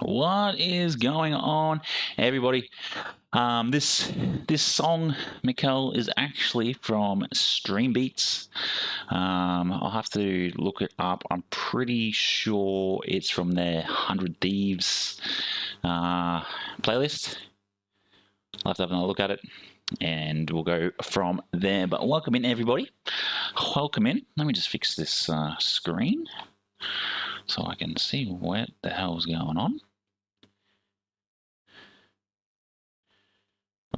What is going on, everybody? This song, Mikkel, is actually from Stream Beats. I'll have to look it up. I'm pretty sure it's from their 100 Thieves playlist. I'll have to have another look at it, and we'll go from there. But welcome in, everybody. Welcome in. Let me just fix this screen so I can see what the hell's going on.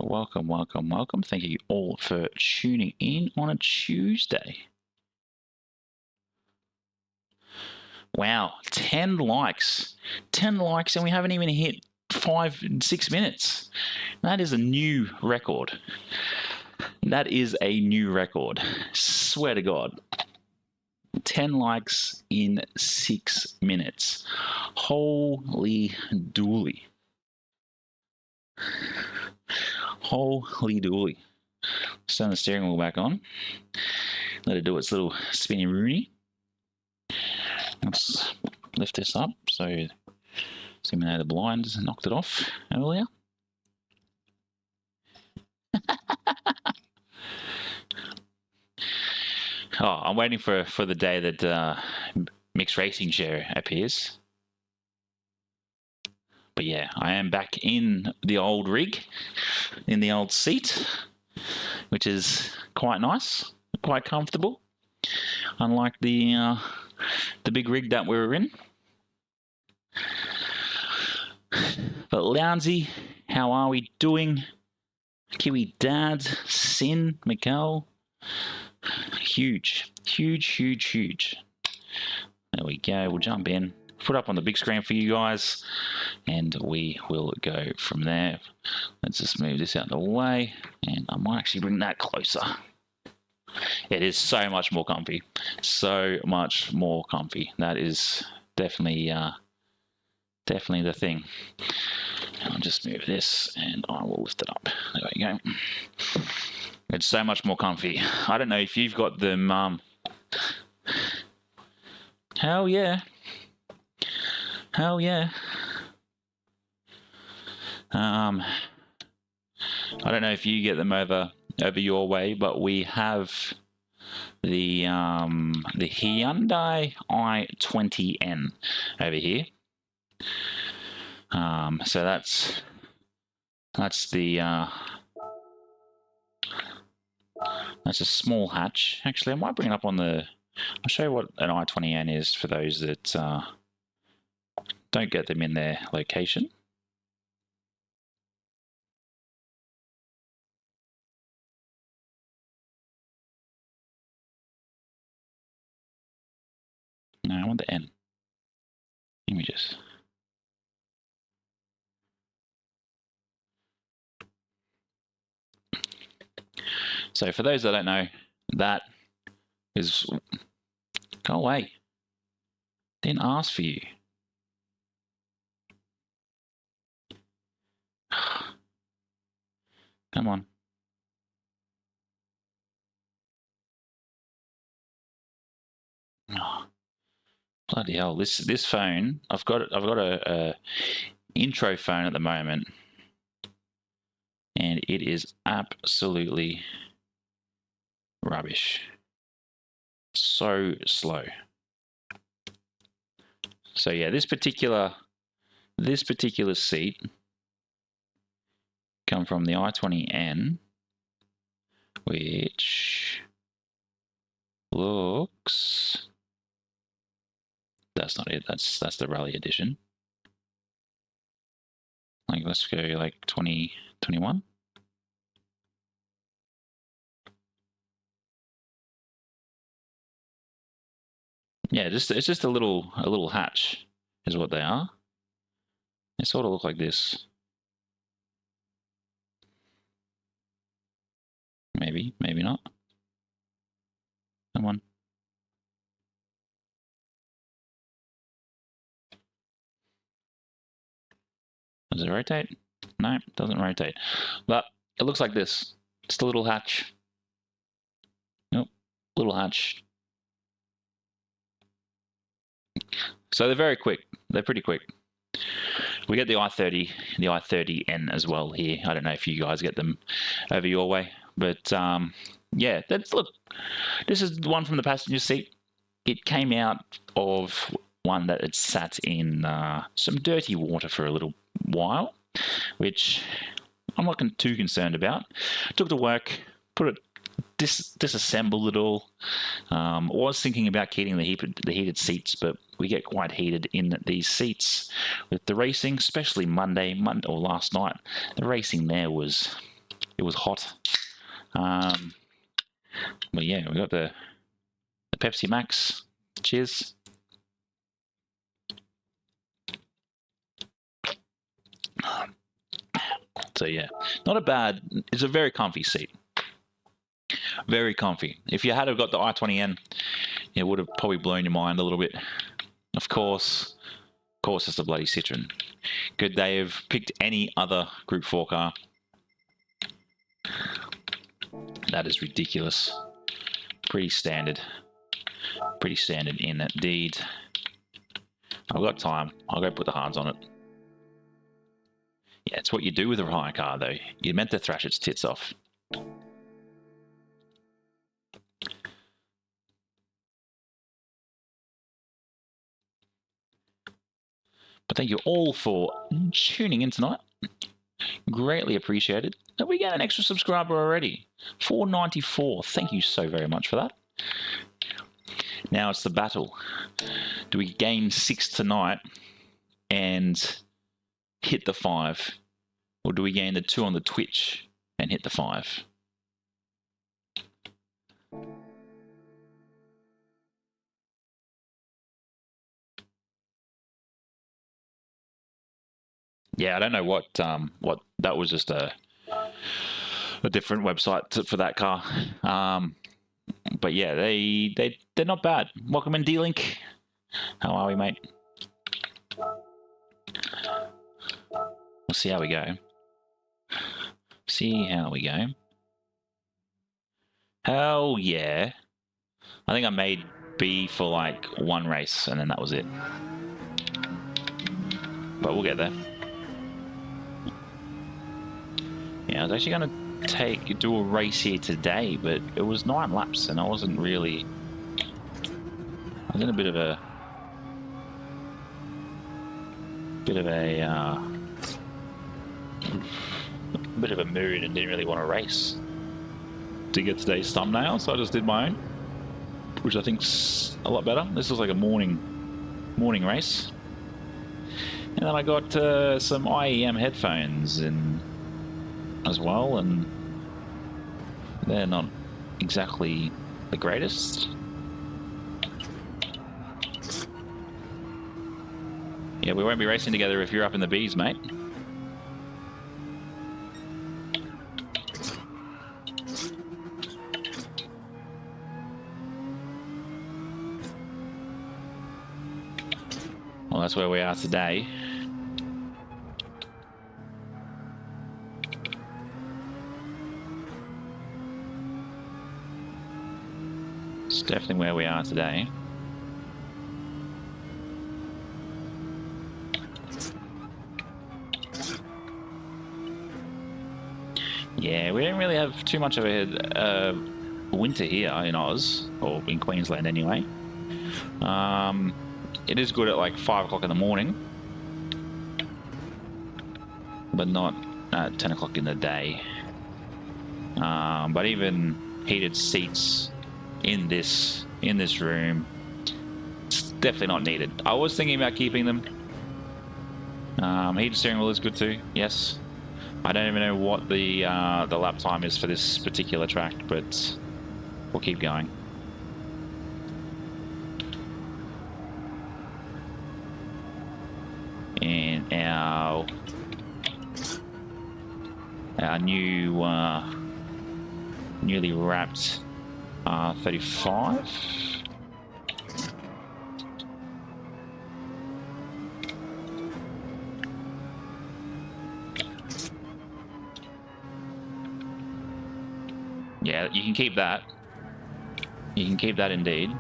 Welcome, welcome, welcome. Thank you all for tuning in on a Tuesday. Wow, 10 likes. 10 likes, and we haven't even hit 6 minutes. That is a new record. That is a new record. Swear to God. 10 likes in 6 minutes. Holy dooly. Holy dooly. Let's turn the steering wheel back on. Let it do its little spinny rooney. Let's lift this up. So, simulator blinds knocked it off earlier. Oh, I'm waiting for the day that Mixed Racing Share appears. But yeah, I am back in the old rig, in the old seat, which is quite nice, quite comfortable, unlike the big rig that we were in. But Lounsey, how are we doing? Kiwi Dad, Sin, Mikkel, huge, huge, huge, huge. There we go. We'll jump in. Put up on the big screen for you guys, and we will go from there. Let's just move this out of the way, and I might actually bring that closer. It is so much more comfy. So much more comfy. That is definitely the thing. I'll just move this, and I will lift it up. There we go. It's so much more comfy. I don't know if you've got them. Hell yeah. Hell yeah. I don't know if you get them over your way, but we have the Hyundai i20N over here. So that's the that's a small hatch. Actually, I might bring it up on the. I'll show you what an i20N is for those that don't get them in their location. No, I want the N. Images. So for those that don't know, that is... Go away. Didn't ask for you. Come on. Oh, bloody hell! This phone, I've got a intro phone at the moment, and it is absolutely rubbish. So slow. So yeah, this particular seat come from the i20N, which looks... That's not it. That's the Rally Edition. Like, let's go like 2021. Yeah, it's just a little hatch is what they are. They sort of look like this. Maybe, maybe not. Come on. Does it rotate? No, it doesn't rotate. But it looks like this. Just a little hatch. Nope, little hatch. So they're very quick. They're pretty quick. We get the i30, the i30N as well here. I don't know if you guys get them over your way, but yeah, look. This is the one from the passenger seat. It came out of one that had sat in some dirty water for a little while, which I'm not too concerned about. Took to work, put it, disassembled it all. Was thinking about keeping the heated seats, but we get quite heated in these seats with the racing, especially Monday or last night. The racing there was hot. But yeah, we got the Pepsi Max. Cheers. So yeah, not a bad. It's a very comfy seat. Very comfy. If you had have got the i20N, it would have probably blown your mind a little bit. Of course, it's the bloody Citroen. Could they have picked any other Group 4 car? That is ridiculous. Pretty standard. Pretty standard indeed. I've got time. I'll go put the hards on it. Yeah, it's what you do with a hire car, though. You're meant to thrash its tits off. But thank you all for tuning in tonight. Greatly appreciated. And we get an extra subscriber already. 494. Thank you so very much for that. Now it's the battle. Do we gain 6 tonight and hit the 5? Or do we gain the 2 on the Twitch and hit the 5? Yeah, I don't know what that was, just a different website for that car. But yeah, they're not bad. Welcome in, D-Link. How are we, mate? We'll see how we go. See how we go. Hell yeah. I think I made B for like 1 race and then that was it. But we'll get there. Yeah, I was actually going to do a race here today, but it was 9 laps and I wasn't really... I was in a bit of a mood and didn't really want to race to get today's thumbnail, so I just did my own, which I think's a lot better. This was like a morning race, and then I got some IEM headphones as well, and they're not exactly the greatest. Yeah, we won't be racing together if you're up in the B's, mate. Well, that's where we are today. It's definitely where we are today. Yeah, we don't really have too much of a winter here in Oz, or in Queensland anyway. It is good at like 5 o'clock in the morning, but not at 10 o'clock in the day. But even heated seats in this room, it's definitely not needed. I was thinking about keeping them. Heated steering wheel is good too, yes. I don't even know what the lap time is for this particular track, but we'll keep going. And our new newly wrapped 35. Yeah, you can keep that. You can keep that indeed.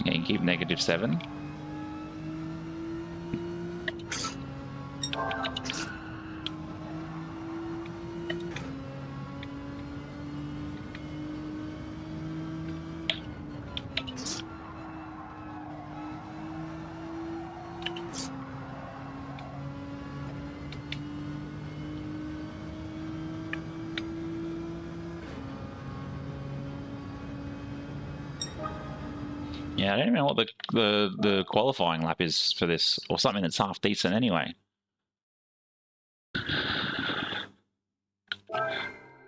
Yeah, you keep -7. Yeah, I don't even know what the qualifying lap is for this, or something that's half decent anyway.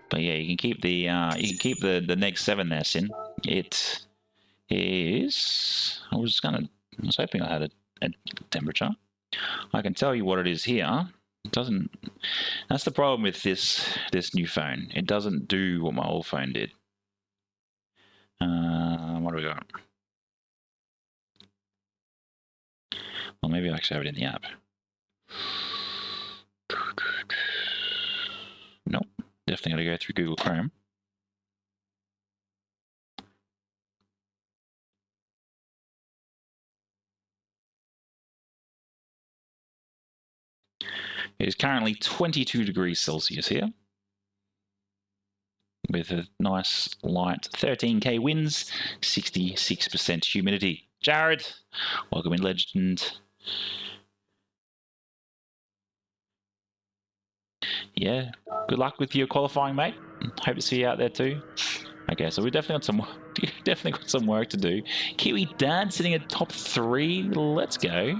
But yeah, you can keep the -7 there, Sin. It is. I was hoping I had a temperature. I can tell you what it is here. It doesn't. That's the problem with this new phone. It doesn't do what my old phone did. What do we got? Well, maybe I actually have it in the app. Nope. Definitely got to go through Google Chrome. It is currently 22 degrees Celsius here, with a nice light 13k winds, 66% humidity. Jared, welcome in, legend. Yeah, good luck with your qualifying, mate. Hope to see you out there too. Okay, so we definitely got some work to do. Kiwi Dad sitting at top 3. Let's go.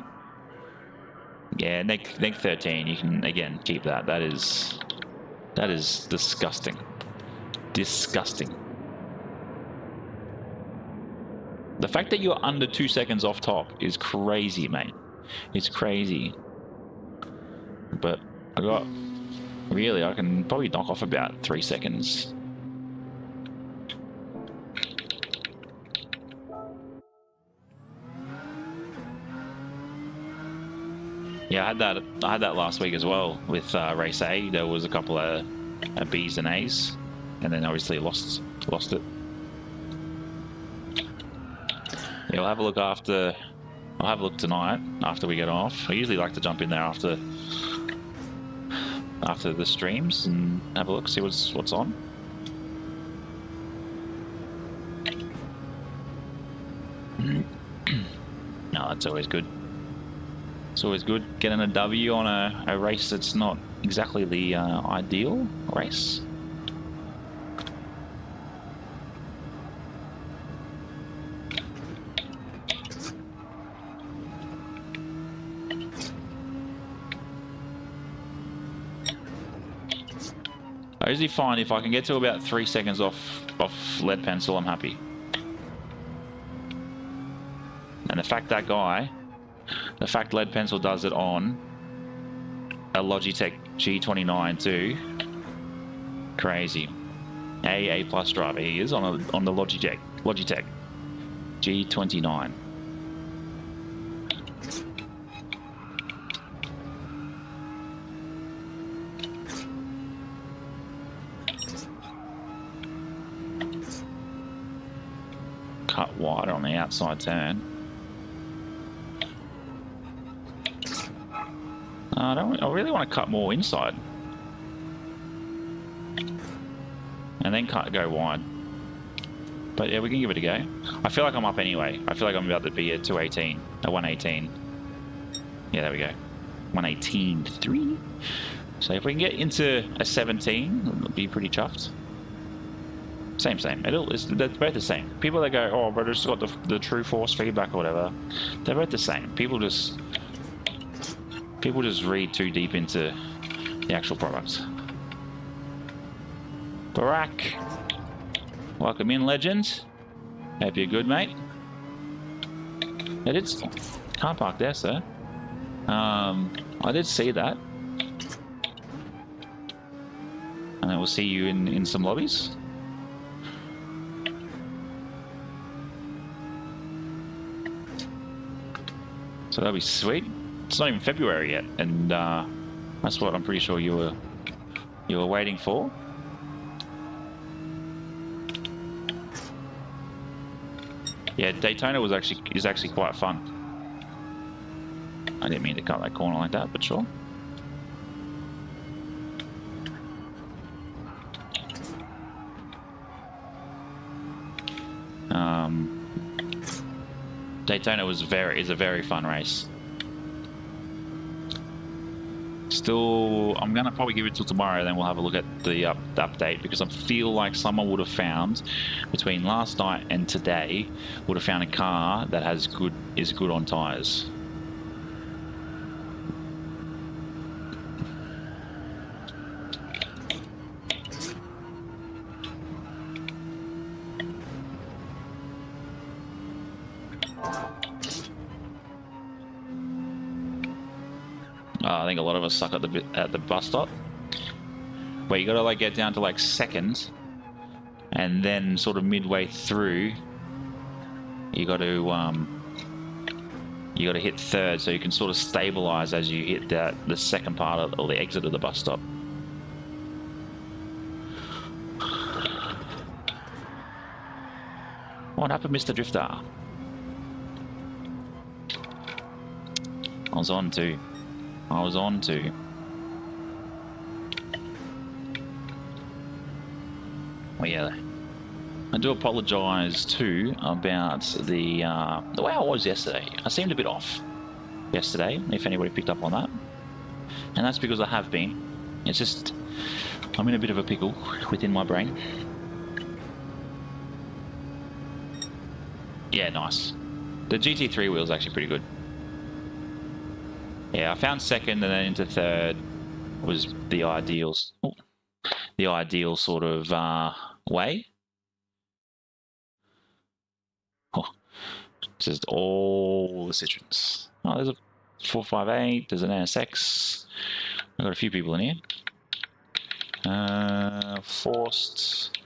Yeah, neg 13. You can again keep that. That is disgusting. Disgusting. The fact that you're under 2 seconds off top is crazy, mate. It's crazy. But I can probably knock off about 3 seconds. Yeah, I had that last week as well with race A. There was a couple of B's and A's, and then obviously lost it. Yeah, I'll have a look after. I'll have a look tonight after we get off. I usually like to jump in there after the streams and have a look, see what's on. No, that's always good. It's always good getting a W on a race that's not exactly the ideal race. I usually find if I can get to about 3 seconds off lead pencil, I'm happy. And the fact lead pencil does it on a Logitech G29 too, crazy. A plus driver he is on the Logitech G29. Cut wide on the outside turn. I really want to cut more inside, and then go wide. But yeah, we can give it a go. I feel like I'm up anyway. I feel like I'm about to be at 218, a 118. Yeah, there we go. 118.3. So if we can get into a 17, it'll be pretty chuffed. Same. They're both the same. People that go, oh, but it's got the true force feedback or whatever. They're both the same. People just read too deep into the actual product. Barack, welcome in, legend. Hope you're good, mate. Can't park there, sir. I did see that. And then we'll see you in some lobbies. So that'll be sweet. It's not even February yet, and that's what I'm pretty sure you were waiting for. Yeah, Daytona is actually quite fun. I didn't mean to cut that corner like that, but sure. Daytona is a very fun race. Still, I'm gonna probably give it till tomorrow, then we'll have a look at the update, because I feel like someone would have found between last night and today would have found a car that is good on tires. I think a lot of us suck at the bus stop, where you got to like get down to like second, and then sort of midway through, you got to hit third, so you can sort of stabilize as you hit the second part of or the exit of the bus stop. What happened, Mr. Drifter? I was on to. Well, yeah. I do apologise too about the way I was yesterday. I seemed a bit off yesterday, if anybody picked up on that. And that's because I have been. It's just, I'm in a bit of a pickle within my brain. Yeah, nice. The GT3 wheel is actually pretty good. Yeah, I found second and then into third was the ideal sort of way. Oh, just all the Citroens. Oh, there's a 458, there's an NSX. I've got a few people in here. Forced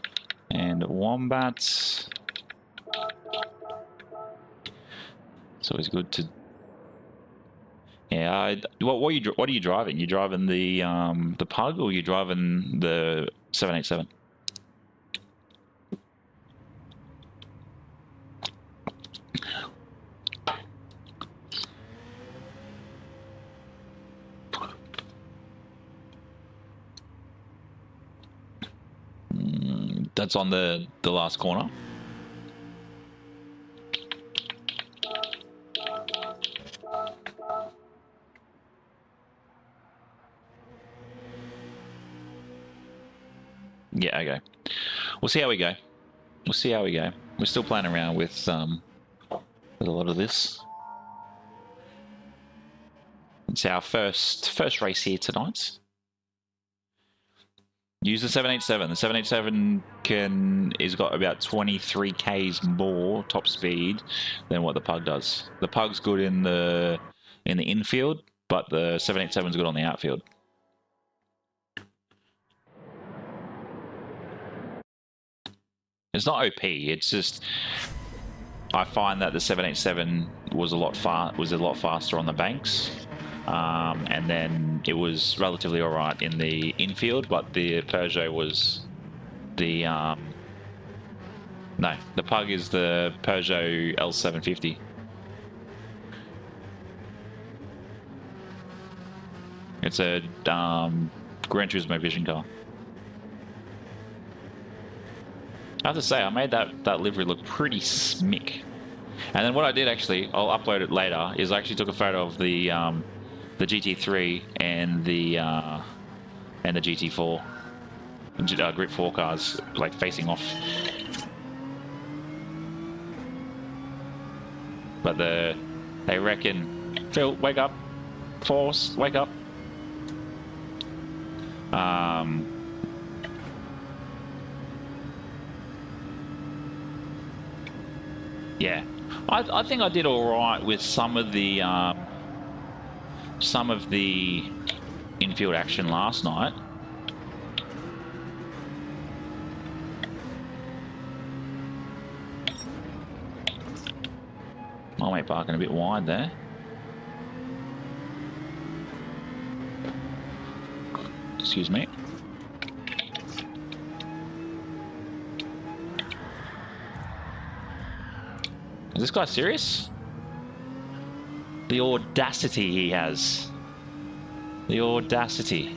and Wombat. It's always good to. Yeah, what are you driving? You driving the Pug, or you driving the 787? That's on the last corner. Yeah, okay. We'll see how we go. We're still playing around with a lot of this. It's our first race here tonight. Use the 787. The 787 is got about 23 k's more top speed than what the Pug does. The Pug's good in the infield, but the 787's good on the outfield. It's not OP. It's just I find that the 787 was a lot faster on the banks, and then it was relatively alright in the infield. But the Peugeot was the no, the Pug is the Peugeot L750. It's a Gran Turismo vision car. I have to say, I made that livery look pretty smick. And then what I did actually, I'll upload it later, is I actually took a photo of the GT3 and the GT4, Grip 4 cars, like facing off. But they reckon, Phil, wake up, Force, wake up. Yeah, I think I did all right with some of the infield action last night. My mate parking a bit wide there. Excuse me. Is this guy serious? The audacity he has. The audacity.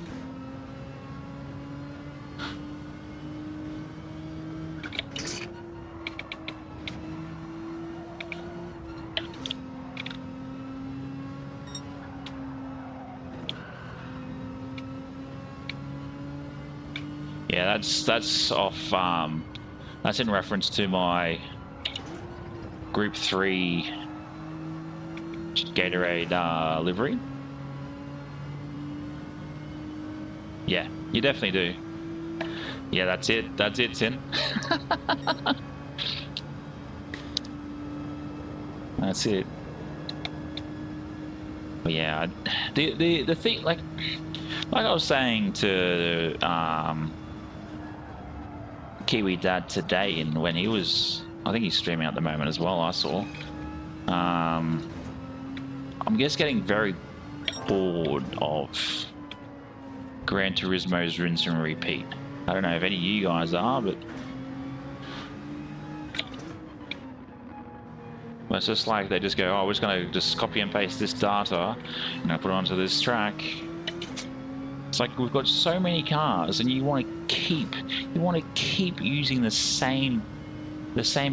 Yeah, that's off. That's in reference to my Group 3 Gatorade livery. Yeah, you definitely do. Yeah, that's it. That's it, Sin. That's it. But yeah, the thing, like I was saying to Kiwi Dad today, and when he was, I think he's streaming at the moment as well, I saw. I'm just getting very bored of Gran Turismo's rinse and repeat. I don't know if any of you guys are, but it's just like they just go, oh, we're just going to just copy and paste this data, and put it onto this track. It's like we've got so many cars, and you want to keep using the same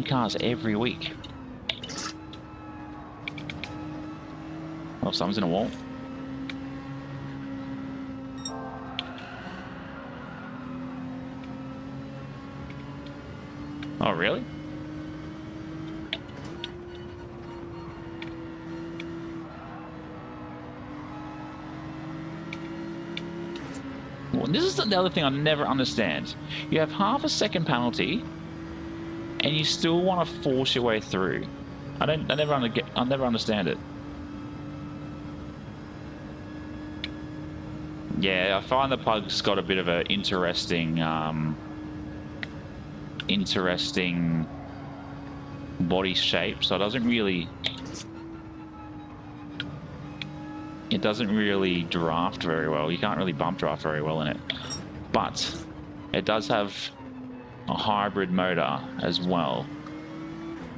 cars every week. Oh, someone's in a wall. Oh, really? Well, this is the other thing I never understand. You have half a second penalty, and you still want to force your way through. I never understand it. Yeah, I find the pug's got a bit of an interesting body shape, so it doesn't really draft very well. You can't really bump draft very well in it, but it does have a hybrid motor as well,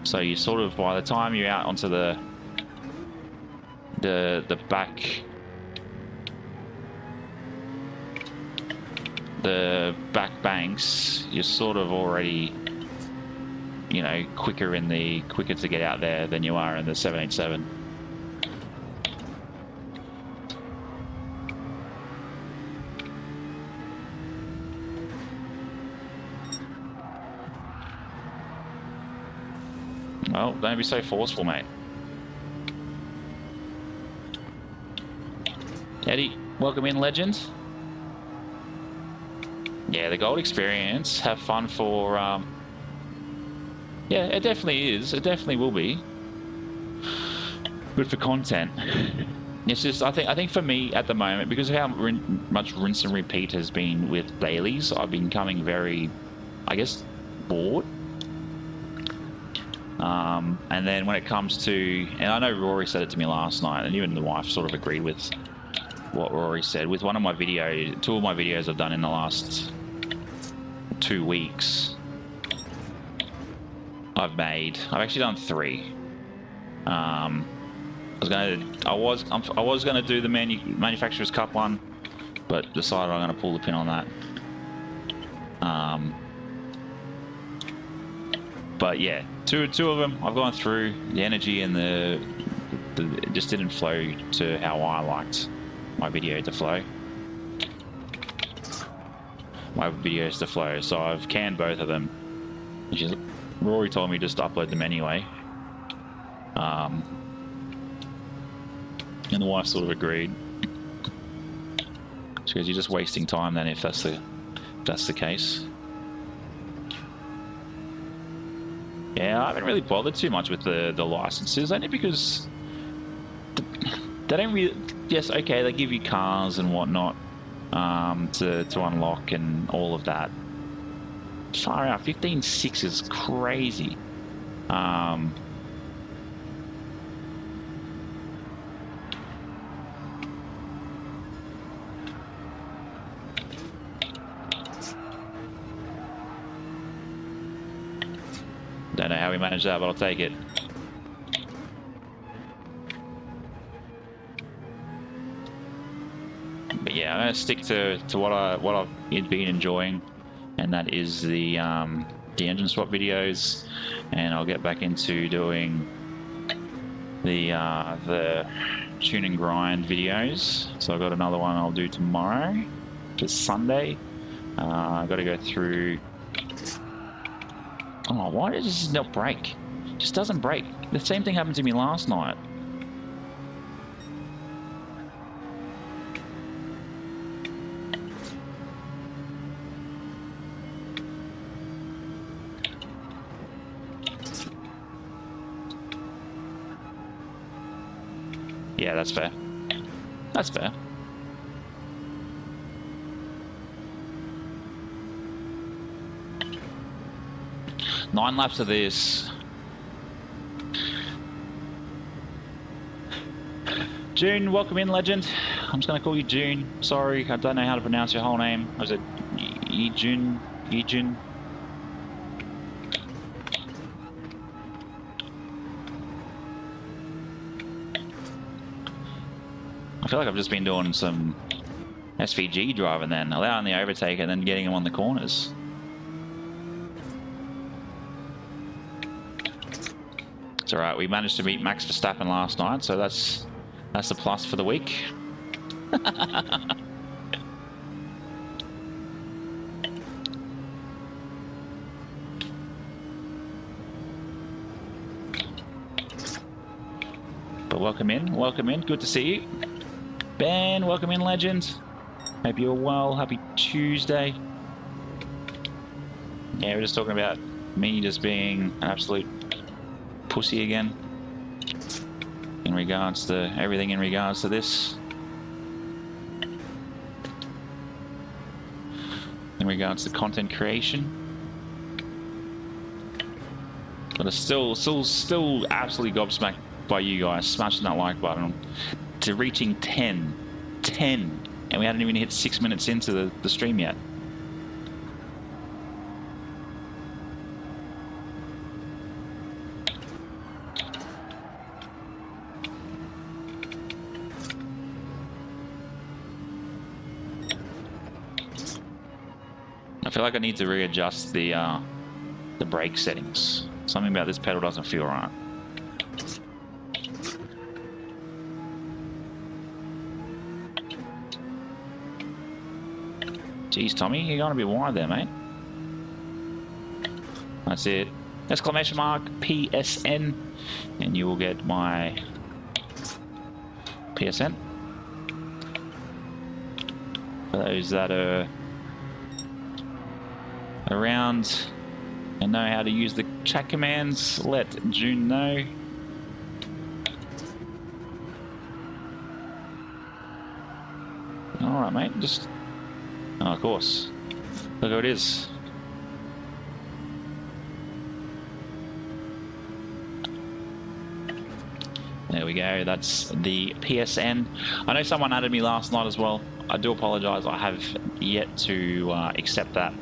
so you sort of, by the time you're out onto the back banks, you're sort of already, you know, quicker to get out there than you are in the 787. Well, don't be so forceful, mate. Eddie, welcome in, legend. Yeah, the gold experience. Have fun for. Yeah, it definitely is. It definitely will be. Good for content. It's just, I think for me at the moment, because of how much rinse and repeat has been with dailies, I've been becoming very, I guess, bored. And then when it comes to, and I know Rory said it to me last night, and even the wife sort of agreed with what Rory said. With one of my videos, 2 of my videos I've done in the last 2 weeks, I've actually done 3. I was gonna do the manufacturer's cup one, but decided I'm gonna pull the pin on that. But yeah, two of them I've gone through. The energy and it just didn't flow to how I liked my video to flow. So I've canned both of them. Which is, Rory told me just to upload them anyway. And the wife sort of agreed. She goes, "You're just wasting time then if that's the case." Yeah, I haven't really bothered too much with the licenses, only because they don't really. Yes, okay, they give you cars and whatnot to unlock and all of that. Far out, 15.6 is crazy. Don't know how we managed that, but I'll take it. yeah, I'm gonna stick to what I've been enjoying, and that is the engine swap videos, and I'll get back into doing the tune and grind videos. So I've got another one I'll do tomorrow, which is Sunday. I've got to go through. Oh, why does this not break? It just doesn't break. The same thing happened to me last night. Yeah, that's fair. That's fair. Nine laps of this. June, welcome in, legend. I'm just going to call you June. Sorry, I don't know how to pronounce your whole name. Was it Yijun? Yijun? I feel like I've just been doing some SVG driving then, allowing the overtake and then getting them on the corners. It's alright, we managed to beat Max Verstappen last night, so that's a plus for the week. But welcome in, good to see you. Ben, welcome in, legend. Hope you're well. Happy Tuesday. Yeah, we're just talking about me just being an absolute pussy again in regards to everything in regards to this. In regards to content creation. But it's still absolutely gobsmacked by you guys smashing that like button to reaching 10, and we hadn't even hit 6 minutes into the stream yet. I feel like I need to readjust the brake settings. Something about this pedal doesn't feel right. Jeez, Tommy, you're going to be wide there, mate. That's it. Exclamation mark PSN, and you will get my PSN. For those that are around and know how to use the chat commands, let June know. Alright, mate, just... Oh, of course. Look who it is. There we go, that's the PSN. I know someone added me last night as well. I do apologise, I have yet to accept that.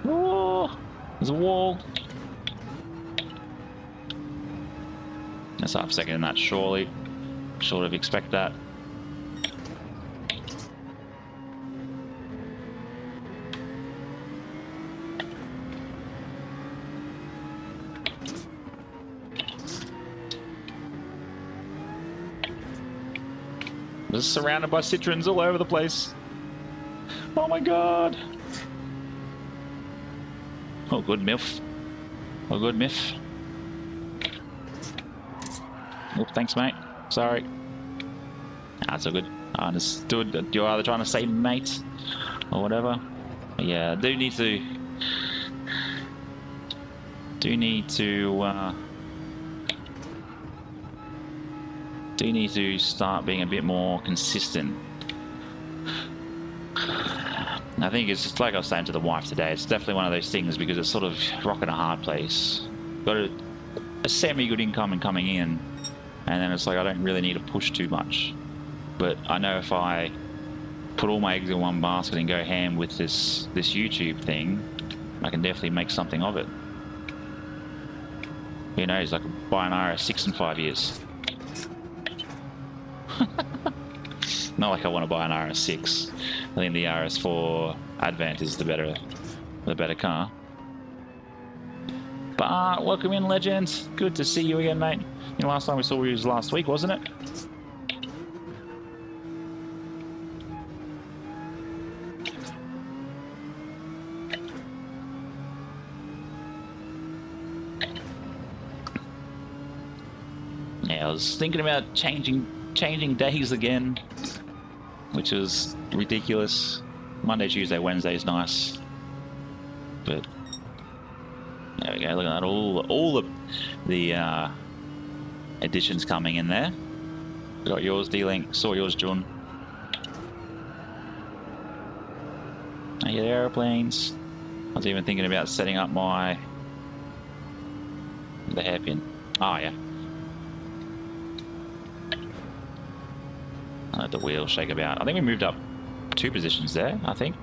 Oh, there's a wall. That's half a second in that, surely. Sort of expect that. Just surrounded by Citroens all over the place. Oh my god! Oh, good miff. Oh, good miff. Oh, thanks, mate. Sorry. That's all good. I understood that you're either trying to say mate or whatever. But yeah, I do need to start being a bit more consistent. I think it's just like I was saying to the wife today, it's definitely one of those things because it's sort of rocking a hard place. Got a semi-good income coming in, and then it's like I don't really need to push too much. But I know if I put all my eggs in one basket and go ham with this YouTube thing, I can definitely make something of it. Who knows, I could buy an RS6 in 5 years. Not like I want to buy an RS6. I think the RS4 Advent is the better car. But welcome in, legends. Good to see you again, mate. You know, last time we saw you was last week, wasn't it? Yeah, I was thinking about changing days again, which is ridiculous. Monday, Tuesday, Wednesday is nice, but there we go. Look at that, all the additions coming in there. Got yours, D-Link. Saw yours, Jun. I get airplanes. I was even thinking about setting up the hairpin. Oh yeah. Let the wheel shake about. I think we moved up 2 positions there, I think.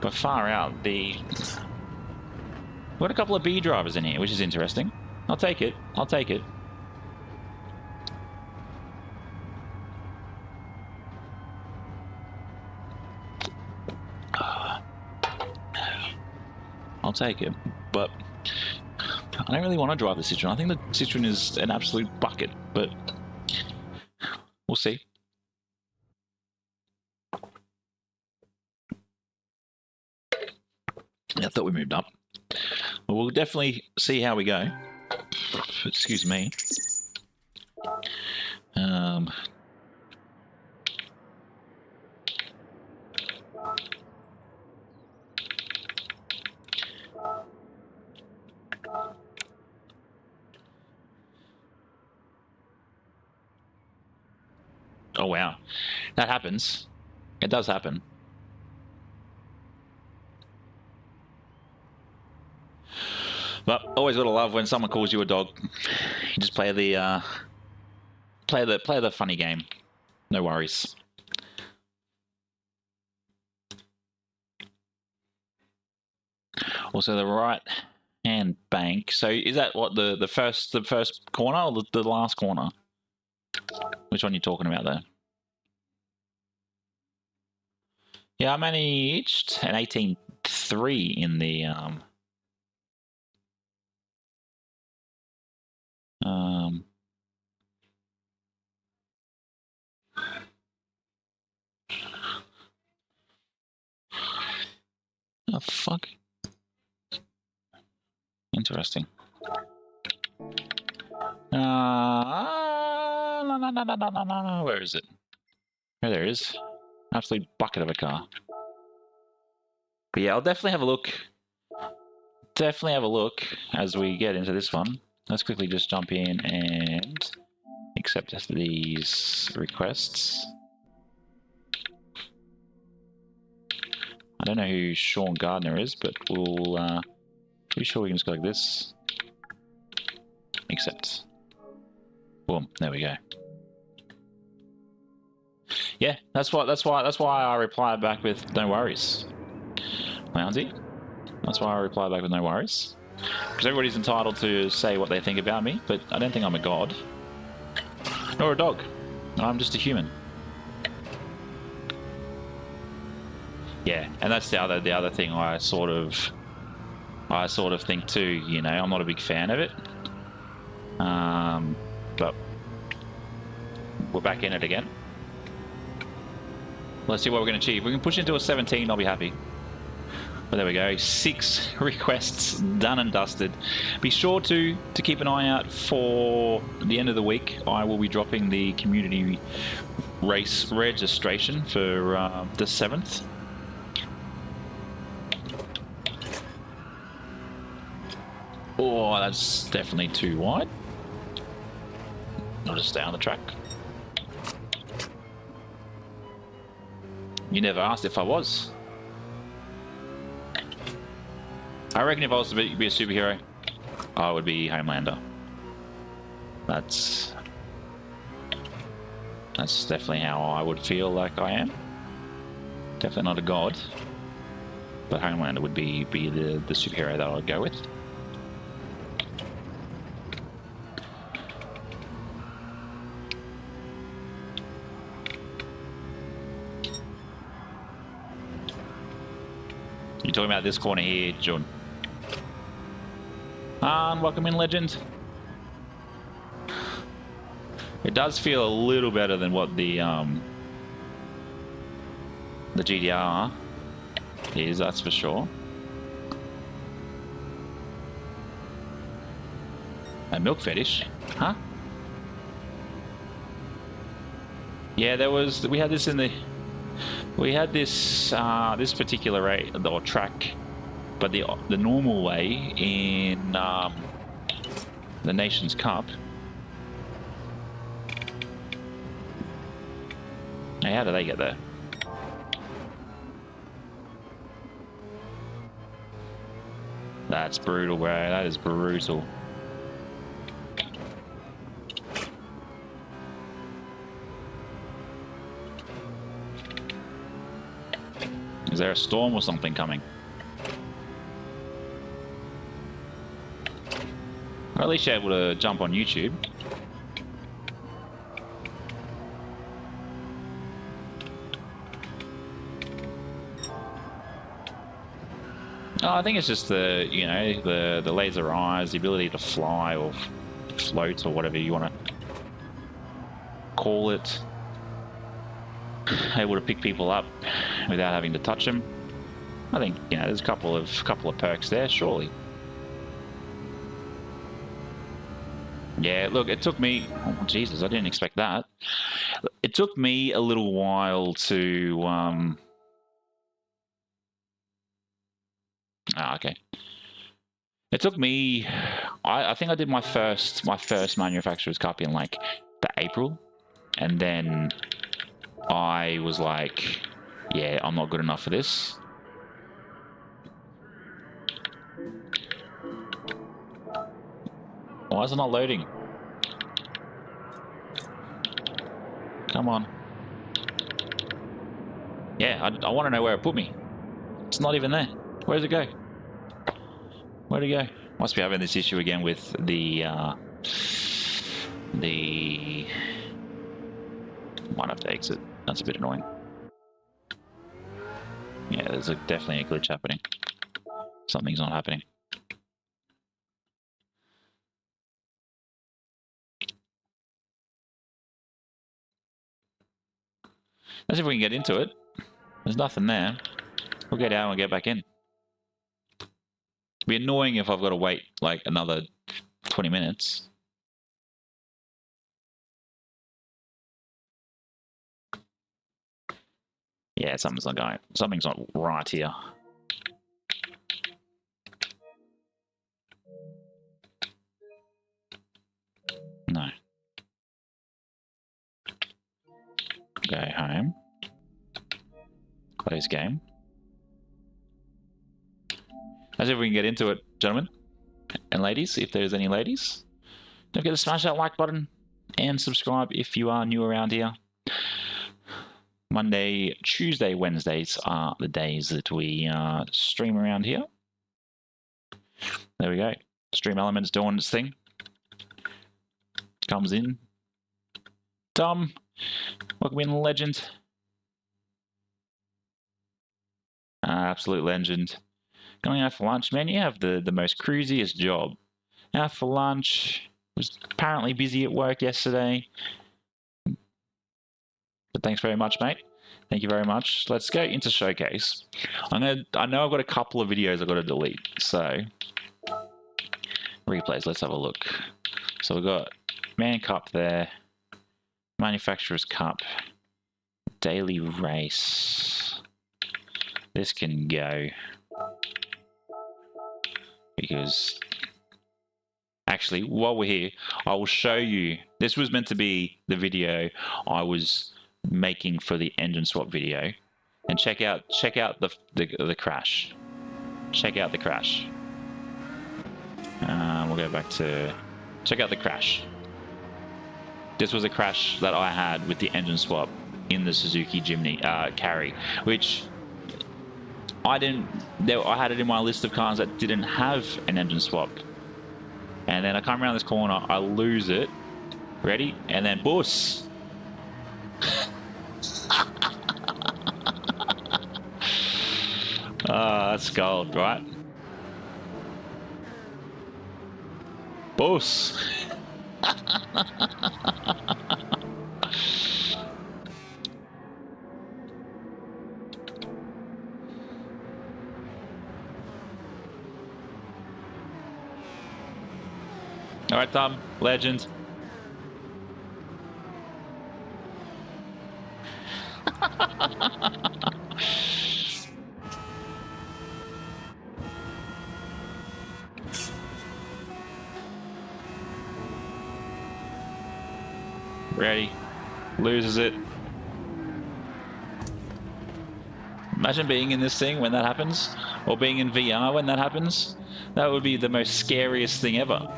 But far out, we've got a couple of B drivers in here, which is interesting. I'll take it. I'll take it. I'll take it. But I don't really want to drive the Citroen. I think the Citroen is an absolute bucket, but we'll see. I thought we moved up. Well, we'll definitely see how we go. Excuse me. Oh, wow. That happens. It does happen. But always gotta love when someone calls you a dog. You just play the funny game. No worries. Also, the right hand bank. So is that what the first corner or the last corner? Which one are you talking about there? Yeah, I managed an 18.3 in the oh fuck. Interesting. No. Where is it? Oh, there it is. Absolute bucket of a car. But yeah, I'll definitely have a look. Definitely have a look as we get into this one. Let's quickly just jump in and accept these requests. I don't know who Sean Gardner is, but we'll pretty sure we can just go like this. Accept. Boom. There we go. Yeah, that's why I replied back with no worries. Lounsy. That's why I replied back with no worries. Because everybody's entitled to say what they think about me, but I don't think I'm a god. Nor a dog. I'm just a human. Yeah, and that's the other thing I sort of think too, you know, I'm not a big fan of it. But we're back in it again. Let's see what we're going to achieve. We can push into a 17, I'll be happy. But there we go, 6 requests done and dusted. Be sure to keep an eye out for the end of the week. I will be dropping the community race registration for the 7th. Oh, that's definitely too wide. I'll just stay on the track. You never asked if I was. I reckon if I was to be a superhero, I would be Homelander. That's definitely how I would feel like I am. Definitely not a god, but Homelander would be the superhero that I'd go with. You're talking about this corner here, John. Welcome in, legend. It does feel a little better than what the GDR is, that's for sure. A milk fetish, huh? Yeah, there was. We had this in the. We had this this particular rate or track, but the normal way in the Nations Cup. Hey, how do they get there? That's brutal, bro. That is brutal. Is there a storm or something coming? Or at least you're able to jump on YouTube. Oh, I think it's just the, you know, the laser eyes, the ability to fly or float or whatever you want to call it. Able to pick people up without having to touch them. I think, you know, there's a couple of perks there, surely. Yeah, look, it took me. Oh, Jesus, I didn't expect that. It took me a little while to. Okay. It took me. I think I did my first manufacturer's cup in like the April, and then I was like, yeah, I'm not good enough for this. Why is it not loading? Come on. Yeah, I want to know where it put me. It's not even there. Where does it go? Where'd it go? Must be having this issue again with the might have to exit. That's a bit annoying. Yeah, there's definitely a glitch happening. Something's not happening. Let's see if we can get into it. There's nothing there. We'll get out and get back in. It'd be annoying if I've got to wait like another 20 minutes. Yeah, something's not going. Something's not right here. No. Go home. Close game. Let's see if we can get into it, gentlemen and ladies, if there's any ladies. Don't forget to smash that like button and subscribe if you are new around here. Monday, Tuesday, Wednesdays are the days that we stream around here. There we go. Stream Elements doing its thing. Comes in. Tom, welcome in, legend. Absolute legend. Going out for lunch, man. You have the most cruisiest job. Out for lunch. Was apparently busy at work yesterday. But thanks very much, mate. Thank you very much. Let's go into showcase. I know I've got a couple of videos I've got to delete. So replays. Let's have a look. So we've got Man Cup there. Manufacturer's Cup. Daily race. This can go. Because actually, while we're here, I will show you. This was meant to be the video I was making for the engine swap video, and check out the crash. Check out the crash. We'll go back to check out the crash. This was a crash that I had with the engine swap in the Suzuki Jimny Carry, which I had it in my list of cars that didn't have an engine swap. And then I come around this corner, I lose it. Ready? And then boos. That's gold, right? Boss. All right, Tom, legend. Ready. Loses it. Imagine being in this thing when that happens, or being in VR when that happens. That would be the most scariest thing ever.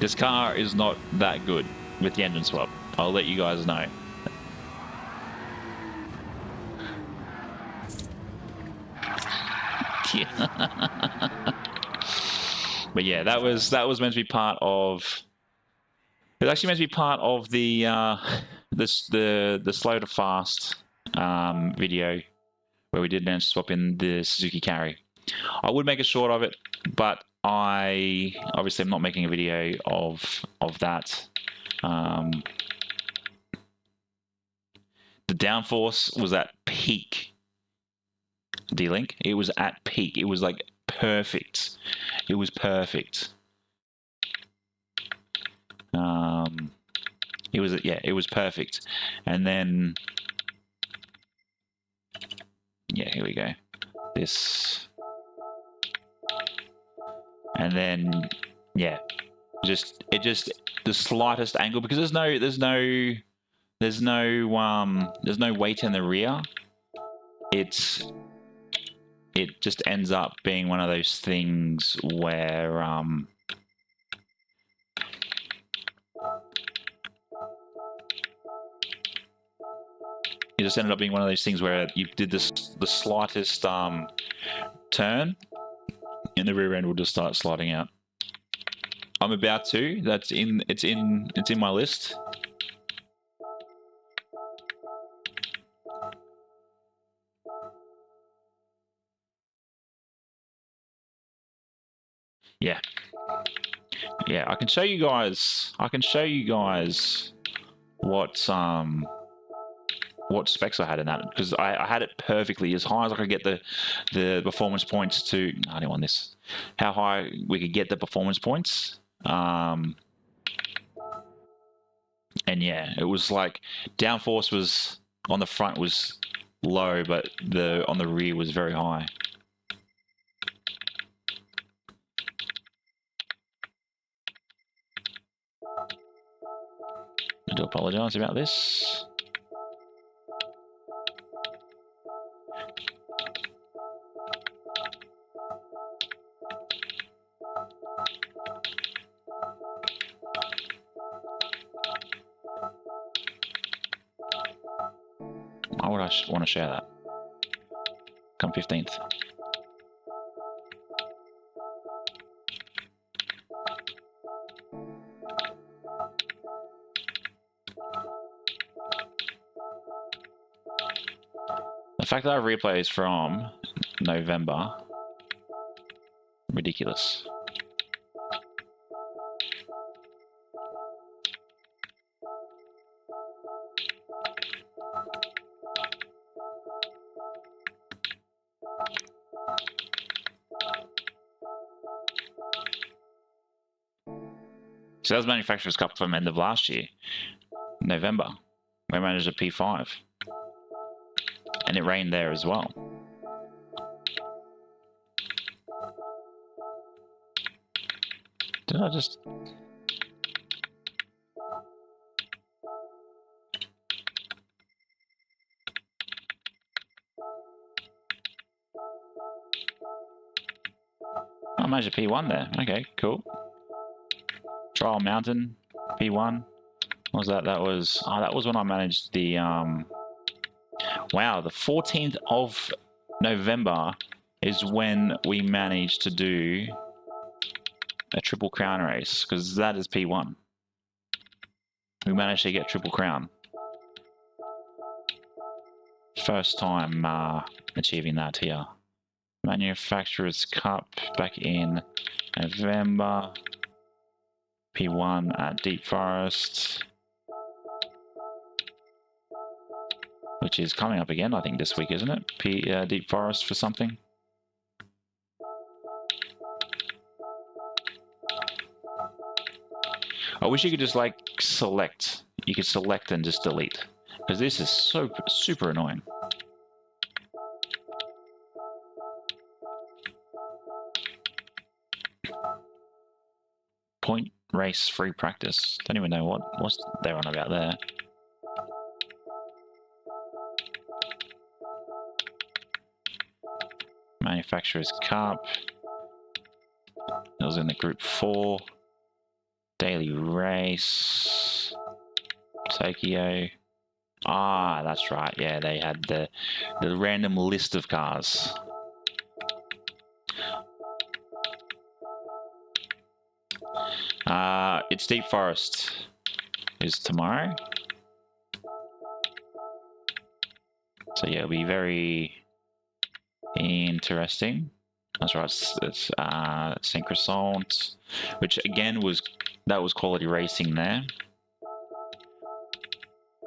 This car is not that good with the engine swap. I'll let you guys know. But yeah, that was meant to be part of. It was actually meant to be part of the the slow to fast video where we did manage to swap in the Suzuki Carry. I would make a short of it, but I obviously am not making a video of that. The downforce was at peak. D-Link, it was at peak. It was like perfect. It was perfect. It was perfect. And then yeah, here we go. This. And then yeah, just the slightest angle, because there's no weight in the rear. It just ends up being one of those things where it just ended up being one of those things where you did the slightest turn, and the rear end will just start sliding out. I'm about to. It's in my list. Yeah. Yeah, I can show you guys what specs I had in that, because I had it perfectly as high as I could get the performance points to. I didn't want this. How high we could get the performance points. And yeah, it was like downforce was on the front was low, but on the rear was very high. I do apologize about this. Why would I want to share that? Come 15th. The fact that I have replays from November, ridiculous. So that was Manufacturer's Cup from end of last year, November. We managed a P5. And it rained there as well. Did I just... I managed a P1 there. Okay, cool. Trial Mountain, P1. What was that? That was when I managed the wow, the 14th of November is when we managed to do a Triple Crown race, because that is P1. We managed to get Triple Crown. First time achieving that here. Manufacturer's Cup back in November. P1 at Deep Forest. Which is coming up again, I think, this week, isn't it? Deep Forest for something. I wish you could just, like, select. You could select and just delete. Because this is so super annoying. Point race free practice. Don't even know what's they're on about there. Manufacturer's Cup. That was in the Group 4. Daily Race. Tokyo. Ah, that's right. Yeah, they had the random list of cars. It's Deep Forest is tomorrow. So yeah, it'll be very interesting. That's right. It's Synchrosalt, which again was quality racing there.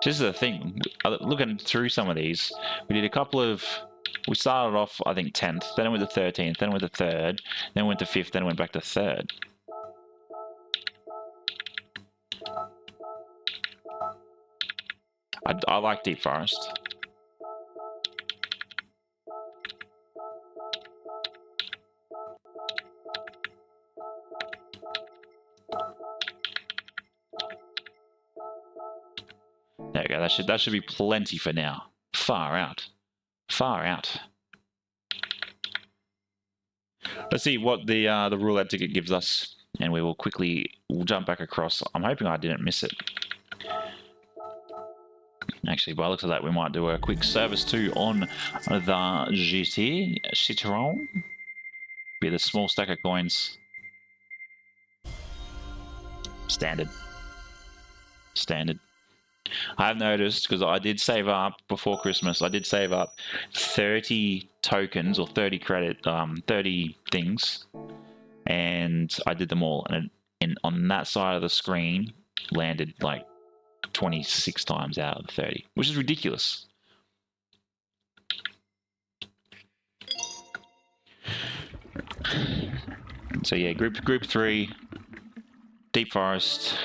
This is the thing. Looking through some of these, we did a couple of. We started off, I think, 10th, then it went to 13th, then it went to 3rd, then it went to 5th, then it went back to 3rd. I like Deep Forest. There we go. That should be plenty for now. Far out. Far out. Let's see what the roulette ticket gives us, and we'll jump back across. I'm hoping I didn't miss it. Actually, by the looks of that, we might do a quick service too on the GT Citroen. Be the small stack of coins. Standard. I have noticed, because I did save up before Christmas, I did save up 30 tokens or 30 credit, 30 things, and I did them all, and on that side of the screen landed like 26 times out of the 30, which is ridiculous. So yeah, group 3, Deep Forest.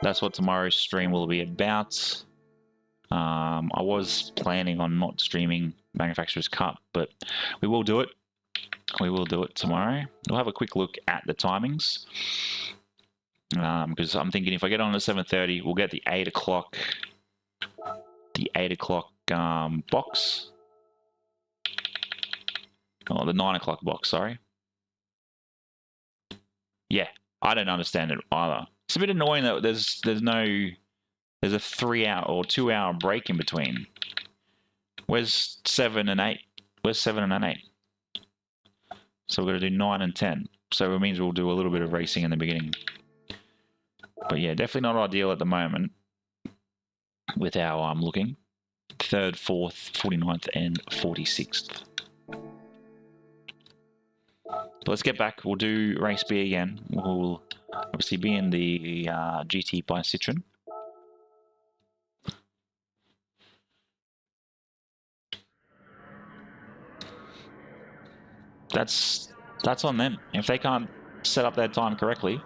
That's what tomorrow's stream will be about. I was planning on not streaming Manufacturer's Cup, but we will do it. We will do it tomorrow. We'll have a quick look at the timings. Because I'm thinking if I get on at 7:30, we'll get the 8 o'clock. The 8 o'clock box. Oh, the 9 o'clock box, sorry. Yeah, I don't understand it either. It's a bit annoying that there's a 3-hour or 2-hour break in between. Where's 7 and 8? Where's 7 and 8? So we're going to do 9 and 10. So it means we'll do a little bit of racing in the beginning. But yeah, definitely not ideal at the moment with how I'm looking. 3rd, 4th, 49th, and 46th. But let's get back. We'll do race B again. We'll obviously be in the GT by Citroen. That's on them. If they can't set up their time correctly.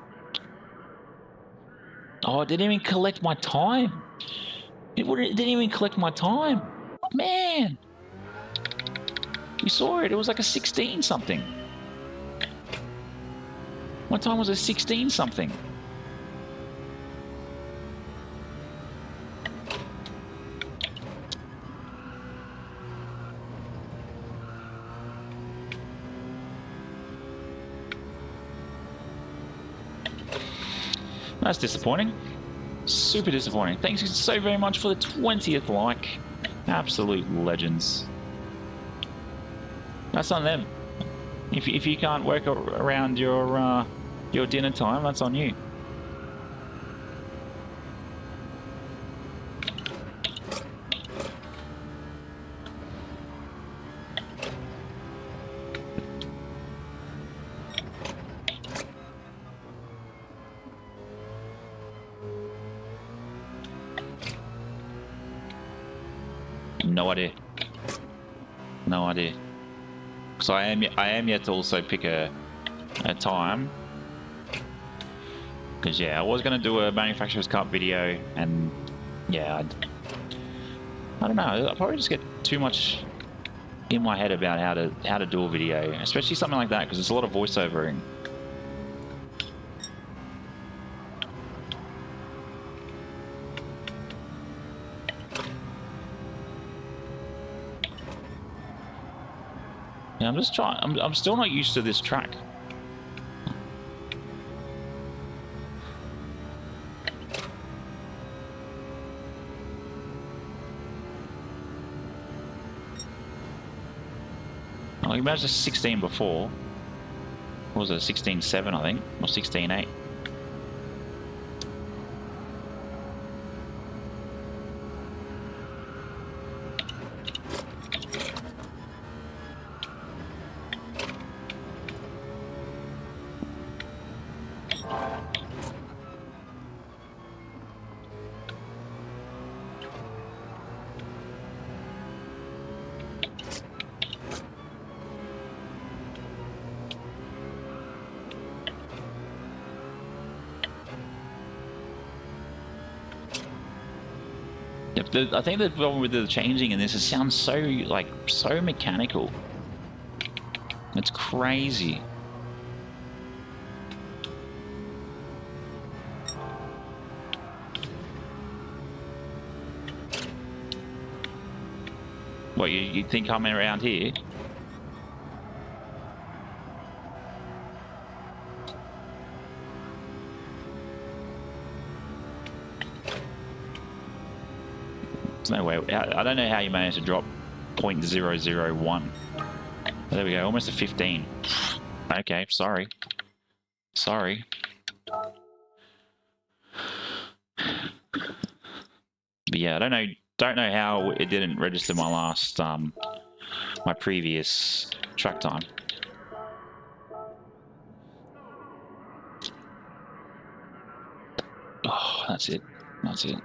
Oh, it didn't even collect my time. It didn't even collect my time. Man. You saw it. It was like a 16 something. My time was a 16 something. That's disappointing. Super disappointing. Thanks so very much for the 20th like. Absolute legends. That's on them. If you can't work around your dinner time, that's on you. No idea. No idea. So I am yet to also pick a time. Because yeah, I was going to do a manufacturer's cup video, and yeah, I don't know. I'll probably just get too much in my head about how to do a video, especially something like that, because there's a lot of voiceovering. Yeah, I'm just trying. I'm still not used to this track. Oh, you managed a 16 before. What was it? 16.7, I think, or 16.8. I think the problem with the changing in this, it sounds so mechanical. It's crazy. What, you think I'm around here? No way. I don't know how you managed to drop 0.001. There we go, almost a 15. Okay, sorry. Sorry. But yeah, I don't know how it didn't register my last my previous track time. Oh, that's it. That's it.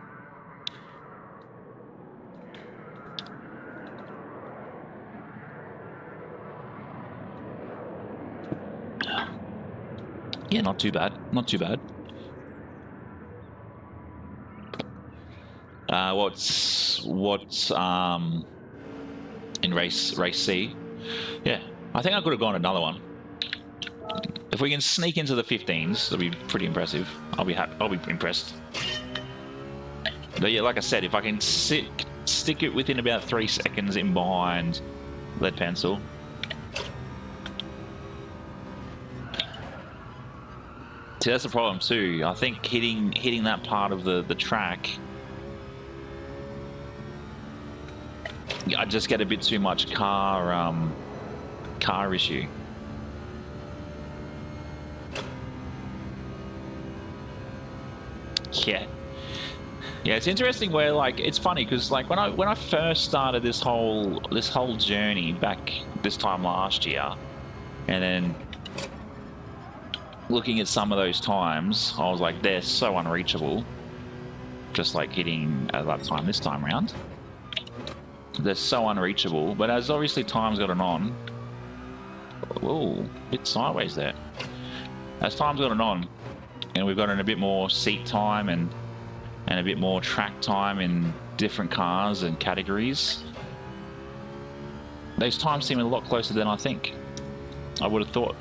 Yeah, not too bad. Not too bad. What's in race C? Yeah, I think I could have gone another one. If we can sneak into the 15s, that'll be pretty impressive. I'll be happy. I'll be impressed. But yeah, like I said, if I can stick it within about 3 seconds in behind lead pencil. See, that's the problem too. I think hitting that part of the track, I just get a bit too much car issue. Yeah, it's interesting where, like, it's funny because, like, when I first started this whole journey back this time last year, and then looking at some of those times, I was like, they're so unreachable. Just like hitting at that time this time around, they're so unreachable. But as obviously time's gotten on, whoa, bit sideways there. As time's gotten on, and we've gotten a bit more seat time and a bit more track time in different cars and categories, those times seem a lot closer than I think. I would have thought.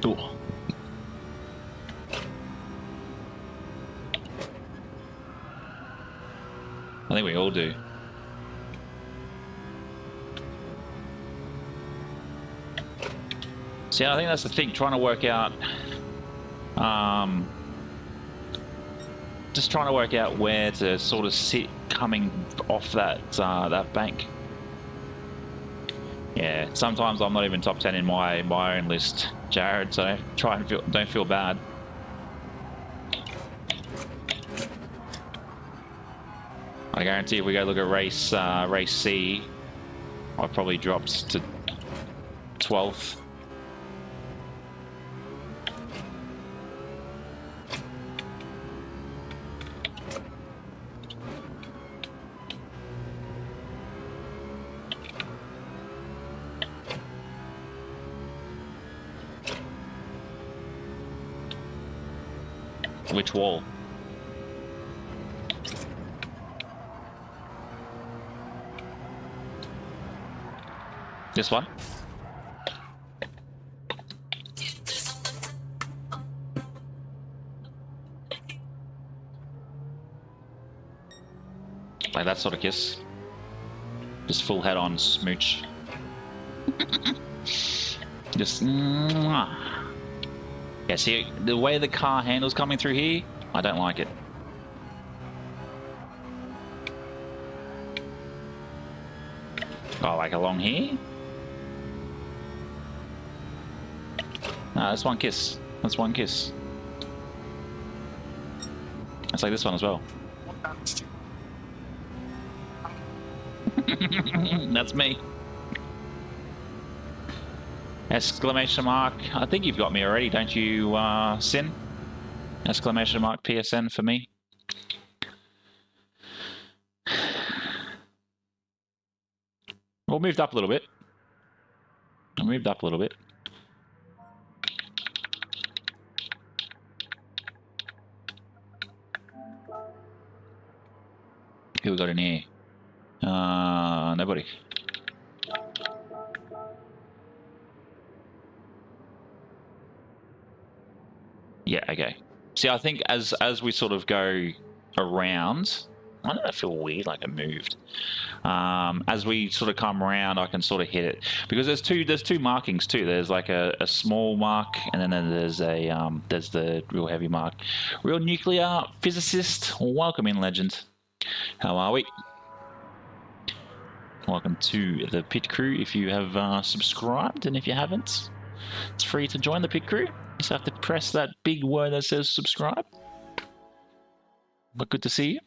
Ooh. I think we all do. See, I think that's the thing, trying to work out, just trying to work out where to sort of sit coming off that that bank. Yeah, sometimes I'm not even top 10 in my own list, Jared, so try and don't feel bad. I guarantee if we go look at race C, I've probably dropped to 12th. Which wall? This one? Like that sort of kiss. Just full head on smooch. Just mwah. Yeah, see, the way the car handles coming through here, I don't like it. Oh, like along here? No, that's one kiss. That's one kiss. It's like this one as well. That's me. Exclamation mark. I think you've got me already, don't you, Sin? Exclamation mark PSN for me. Well, moved up a little bit. I moved up a little bit. Who we got in here? Nobody. Yeah, okay. See, I think as we sort of go around, why did I feel weird like I moved? As we sort of come around, I can sort of hit it because there's two markings too. There's like a small mark, and then there's the real heavy mark. Real nuclear physicist, welcome in, legend. How are we? Welcome to the pit crew. If you have subscribed, and if you haven't, it's free to join the pit crew. You just have to press that big word that says subscribe. But good to see you.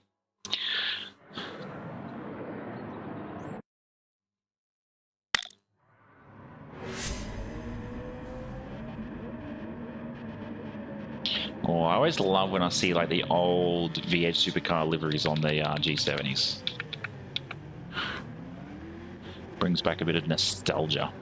Oh, I always love when I see like the old V8 supercar liveries on the G70s. Brings back a bit of nostalgia.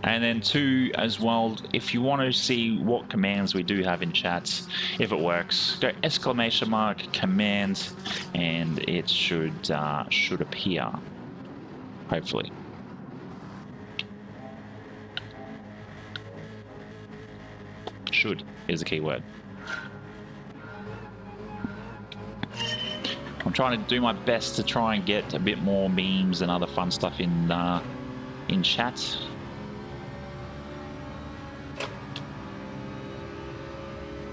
And then two as well, if you want to see what commands we do have in chats, if it works, go exclamation mark command, and it should appear, hopefully. Should is the key word. I'm trying to do my best to try and get a bit more memes and other fun stuff in chat.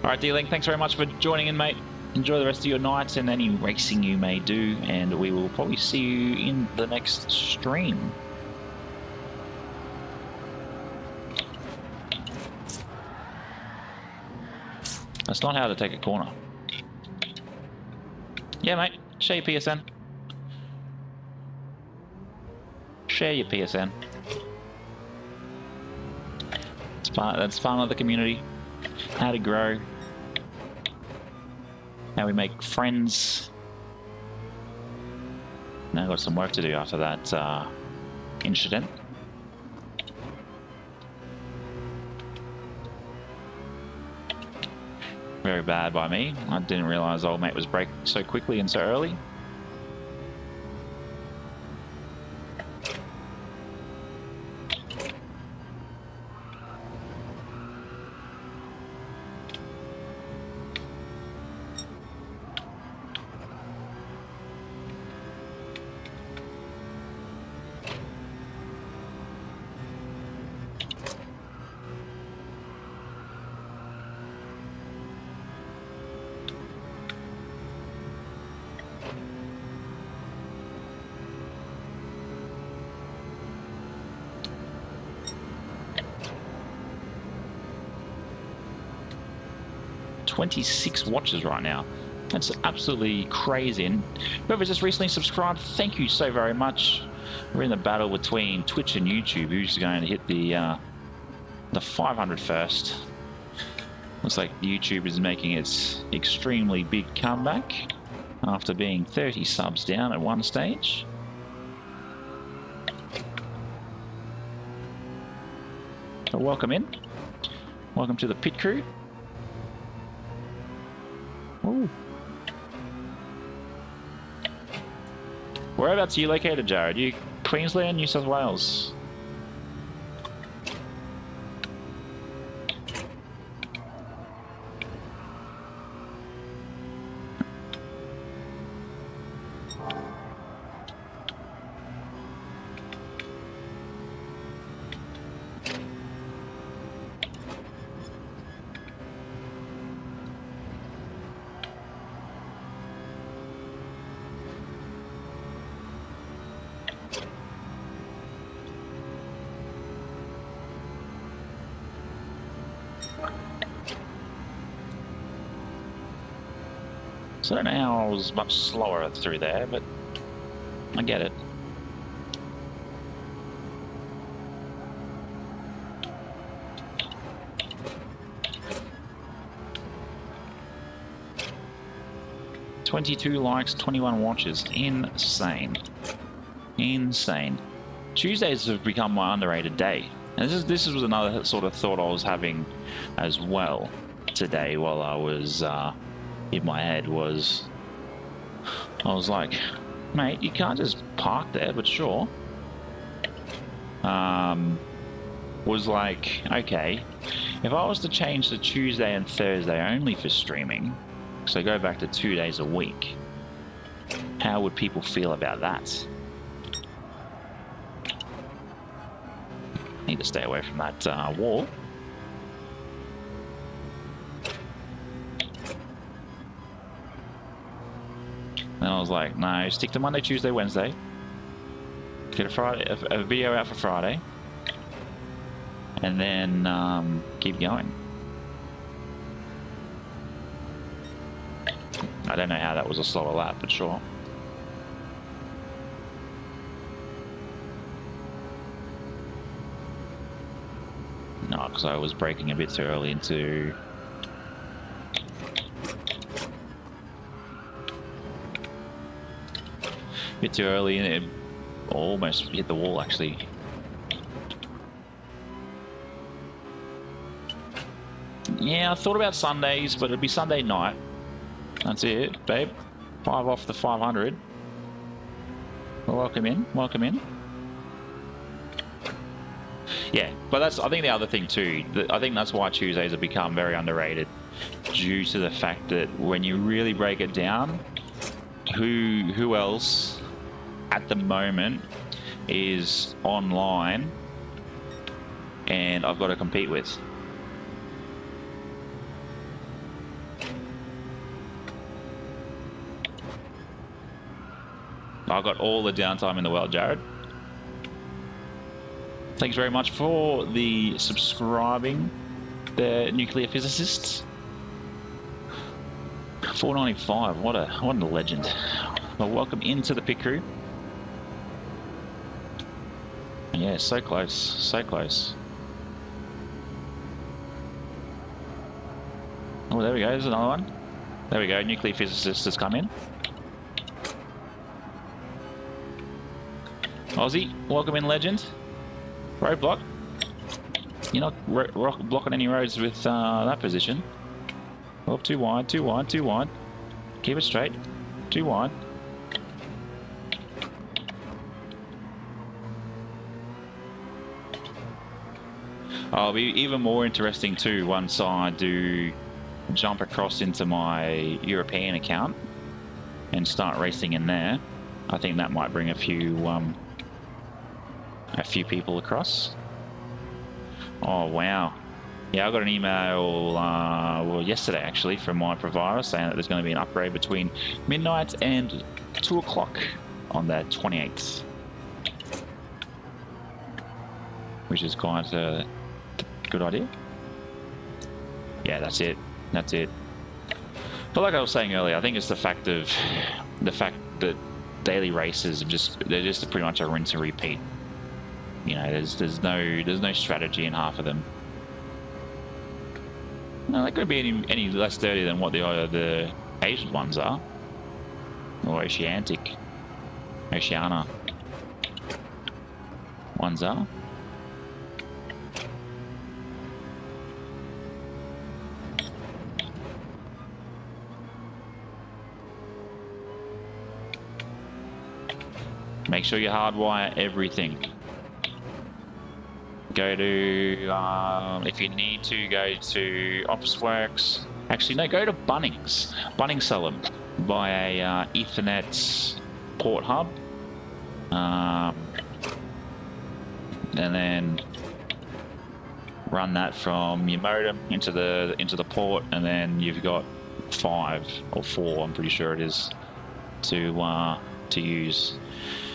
All right, D-Link, thanks very much for joining in, mate. Enjoy the rest of your night and any racing you may do, and we will probably see you in the next stream. That's not how to take a corner. Yeah, mate. Share your PSN. Share your PSN. That's part of the community. How to grow. How we make friends. Now I've got some work to do after that incident. Very bad by me. I didn't realise old mate was braking so quickly and so early. .26 watches right now. That's absolutely crazy. And whoever just recently subscribed, thank you so very much. We're in the battle between Twitch and YouTube. Who's going to hit the 500 first? Looks like YouTube is making its extremely big comeback after being 30 subs down at one stage. So welcome in. Welcome to the pit crew. Ooh. Whereabouts are you located, Jared? You Queensland, New South Wales? So I don't know how I was much slower through there, but I get it. $22 likes, 21 watches. Insane. Insane. Tuesdays have become my underrated day. And this was another sort of thought I was having as well today while I was in my head was, I was like, mate, you can't just park there, but sure. Was like, okay, if I was to change the Tuesday and Thursday only for streaming, so go back to 2 days a week, how would people feel about that? Need to stay away from that wall. And I was like, no, stick to Monday, Tuesday, Wednesday. Get a video out for Friday. And then keep going. I don't know how that was a slower lap, but sure. No, because I was braking a bit too early into... bit too early, and it almost hit the wall, actually. Yeah, I thought about Sundays, but it'd be Sunday night. That's it, babe. 5 off the 500. Well, welcome in, welcome in. Yeah, but that's, I think, the other thing too. I think that's why Tuesdays have become very underrated, due to the fact that when you really break it down, who else at the moment is online and I've got to compete with? I've got all the downtime in the world, Jared. Thanks very much for the subscribing, the nuclear physicists. 495, what a legend. Well, welcome into the pit crew. Yeah, so close, so close. Oh, there we go, there's another one. There we go, nuclear physicist has come in. Aussie, welcome in, legend. Roadblock. You're not blocking any roads with that position. Oh, too wide, too wide, too wide. Keep it straight. Too wide. Oh, it'll be even more interesting too once I do jump across into my European account and start racing in there. I think that might bring a few people across. Oh wow. Yeah, I got an email well, yesterday actually from my provider saying that there's going to be an upgrade between midnight and 2 o'clock on the 28th, which is quite a good idea. Yeah, that's it. That's it. But like I was saying earlier, I think it's the fact that daily races they're just pretty much a rinse and repeat. You know, there's no strategy in half of them. No, they couldn't be any less dirty than what the Asian ones are, or Oceania ones are. Make sure you hardwire everything. Go to, if you need to, go to Officeworks. Actually, no, go to Bunnings. Bunnings sell them by a Ethernet port hub. And then run that from your modem into the port, and then you've got 5 or 4, I'm pretty sure it is, to use.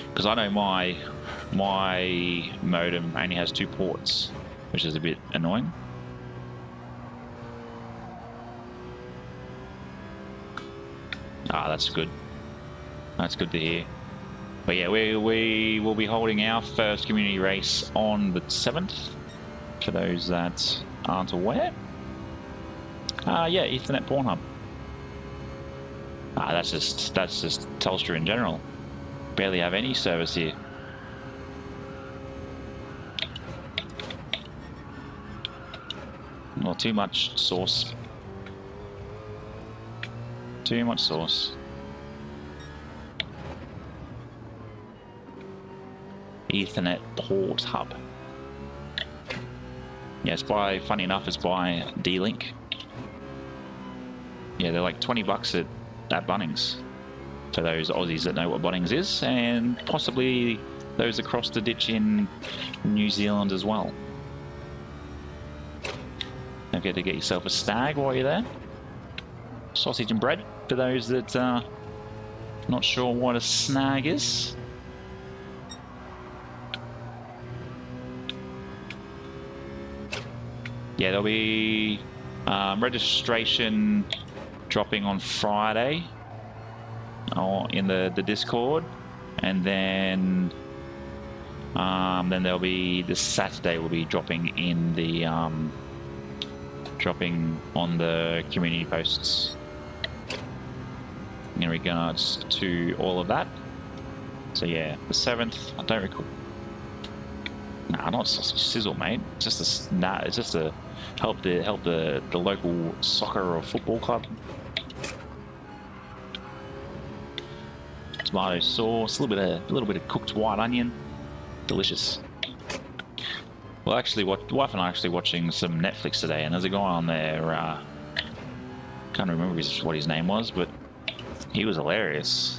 Because I know my modem only has 2 ports, which is a bit annoying. Ah, that's good. That's good to hear. But yeah, we will be holding our first community race on the 7th, for those that aren't aware. Yeah, Ethernet Porn Hub. Ah, that's just Telstra in general. Barely have any service here. Well, too much sauce. Too much sauce. Ethernet port hub. Yeah, it's by, funny enough, it's by D-Link. Yeah, they're like 20 bucks at Bunnings. For those Aussies that know what Bunnings is, and possibly those across the ditch in New Zealand as well. Don't forget to get yourself a stag while you're there. Sausage and bread, for those that are not sure what a snag is. Yeah, there'll be registration dropping on Friday in the Discord, and then there'll be this Saturday will be dropping in the dropping on the community posts in regards to all of that. So yeah, the 7th, I don't recall. Nah, not sausage sizzle, mate. It's just it's just to help the local soccer or football club. Tomato sauce, a little bit of cooked white onion, delicious. Well, actually, wife and I are actually watching some Netflix today, and there's a guy on there. Can't remember what his name was, but he was hilarious,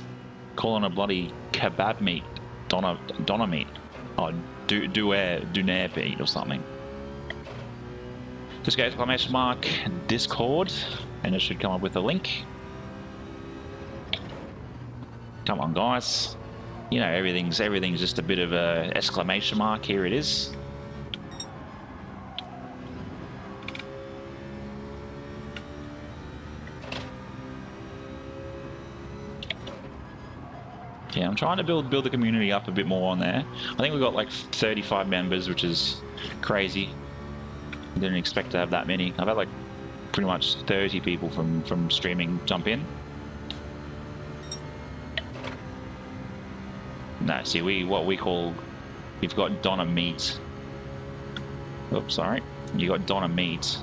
calling a bloody kebab meat doner meat, or doner meat or something. Just go to ! Discord, and it should come up with a link. Come on, guys. You know, everything's just a bit of a exclamation mark. Here it is. Yeah, I'm trying to build the community up a bit more on there. I think we've got like 35 members, which is crazy. Didn't expect to have that many. I've had like pretty much 30 people from streaming jump in. No, see, we've got doner meat. Oops, sorry. You got doner meat.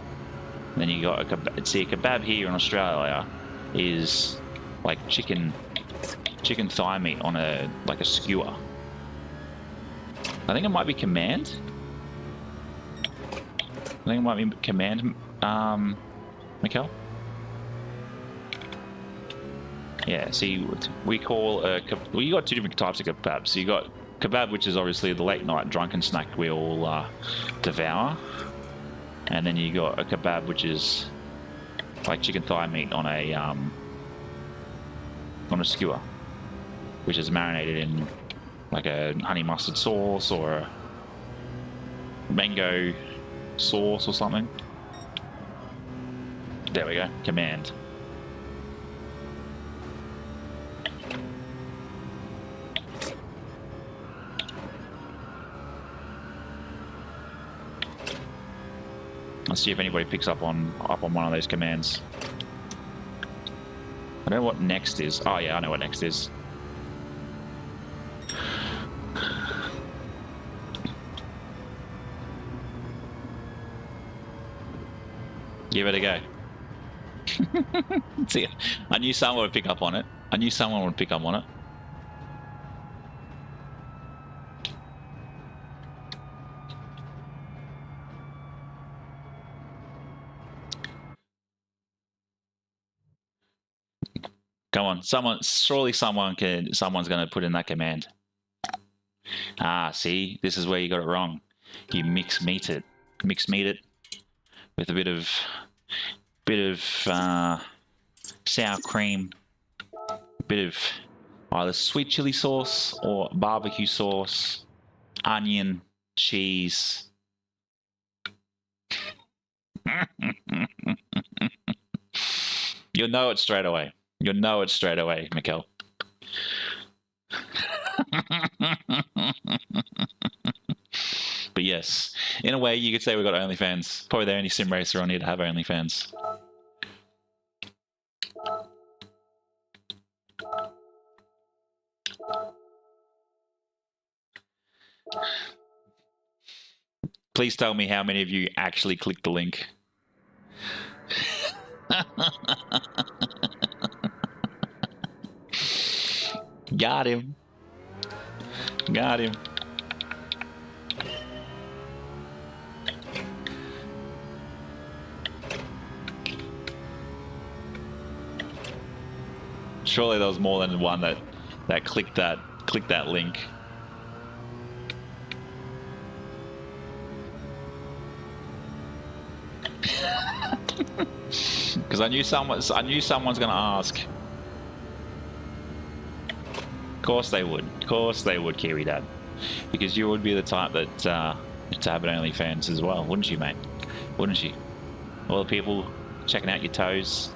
And then you got a kebab here in Australia is like chicken thigh meat on a skewer. I think it might be command. Mikkel. Yeah, see, we call you got 2 different types of kebabs. So you got kebab, which is obviously the late night drunken snack we all devour, and then you got a kebab, which is like chicken thigh meat on a skewer, which is marinated in like a honey mustard sauce or a mango sauce or something. There we go, command. Let's see if anybody picks up on one of those commands. I don't know what next is. Oh yeah, I know what next is. Give it a go. See, I knew someone would pick up on it. I knew someone would pick up on it. Come on, surely someone's going to put in that command. Ah, see, this is where you got it wrong. You mix meat it with a bit of sour cream, a bit of either sweet chili sauce or barbecue sauce, onion, cheese. You'll know it straight away. You'll know it straight away, Mikkel. But yes, in a way, you could say we've got OnlyFans. Probably the only sim racer on here to have OnlyFans. Please tell me how many of you actually clicked the link. Got him. Got him. Surely there was more than one that clicked that link. Because I knew someone's going to ask. Of course they would. Of course they would, Kiwi Dad. Because you would be the type that to have an OnlyFans as well, wouldn't you, mate? Wouldn't you? All the people checking out your toes.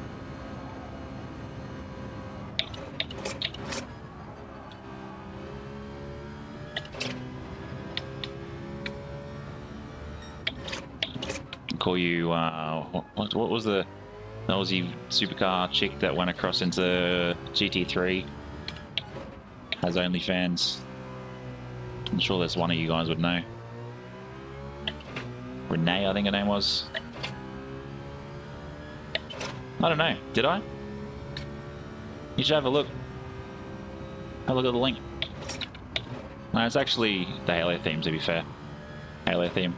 Call you what was the Aussie supercar chick that went across into GT3? Has OnlyFans. I'm sure there's one of you guys would know. Renee, I think her name was. I don't know. Did I? You should have a look. Have a look at the link. No, it's actually the Halo theme, to be fair. Halo theme.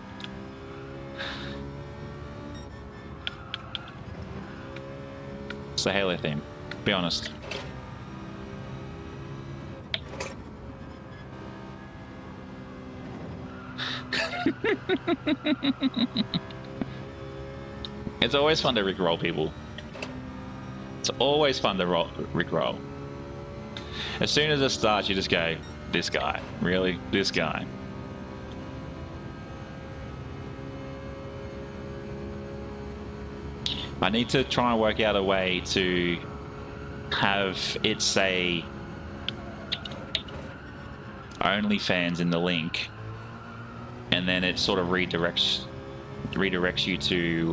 It's the Halo theme. Be honest. It's always fun to rickroll people. It's always fun to rickroll. As soon as it starts, you just go, this guy. Really? This guy. I need to try and work out a way to have it say OnlyFans in the link, and then it sort of redirects you to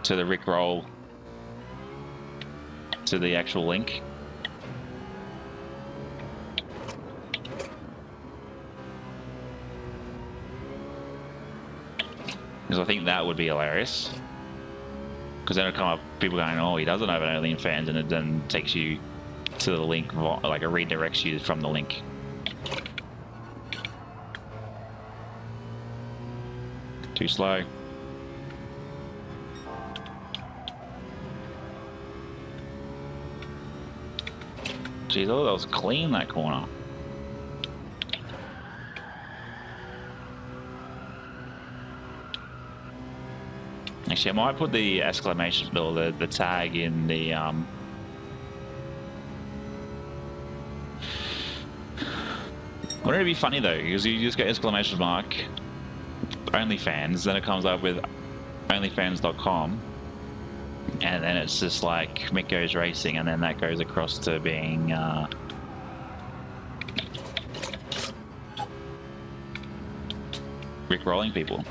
the rickroll, to the actual link. Because I think that would be hilarious. Because then it'll come up, people going, oh, he doesn't have an OnlyFans, and it then takes you to the link, like it redirects you from the link. Too slow. Jeez, oh, that was clean, that corner. Actually, I might put the exclamation or the tag in the Wouldn't it be funny though? Because you just go exclamation mark OnlyFans, then it comes up with OnlyFans.com, and then it's just like Mick Goes Racing, and then that goes across to being Rick rolling people.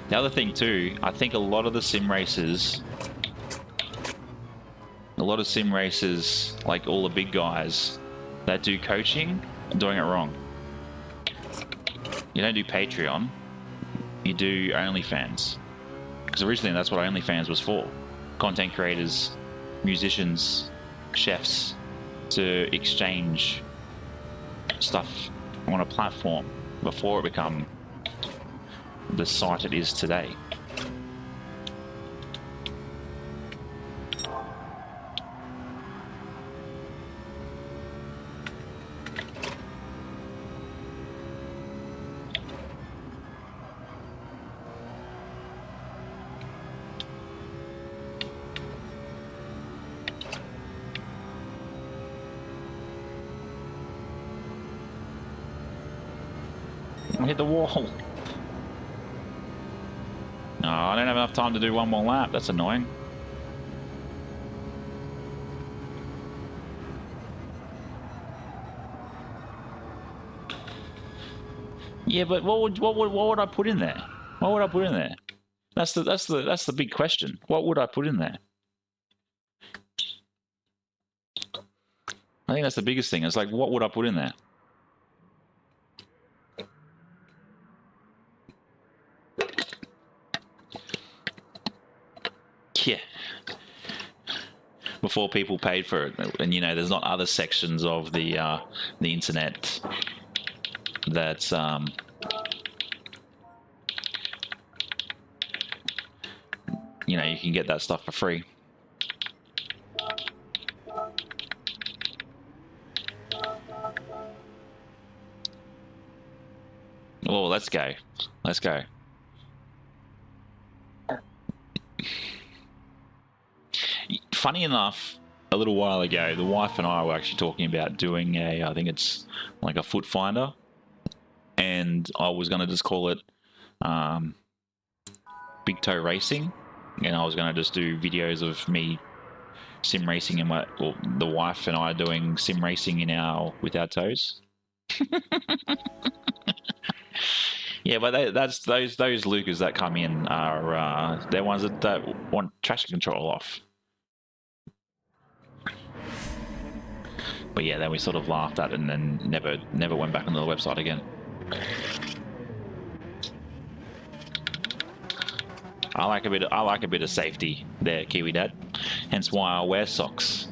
The other thing too, I think a lot of the sim racers, like all the big guys that do coaching, are doing it wrong. You don't do Patreon, you do OnlyFans. Because originally that's what OnlyFans was for. Content creators, musicians, chefs, to exchange stuff on a platform before it become the site it is today. Hit the wall. No, I don't have enough time to do one more lap. That's annoying. Yeah, but what would I put in there? What would I put in there? That's the big question. What would I put in there? I think that's the biggest thing. It's like, what would I put in there? Yeah. Before people paid for it, and you know, there's not other sections of the internet that you know, you can get that stuff for free. Oh, let's go. Let's go. Funny enough, a little while ago, the wife and I were actually talking about doing I think it's like a foot finder, and I was going to just call it Big Toe Racing, and I was going to just do videos of me sim racing and the wife and I doing sim racing with our toes. Yeah, but that's those Lucas that come in are they're ones that want traction control off. But yeah, then we sort of laughed at it and then never went back onto the website again. I like a bit of safety there, Kiwi Dad. Hence why I wear socks.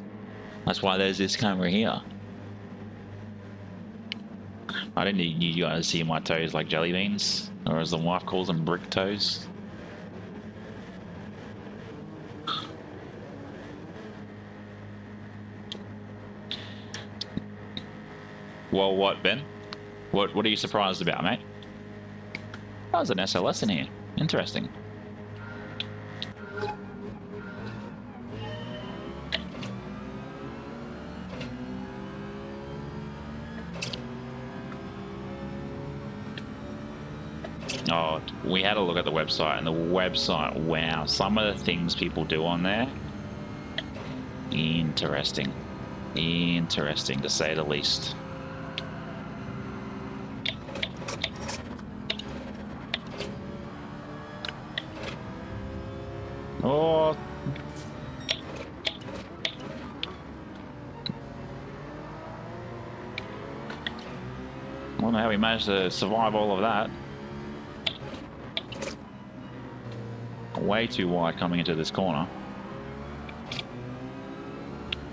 That's why there's this camera here. I didn't need you guys to see my toes like jelly beans, or as the wife calls them, brick toes. Well, what, Ben? What are you surprised about, mate? Oh, there's an SLS in here. Interesting. Oh, we had a look at the website, and the website, wow, some of the things people do on there, interesting. Interesting, to say the least. Oh. I don't know how we managed to survive all of that. Way too wide coming into this corner.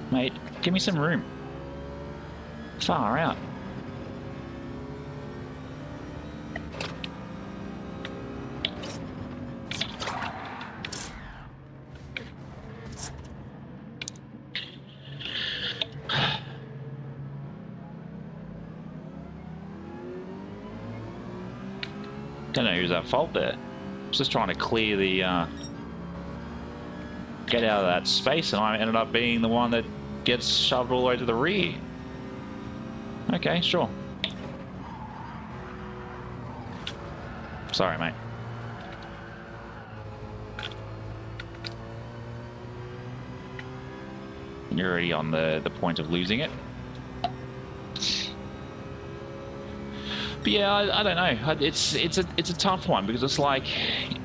Mate, give me some room. Far out. Don't know who's at fault there. Just trying to clear the get out of that space, and I ended up being the one that gets shoved all the way to the rear. Okay, sure. Sorry, mate. You're already on the point of losing it. But yeah, I don't know. It's a tough one because it's like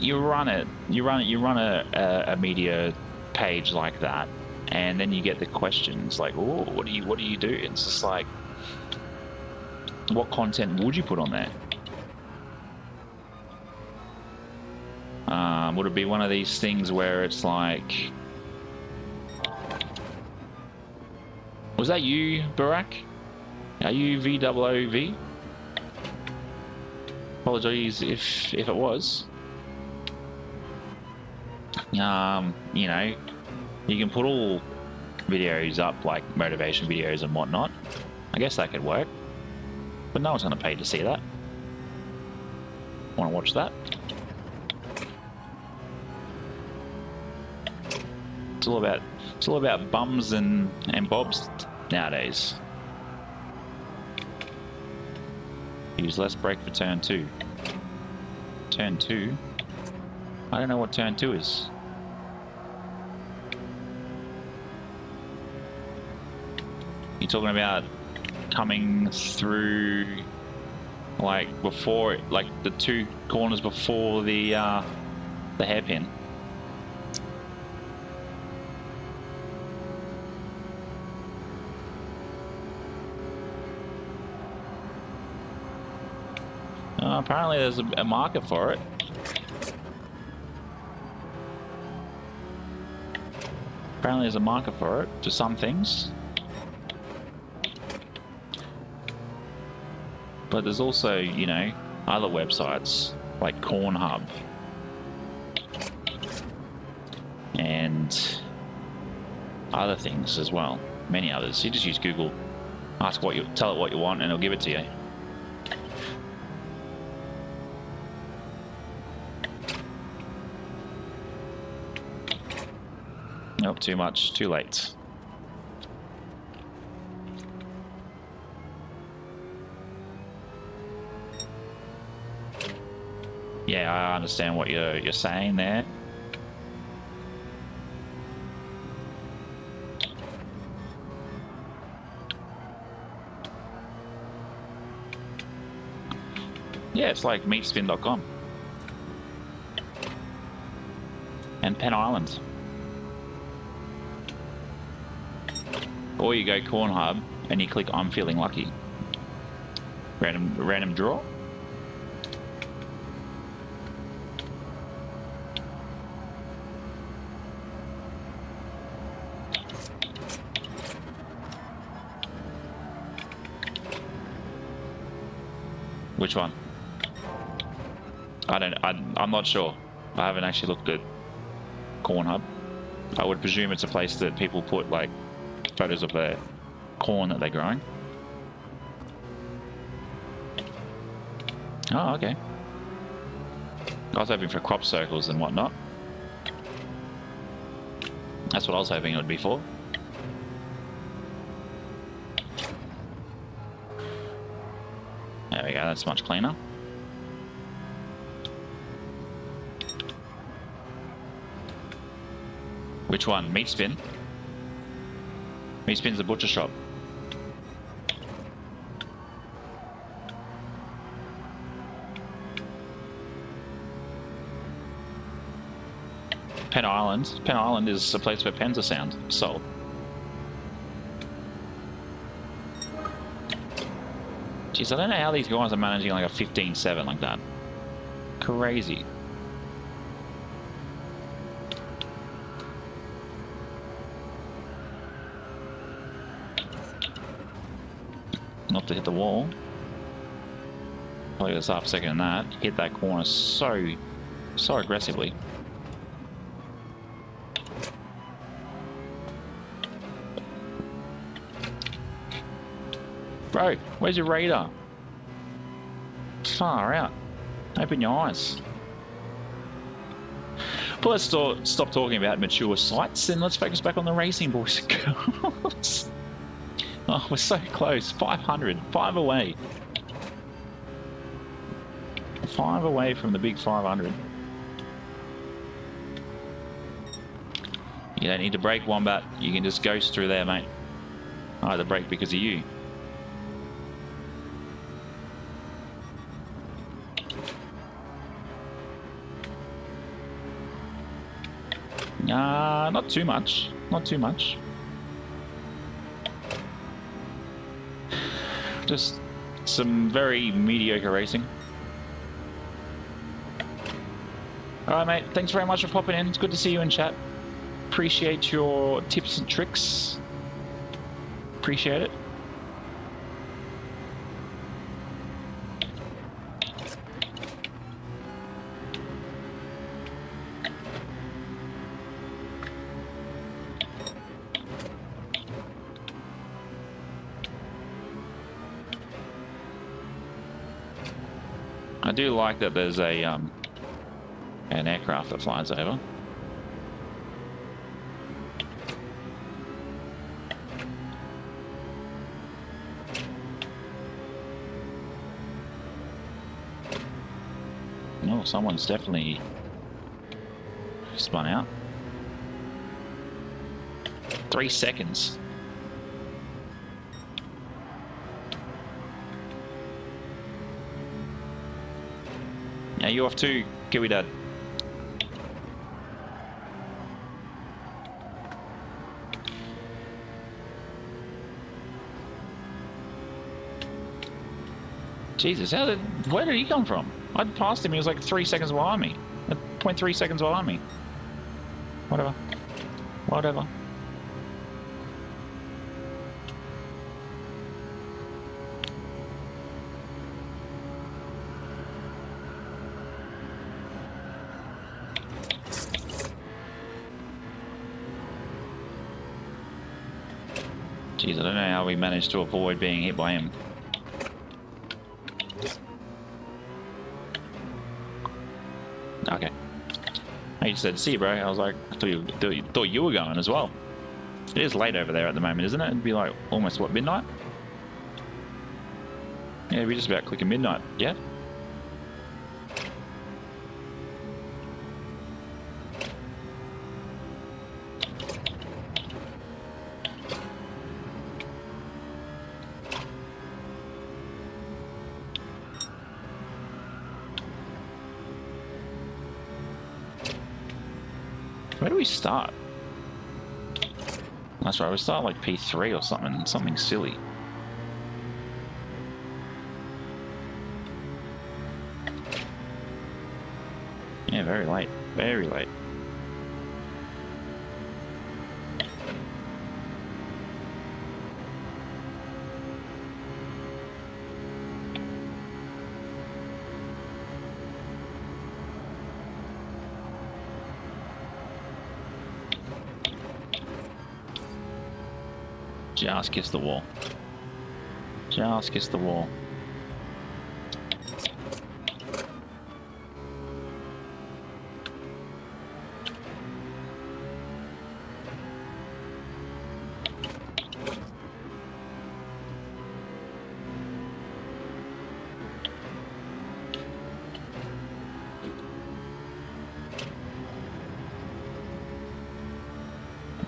you run a media page like that, and then you get the questions like, oh, what do you do? It's just like, what content would you put on there? Would it be one of these things where it's like, was that you, Barack? Are you VOOV? Apologies if it was. You know, you can put all videos up, like motivation videos and whatnot. I guess that could work, but no one's going to pay to see that. Want to watch that? It's all about bums and bobs nowadays. Use less brake for turn 2. Turn 2? I don't know what turn 2 is. You talking about coming through like before, like the 2 corners before the hairpin? Apparently there's a market for it. Apparently there's a market for it, for some things. But there's also, you know, other websites like Cornhub and other things as well. Many others. You just use Google, tell it what you want, and it'll give it to you. Nope, too much, too late. Yeah, I understand what you're saying there. Yeah, it's like meatspin.com and Penn Island. Or you go Cornhub and you click I'm feeling lucky. Random draw. Which one? I'm not sure. I haven't actually looked at Cornhub. I would presume it's a place that people put like photos of their corn that they're growing. Oh, okay. I was hoping for crop circles and whatnot. That's what I was hoping it would be for. There we go, that's much cleaner. Which one? Meat Spin? Meat Spin's the butcher shop. Penn Island. Penn Island is a place where pens are sold. Jeez, I don't know how these guys are managing like a 15.7 like that. Crazy. Not to hit the wall. Probably this half second in that. Hit that corner so aggressively. Bro, where's your radar? Far out. Open your eyes. But let's stop talking about mature sites and let's focus back on the racing, boys and girls. Oh, we're so close. 500. 5 away. 5 away from the big 500. You don't need to brake, Wombat. You can just ghost through there, mate. I had to brake because of you. Not too much. Not too much. Just some very mediocre racing. Alright, mate. Thanks very much for popping in. It's good to see you in chat. Appreciate your tips and tricks. Appreciate it. I do like that there's a an aircraft that flies over. Oh, someone's definitely spun out. 3 seconds. Now you off too, Kiwi Dad. Jesus, where did he come from? I'd passed him, he was like 3 seconds behind me. 0.3 seconds behind me. Whatever. Whatever. Jeez, I don't know how we managed to avoid being hit by him. Okay. I just said, see you, bro. I was like, I thought you were going as well. It is late over there at the moment, isn't it? It'd be like almost, what, midnight? Yeah, we're just about clicking midnight. Yeah? Where do we start? That's right, we start like P3 or something silly. Yeah, very late, very late. Just kiss the wall. Just kiss the wall.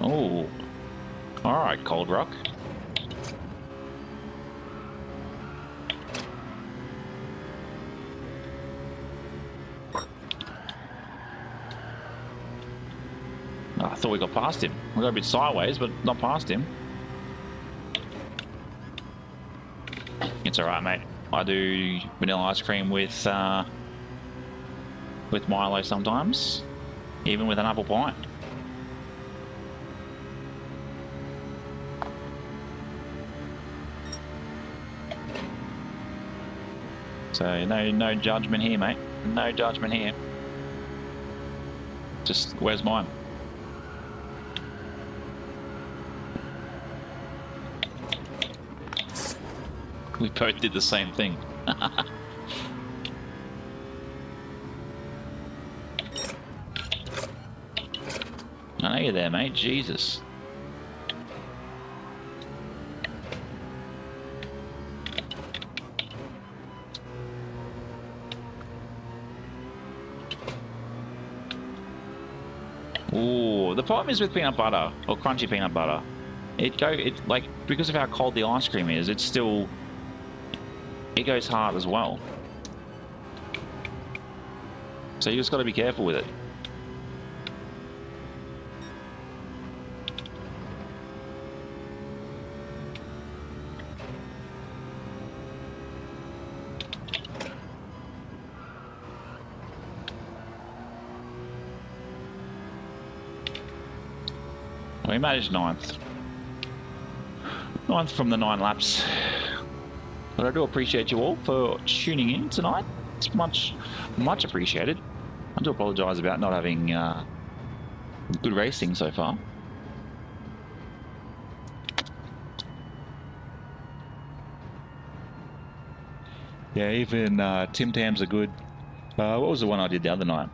Oh. Alright, Cold Rock. Oh, I thought we got past him. We got a bit sideways, but not past him. It's alright, mate. I do vanilla ice cream with Milo sometimes, even with an apple pie. So no judgment here, mate. No judgment here. Just, where's mine? We both did the same thing. I know you're there, mate. Jesus. Ooh, the problem is with peanut butter, or crunchy peanut butter. It like, because of how cold the ice cream is, it goes hard as well. So you just got to be careful with it. We managed 9th. 9th from the 9 laps. But I do appreciate you all for tuning in tonight. It's much appreciated. I do apologise about not having good racing so far. Yeah, even Tim Tams are good. What was the one I did the other night?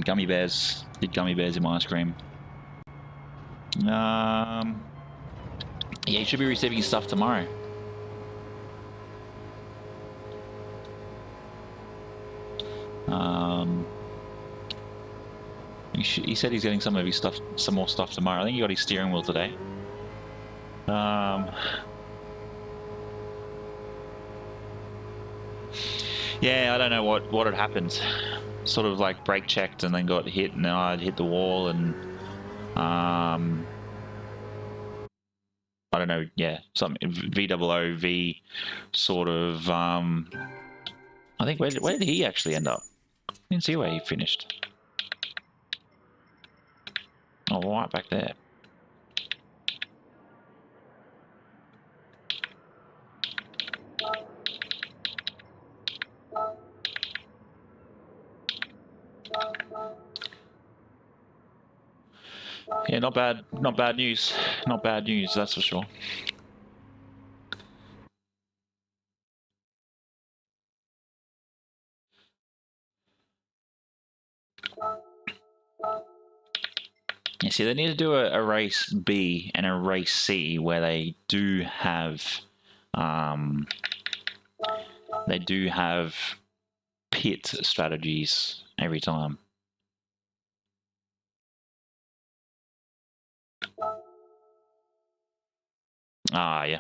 Gummy bears. Did gummy bears in my ice cream. Yeah, you should be receiving stuff tomorrow. He said he's getting some of his stuff, some more stuff tomorrow. I think he got his steering wheel today. Yeah, I don't know what had happened. Sort of like brake checked and then got hit, and then I'd hit the wall, and I don't know. Yeah, something VOOV sort of. I think where did he actually end up? I didn't see where he finished. Oh, right back there. Yeah, not bad news. Not bad news, that's for sure. You see, they need to do a race B and a race C where they do have pit strategies every time. Ah, yeah.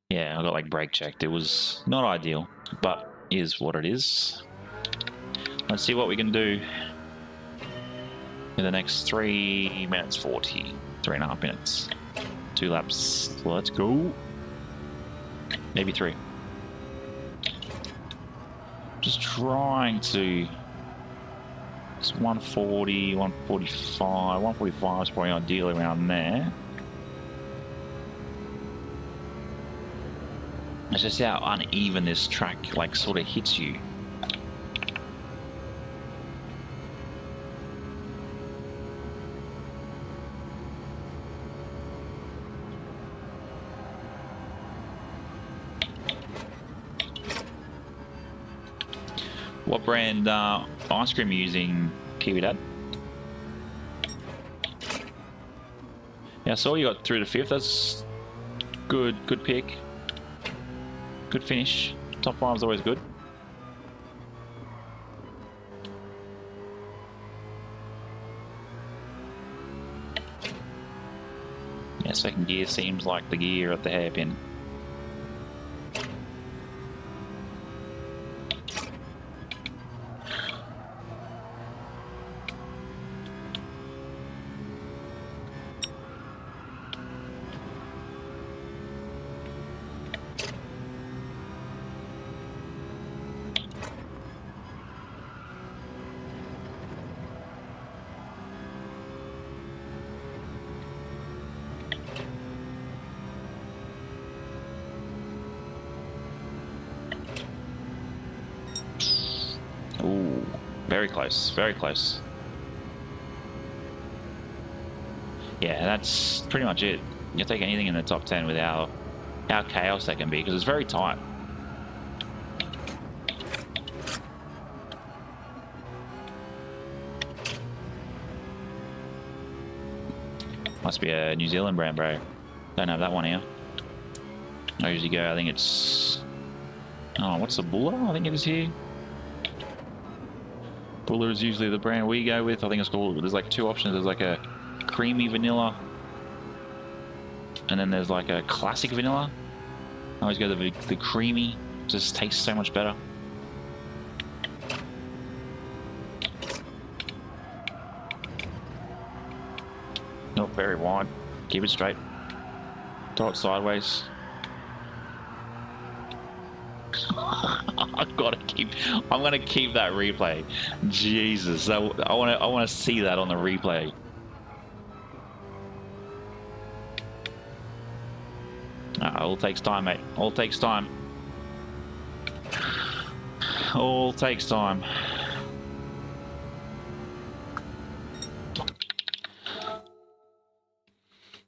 Yeah, I got like brake checked. It was not ideal, but is what it is. Let's see what we can do in the next 3 minutes 40. 3.5 minutes. 2 laps. Let's go. Maybe 3. Just trying to... It's 140, 145. 145 is probably ideal around there. It's just how uneven this track like sort of hits you. What brand ice cream are you using, Kiwi Dad? Yeah, I saw you got through to 5th. That's good pick. Good finish. Top 5 is always good. Yeah, second gear seems like the gear at the hairpin. Ooh, very close, very close. Yeah, that's pretty much it. You'll take anything in the top 10 with how chaos that can be, because it's very tight. Must be a New Zealand brand, bro. Don't have that one here. I usually go, I think it's... Oh, what's the Buller? I think it is here. Buller is usually the brand we go with. I think it's called, there's like 2 options. There's like a creamy vanilla, and then there's like a classic vanilla. I always go the creamy, just tastes so much better. Not very wide. Keep it straight. Throw it sideways. I'm gonna keep that replay. Jesus, I wanna see that on the replay. all takes time, mate. All takes time. All takes time.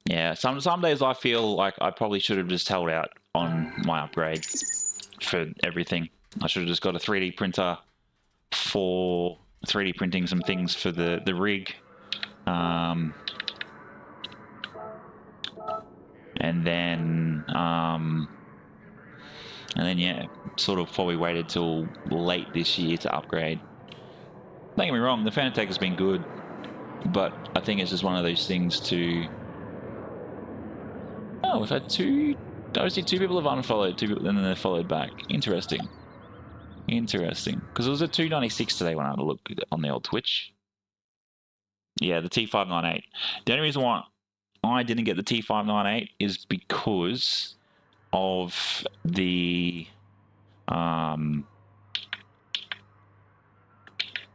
Yeah, some days I feel like I probably should have just held out on my upgrade for everything. I should have just got a 3D printer for 3D printing some things for the rig. And then yeah, sort of probably waited till late this year to upgrade. Don't get me wrong, the Fanatec has been good, but I think it's just one of those things to... Oh, we've had two... I see 2 people have unfollowed, 2 people, and then they followed back. Interesting. Interesting. Because it was a 296 today when I had a look on the old Twitch. Yeah, the T598. The only reason why I didn't get the T598 is because of the...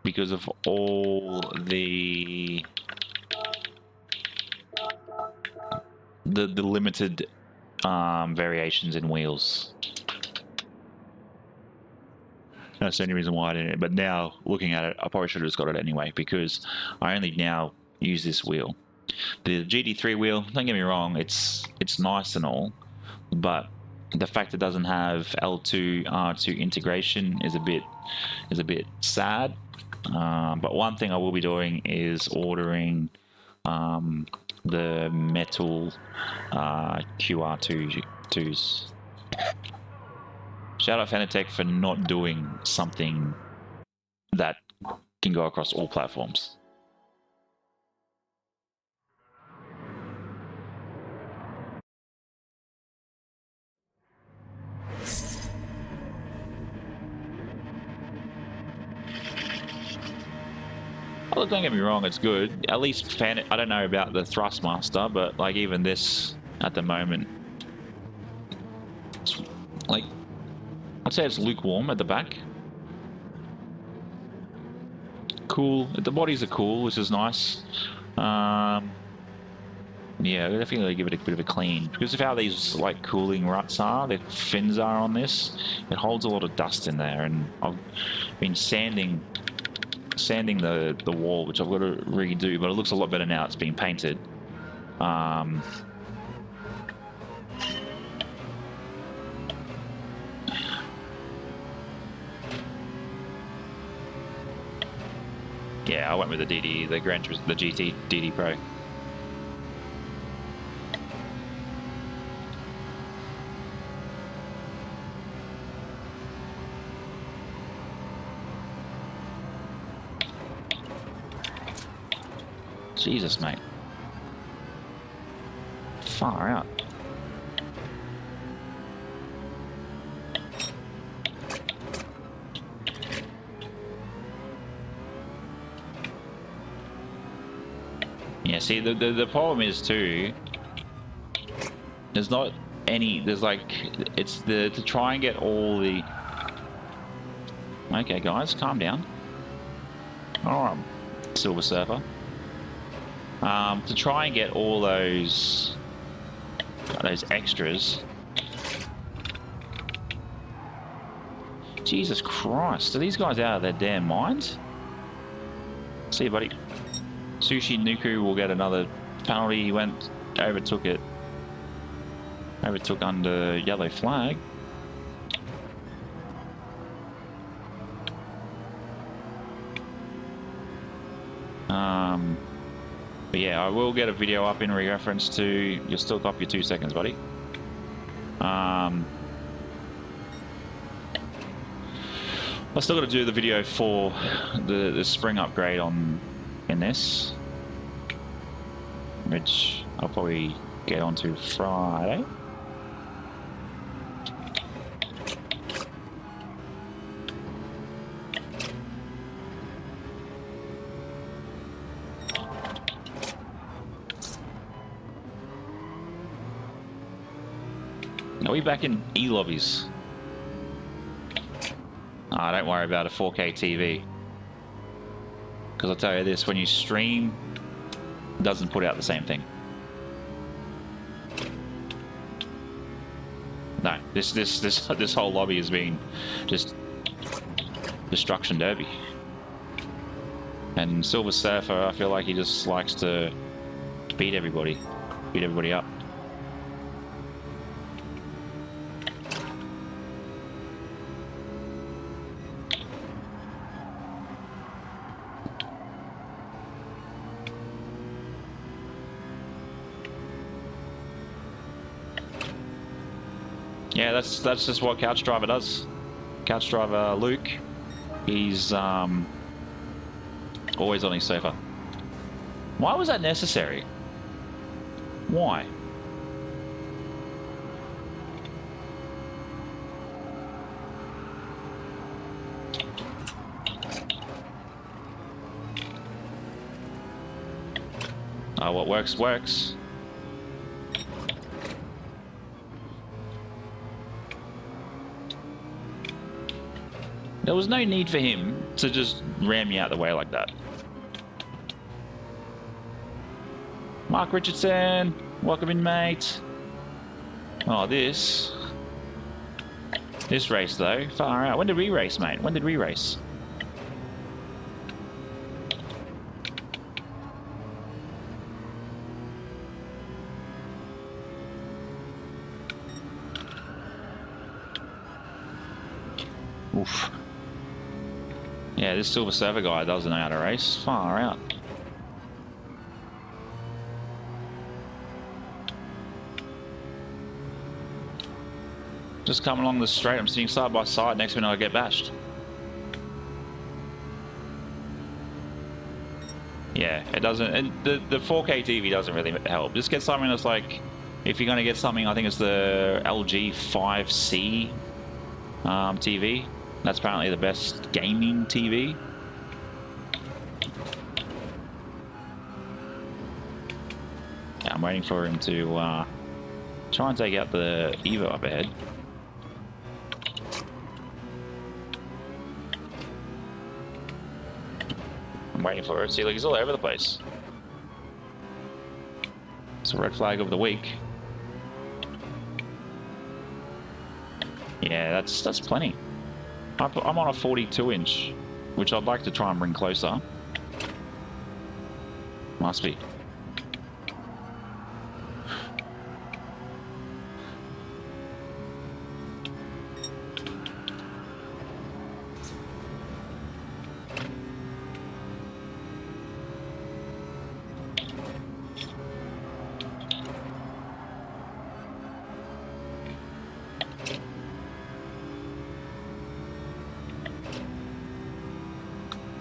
because of all the limited variations in wheels. That's the only reason why I didn't. But now, looking at it, I probably should have just got it anyway, because I only now use this wheel. The GT3 wheel, don't get me wrong, it's nice and all, but the fact it doesn't have L2 R2 integration is a bit sad. But one thing I will be doing is ordering the metal QR2s. Shout out Fanatec for not doing something that can go across all platforms. Oh, don't get me wrong, it's good. At least I don't know about the Thrustmaster, but like even this at the moment, it's like, I'd say it's lukewarm at the back. Cool. The bodies are cool, which is nice. Yeah, definitely give it a bit of a clean, because of how these like cooling ruts are, the fins are on this, it holds a lot of dust in there, and I've been sanding the wall, which I've got to redo, but it looks a lot better now it's been painted. Yeah, I went with the Gran, the GT DD Pro. Jesus, mate. Far out. Yeah, see, the problem is too, there's not any, there's like, it's to try and get all the... Okay, guys, calm down. Alright, Silver Surfer. To try and get all those extras. Jesus Christ, are these guys out of their damn minds? See you, buddy. Sushi Nuku will get another penalty. He went, overtook it. Overtook under yellow flag. But yeah, I will get a video up in reference to... You'll still cop your 2 seconds, buddy. I still got to do the video for the spring upgrade in this, which I'll probably get onto Friday. Are we back in e-lobbies? Ah, don't worry about a 4K TV. Because I'll tell you this, when you stream, it doesn't put out the same thing. No, this whole lobby has been just destruction derby. And Silver Surfer, I feel like he just likes to beat everybody up. Yeah, that's just what Couch Driver does. Couch Driver Luke, he's always on his sofa. Why was that necessary? Why? Oh, what works, works. There was no need for him to just ram me out the way like that. Mark Richardson, welcome in, mate. Oh, this race though, far out. When did we race, mate? When did we race? Oof. Yeah, this Silver Surfer guy doesn't know how to race. Far out. Just coming along the straight, I'm sitting side by side, next minute I get bashed. Yeah, it doesn't, and the 4K TV doesn't really help. Just get something that's like, if you're going to get something, I think it's the LG 5C TV. That's apparently the best gaming TV. Yeah, I'm waiting for him to try and take out the Evo up ahead. I'm waiting for it. See, look, he's all over the place. It's a red flag of the week. Yeah, that's plenty. I'm on a 42-inch, which I'd like to try and bring closer. Must be.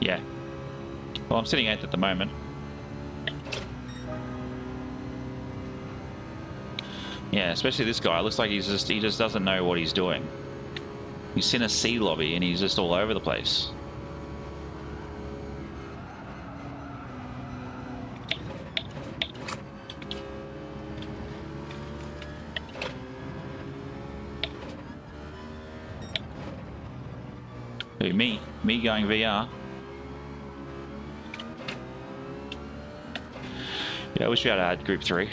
Yeah. Well, I'm sitting 8th at the moment. Yeah, especially this guy. It looks like he just doesn't know what he's doing. He's in a C lobby and he's just all over the place. Who, me? Me going VR? Yeah, I wish we had had Group 3.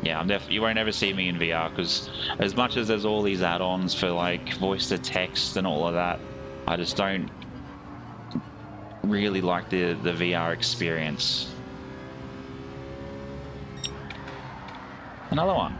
Yeah, you won't ever see me in VR, because as much as there's all these add-ons for like voice to text and all of that, I just don't really like the VR experience. Another one.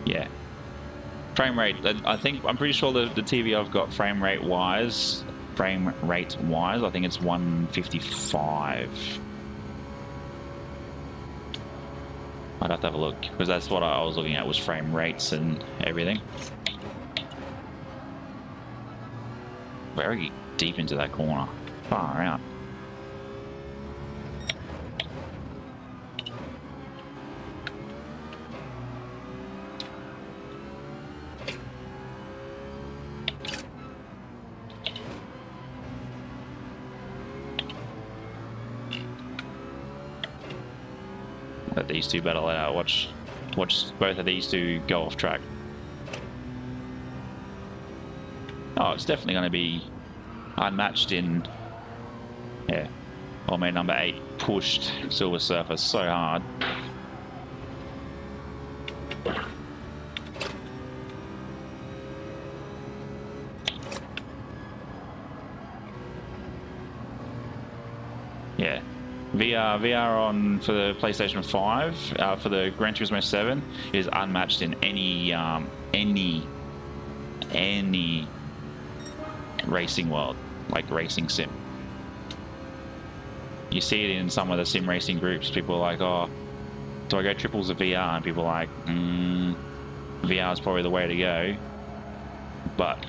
Yeah. Frame rate, I'm pretty sure the TV I've got frame rate wise, I think it's 155. I'd have to have a look, because that's what I was looking at, was frame rates and everything. Very deep into that corner. Far out. Let these two battle it out. Watch both of these two go off track. Oh, it's definitely going to be unmatched in... Yeah. Well, man, number 8 pushed Silver Surfer so hard. Yeah. VR on for the PlayStation 5 for the Gran Turismo 7 is unmatched in any racing world, like racing sim. You see it in some of the sim racing groups. People are like, oh, do I go triples or VR? And people are like, VR is probably the way to go. But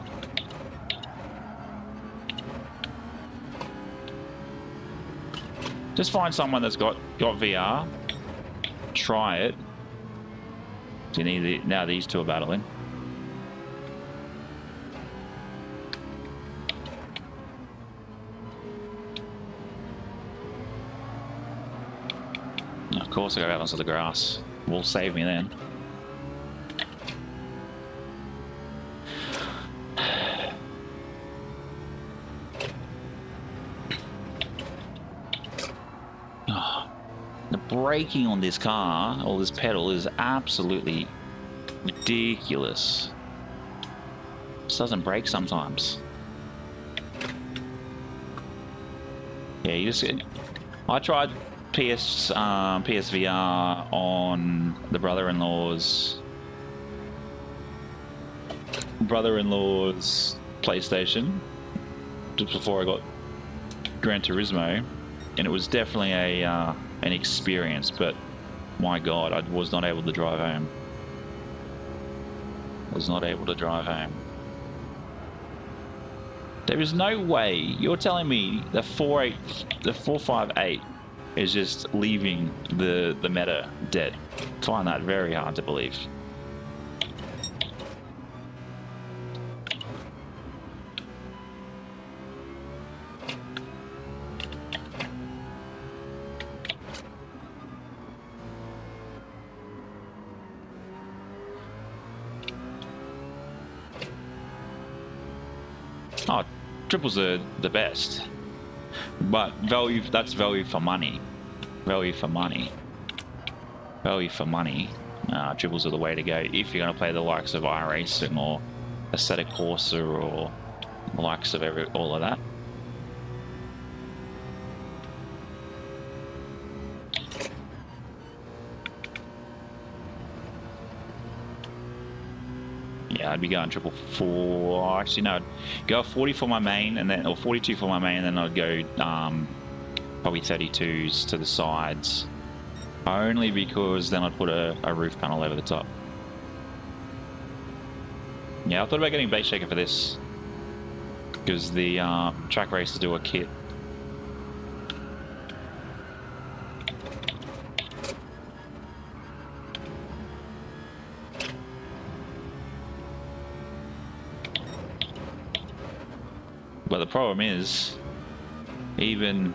just find someone that's got VR, try it. So now these two are battling. Of course I go out onto the grass. Will save me then. Oh, the braking on this car, or this pedal, is absolutely ridiculous. It just doesn't brake sometimes. Yeah, you just... I tried PSVR on the brother-in-law's PlayStation just before I got Gran Turismo, and it was definitely an experience, but my god, I was not able to drive home. There is no way you're telling me the 458 is just leaving the meta dead. I find that very hard to believe. Oh, triples are the best. But value, that's value for money. Triples are the way to go if you're going to play the likes of iRacing or Assetto Corsa or the likes of all of that. Yeah, I'd be going triple 4. Actually, no, I'd go 40 for my main, and then, or 42 for my main, and then I'd go probably 32s to the sides. Only because then I'd put a roof panel over the top. Yeah, I thought about getting base shaker for this, because the track races do a kit. But the problem is, even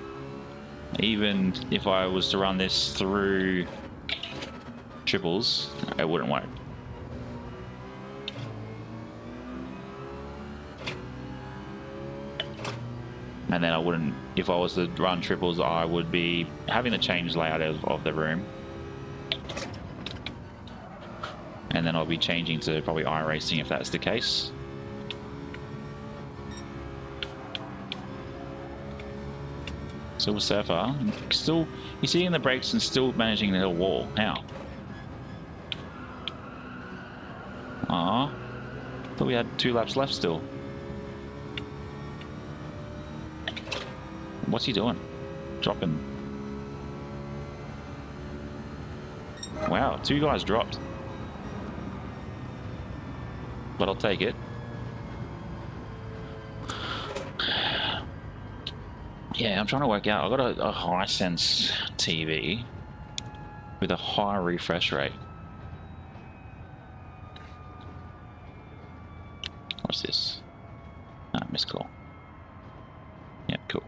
if I was to run this through triples, it wouldn't work. And then I wouldn't, if I was to run triples, I would be having to change layout of the room. And then I'll be changing to probably iRacing if that's the case. Silver Surfer, still, you're sitting in the brakes and still managing the wall. How? Ah, thought we had 2 laps left still. What's he doing? Dropping. Wow, 2 guys dropped. But I'll take it. Yeah, I'm trying to work out. I've got a Hisense TV with a high refresh rate. What's this? Ah, missed call. Yeah, cool.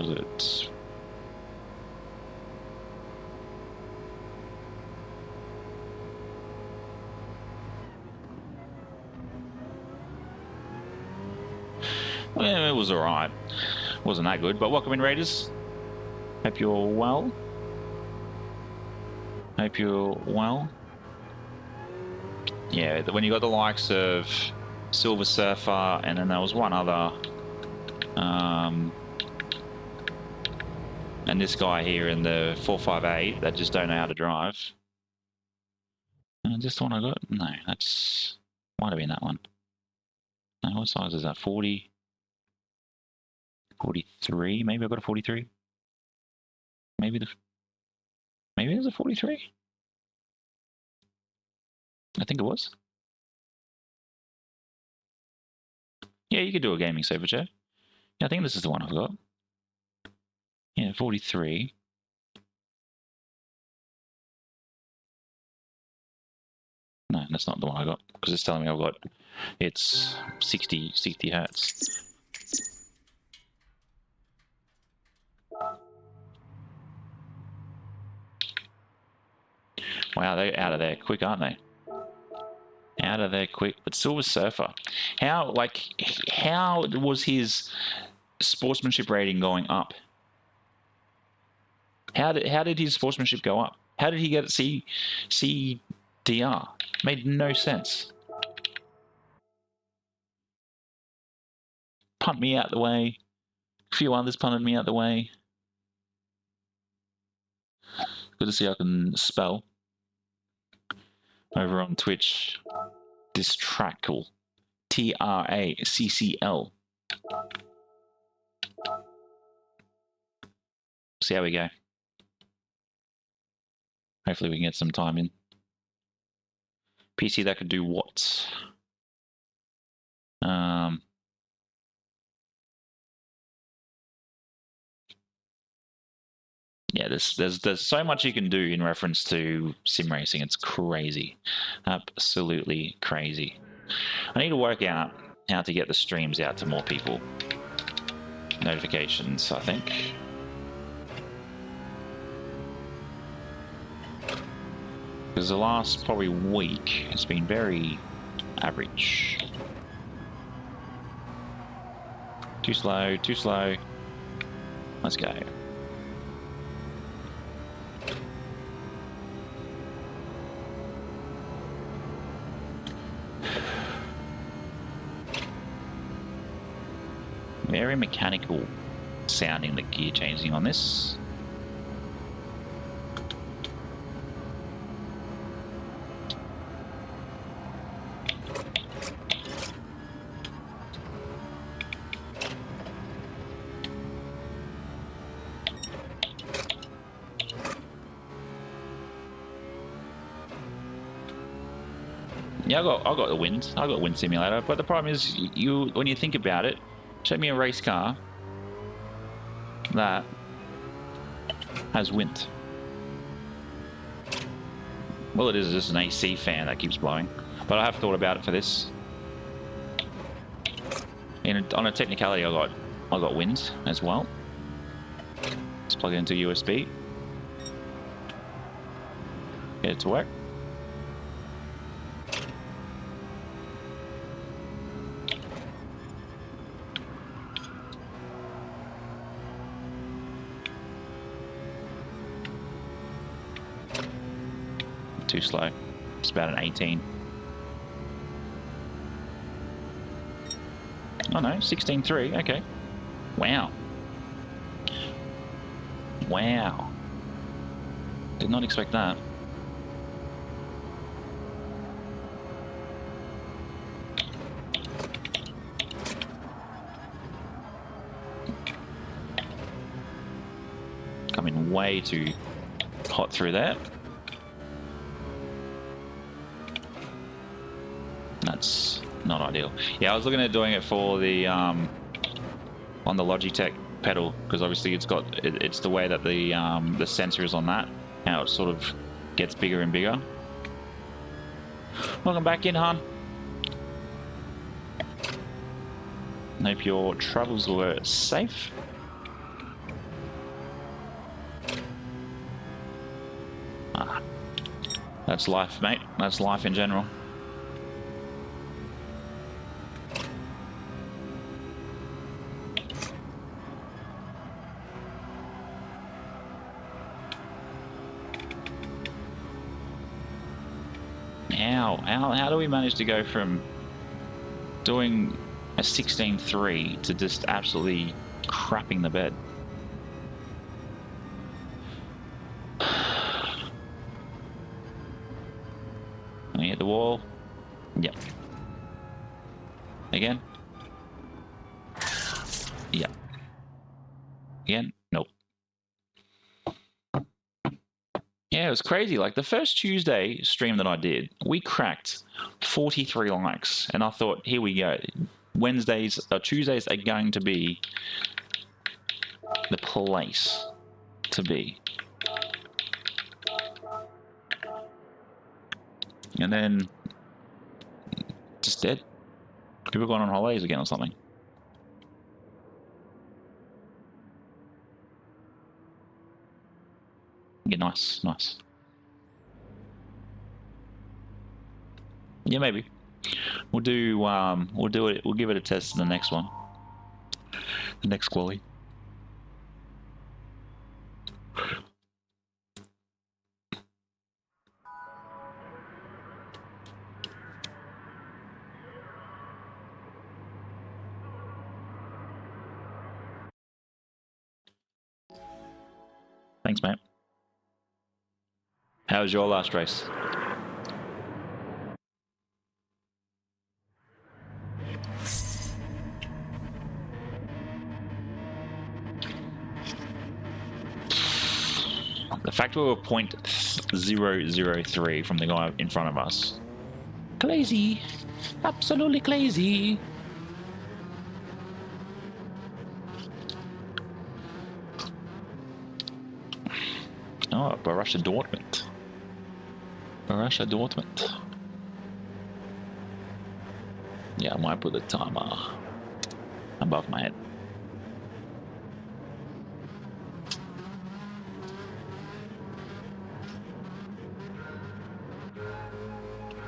was it? Well, it was alright. Wasn't that good, but welcome in, Raiders. Hope you're well. Hope you're well. Yeah, when you got the likes of Silver Surfer, and then there was one other, and this guy here in the 458 that just don't know how to drive. And just the one I got? No, that's might have been that one. No, what size is that? 40, 43? Maybe I got a 43. Maybe there's a 43. I think it was. Yeah, you could do a gaming super chat. Yeah, I think this is the one I've got. Yeah, 43. No, that's not the one I got, because it's telling me I've got, it's 60 hertz. Wow, they're out of there quick, aren't they? Out of there quick. But Silver Surfer, how was his sportsmanship rating going up? How did his sportsmanship go up? How did he get CDR? Made no sense. Punt me out the way. A few others punted me out the way. Good to see I can spell. Over on Twitch, Distrackle, TRACCL. See how we go. Hopefully we can get some time in. PC that could do what? Yeah, there's so much you can do in reference to sim racing. It's crazy, absolutely crazy. I need to work out how to get the streams out to more people. Notifications, I think. Because the last probably week has been very average. Too slow, too slow. Let's go. Very mechanical sounding, the gear changing on this. Yeah, I got the wind. I got wind simulator, but the problem is, when you think about it, show me a race car that has wind. Well, it is just an AC fan that keeps blowing, but I have thought about it for this. On a technicality, I got wind as well. Let's plug it into USB. Get it to work. Too slow. It's about an 18. Oh no, 16.3. Okay. Wow. Wow. Did not expect that. Coming way too hot through there. That's not ideal. Yeah, I was looking at doing it for the on the Logitech pedal, because obviously it's the way that the sensor is on that, how it sort of gets bigger and bigger. Welcome back in, hon. Hope your travels were safe. That's life, mate. That's life in general. How do we manage to go from doing a 16.3 to just absolutely crapping the bed? Let me hit the wall. Yep. Again. Yep. Again. Nope. Yeah, it was crazy. Like the first Tuesday stream that I did, we cracked 43 likes, and I thought, here we go. Tuesdays are going to be the place to be. And then just dead. People going on holidays again or something. Yeah, nice. Yeah, maybe. We'll do it. We'll give it a test in the next one. The next quali. Thanks, mate. How was your last race? The fact we were 0.003 from the guy in front of us. Crazy. Absolutely crazy. Oh, Borussia Dortmund. Borussia Dortmund. Yeah, I might put the timer above my head.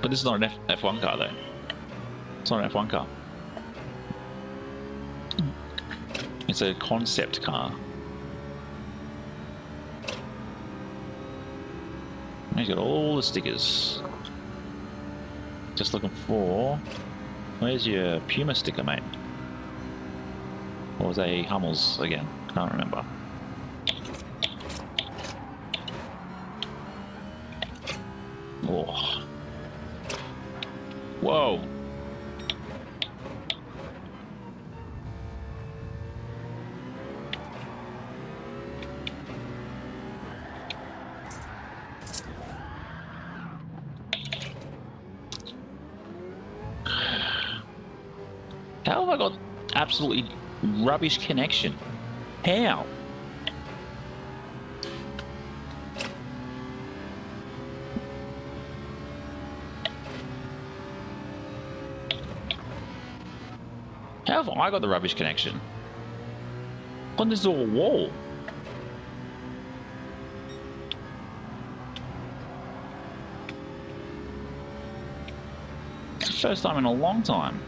But this is not an F1 car, though. It's not an F1 car. It's a concept car. He's got all the stickers. Just looking for... Where's your Puma sticker, mate? Or was they Hummels again? Can't remember. Oh. Whoa. How have I got absolutely rubbish connection? How? How have I got the rubbish connection? On this little wall. It's the first time in a long time.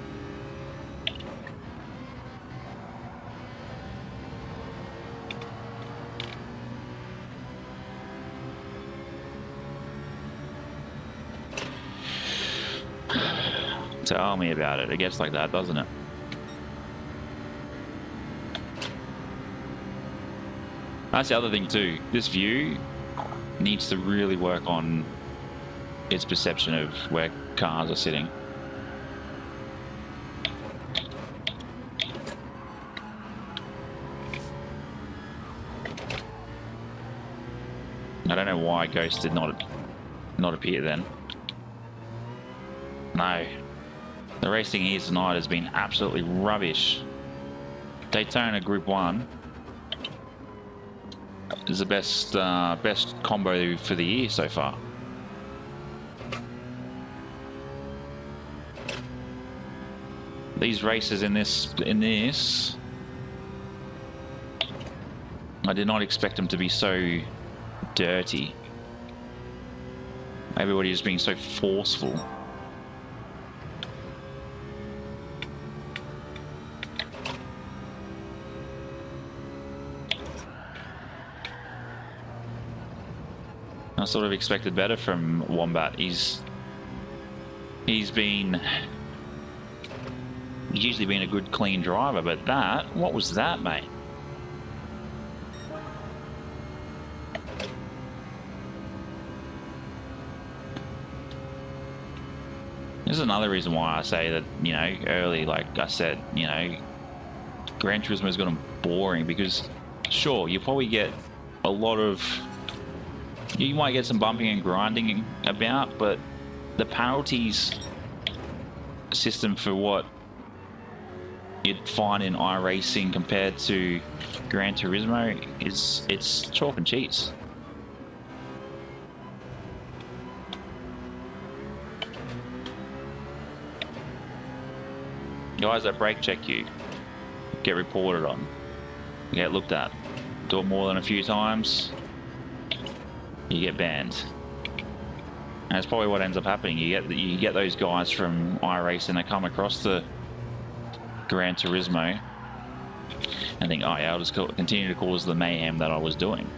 Tell me about it. It gets like that, doesn't it? That's the other thing too. This view needs to really work on its perception of where cars are sitting. I don't know why Ghost did not appear then. No. The racing here tonight has been absolutely rubbish. Daytona Group 1 is the best combo for the year so far. These races in this, I did not expect them to be so dirty. Everybody just being so forceful. I sort of expected better from Wombat. He's usually been a good clean driver, but what was that, mate? This is another reason why I say that, you know, early, like I said, you know, Gran Turismo has gotten boring because, sure, you probably get a lot of, you might get some bumping and grinding about, but the penalties system for what you'd find in iRacing compared to Gran Turismo it's chalk and cheese. Guys that brake check you get reported on, get looked at, do it more than a few times, you get banned. And that's probably what ends up happening. You get those guys from iRacing that come across the Gran Turismo and think, oh yeah, I'll just continue to cause the mayhem that I was doing.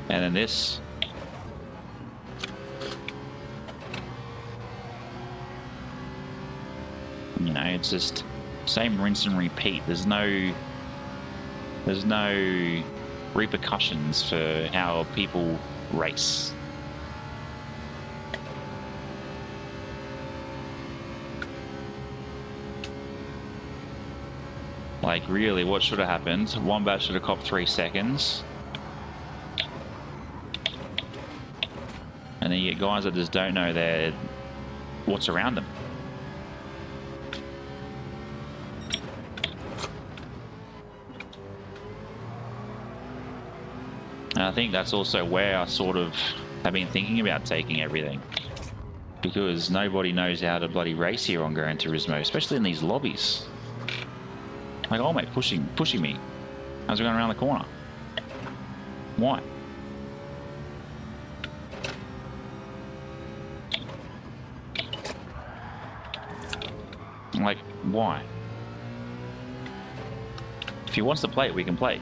And then this, you know, it's just same rinse and repeat. There's no repercussions for how people race. Like, really, what should have happened? Wombat should have copped 3 seconds. And then you get guys that just don't know what's around them. And I think that's also where I sort of have been thinking about taking everything. Because nobody knows how to bloody race here on Gran Turismo, especially in these lobbies. Like, oh mate, pushing me as we're going around the corner. Why? Like, why? If he wants to play it, we can play.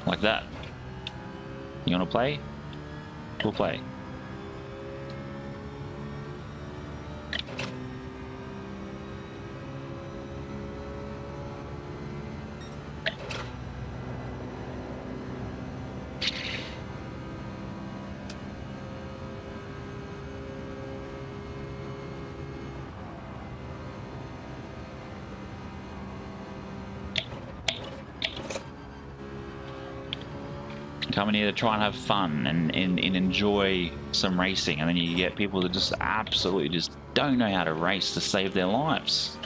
Like that. You want to play? We'll play. Coming here to try and have fun and enjoy some racing, and then you get people that just absolutely just don't know how to race to save their lives.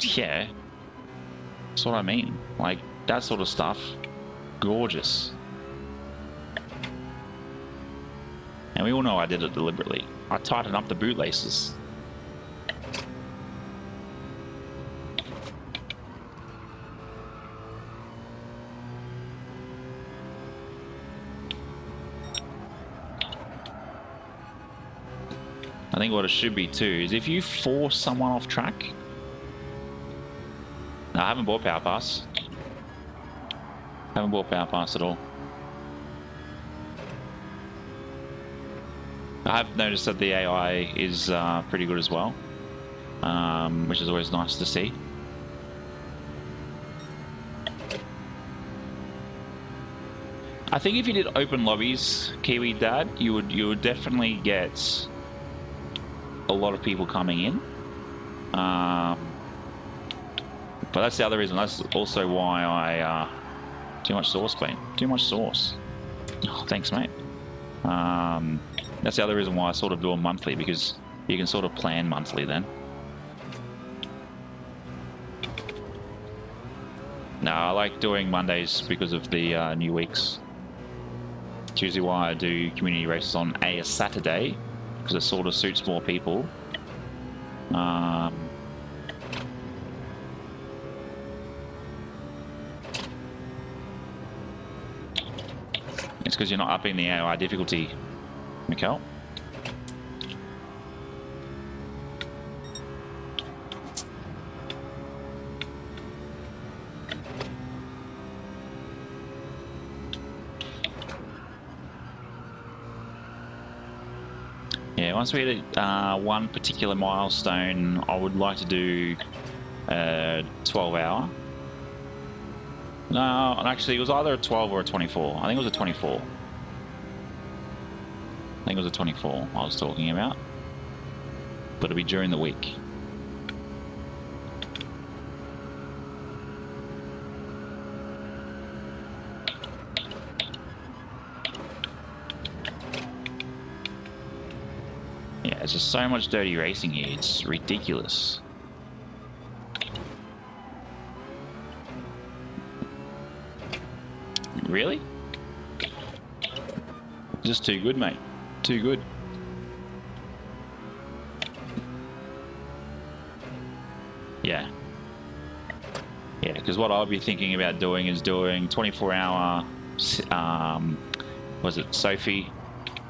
Yeah, that's what I mean. Like, that sort of stuff, gorgeous. And we all know I did it deliberately. I tightened up the boot laces. I think what it should be too is if you force someone off track. No, I haven't bought Power Pass. Haven't bought Power Pass at all. I have noticed that the AI is pretty good as well, which is always nice to see. I think if you did open lobbies, Kiwi Dad, you would definitely get a lot of people coming in, but that's the other reason. That's also why I too much sauce, Bean. Too much sauce. Oh, thanks, mate. That's the other reason why I sort of do a monthly, because you can sort of plan monthly then. No, I like doing Mondays because of the new weeks. It's usually why I do community races on a Saturday, because it sort of suits more people. It's because you're not upping the AI difficulty, Mikkel. Yeah, once we hit one particular milestone, I would like to do a 12-hour. No, actually, it was either a 12 or a 24. I think it was a 24. I think it was a 24 I was talking about. But it'll be during the week. Yeah, there's just so much dirty racing here. It's ridiculous. Really? Just too good, mate. Too good. Yeah. Yeah, because what I'll be thinking about doing is doing 24-hour, was it Sophie,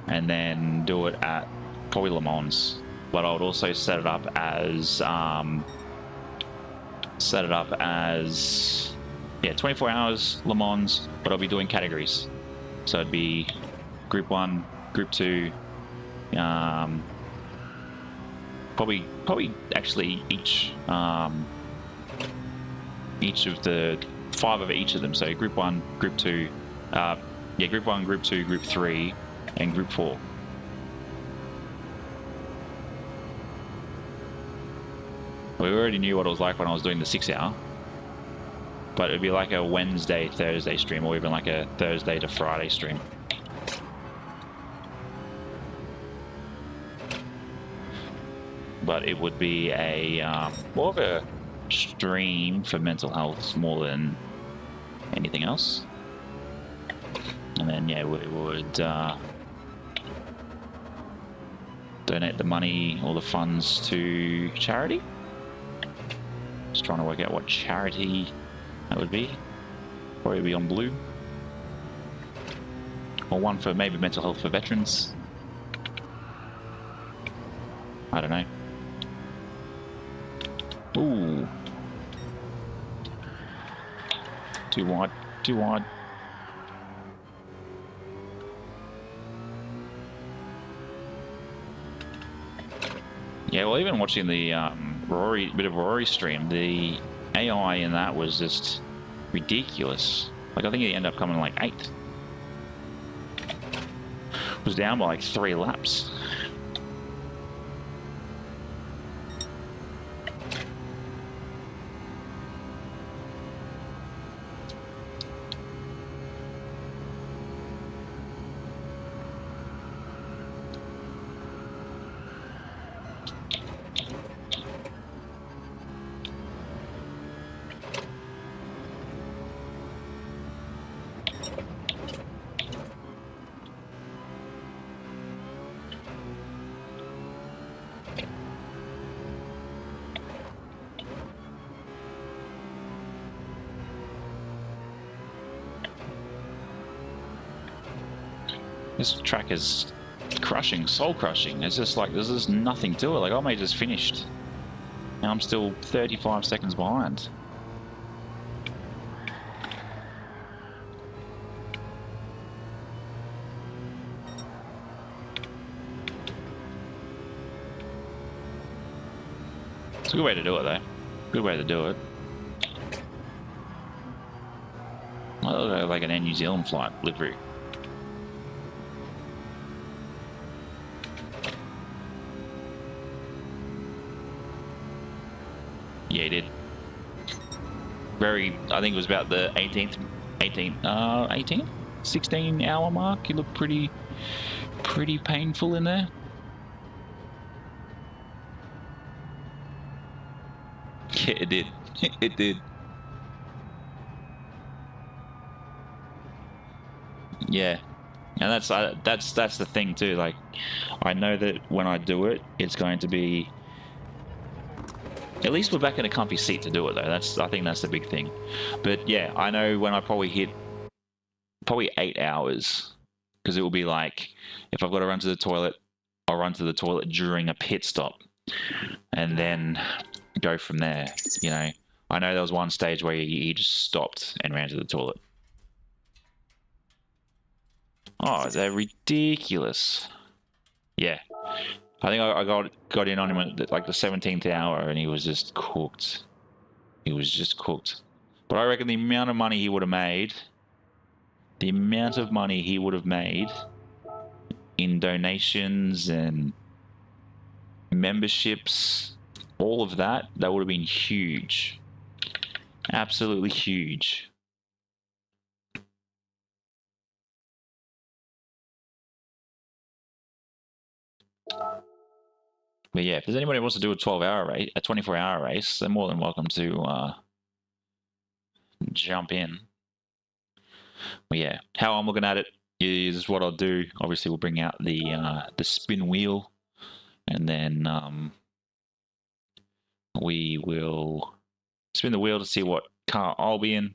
and then do it at probably Le Mans. But I would also set it up as, yeah, 24 hours Le Mans, but I'll be doing categories. So it'd be Group 1, Group 2, probably actually each of the 5 of each of them. So Group 1, Group 2, yeah, Group 1, Group 2, Group 3, and Group 4. We already knew what it was like when I was doing the 6-hour. But it'd be like a Wednesday, Thursday stream, or even like a Thursday to Friday stream. But it would be a more of a stream for mental health more than anything else. And then yeah, we would donate the money or the funds to charity. Just trying to work out what charity that would be. Probably be on blue. Or one for maybe mental health for veterans. I don't know. Ooh. Too wide. Too wide. Yeah, well, even watching the bit of Rory stream, the AI in that was just ridiculous. Like, I think he ended up coming like 8th. Was down by like 3 laps. This track is crushing, soul crushing. It's just like, there's just nothing to it. Like, I may just finished. And I'm still 35 seconds behind. It's a good way to do it, though. Good way to do it. I look like an Air New Zealand flight livery. Yeah, he did. I think it was about the 16-hour mark. He looked pretty painful in there. Yeah, it did. It did. Yeah. And that's the thing too. Like, I know that when I do it, it's going to be. At least we're back in a comfy seat to do it though. I think that's the big thing. But yeah, I know when I probably hit 8 hours, because it will be like if I've got to run to the toilet, I'll run to the toilet during a pit stop, and then go from there. You know, I know there was one stage where he just stopped and ran to the toilet. Oh, they're ridiculous. Yeah. I think I got in on him at like the 17th hour, and he was just cooked. He was just cooked. But I reckon the amount of money he would have made, in donations and memberships, all of that would have been huge. Absolutely huge. But yeah, if there's anybody who wants to do a 12-hour race, a 24-hour race, they're more than welcome to jump in. But yeah, how I'm looking at it is what I'll do. Obviously, we'll bring out the spin wheel, and then we will spin the wheel to see what car I'll be in,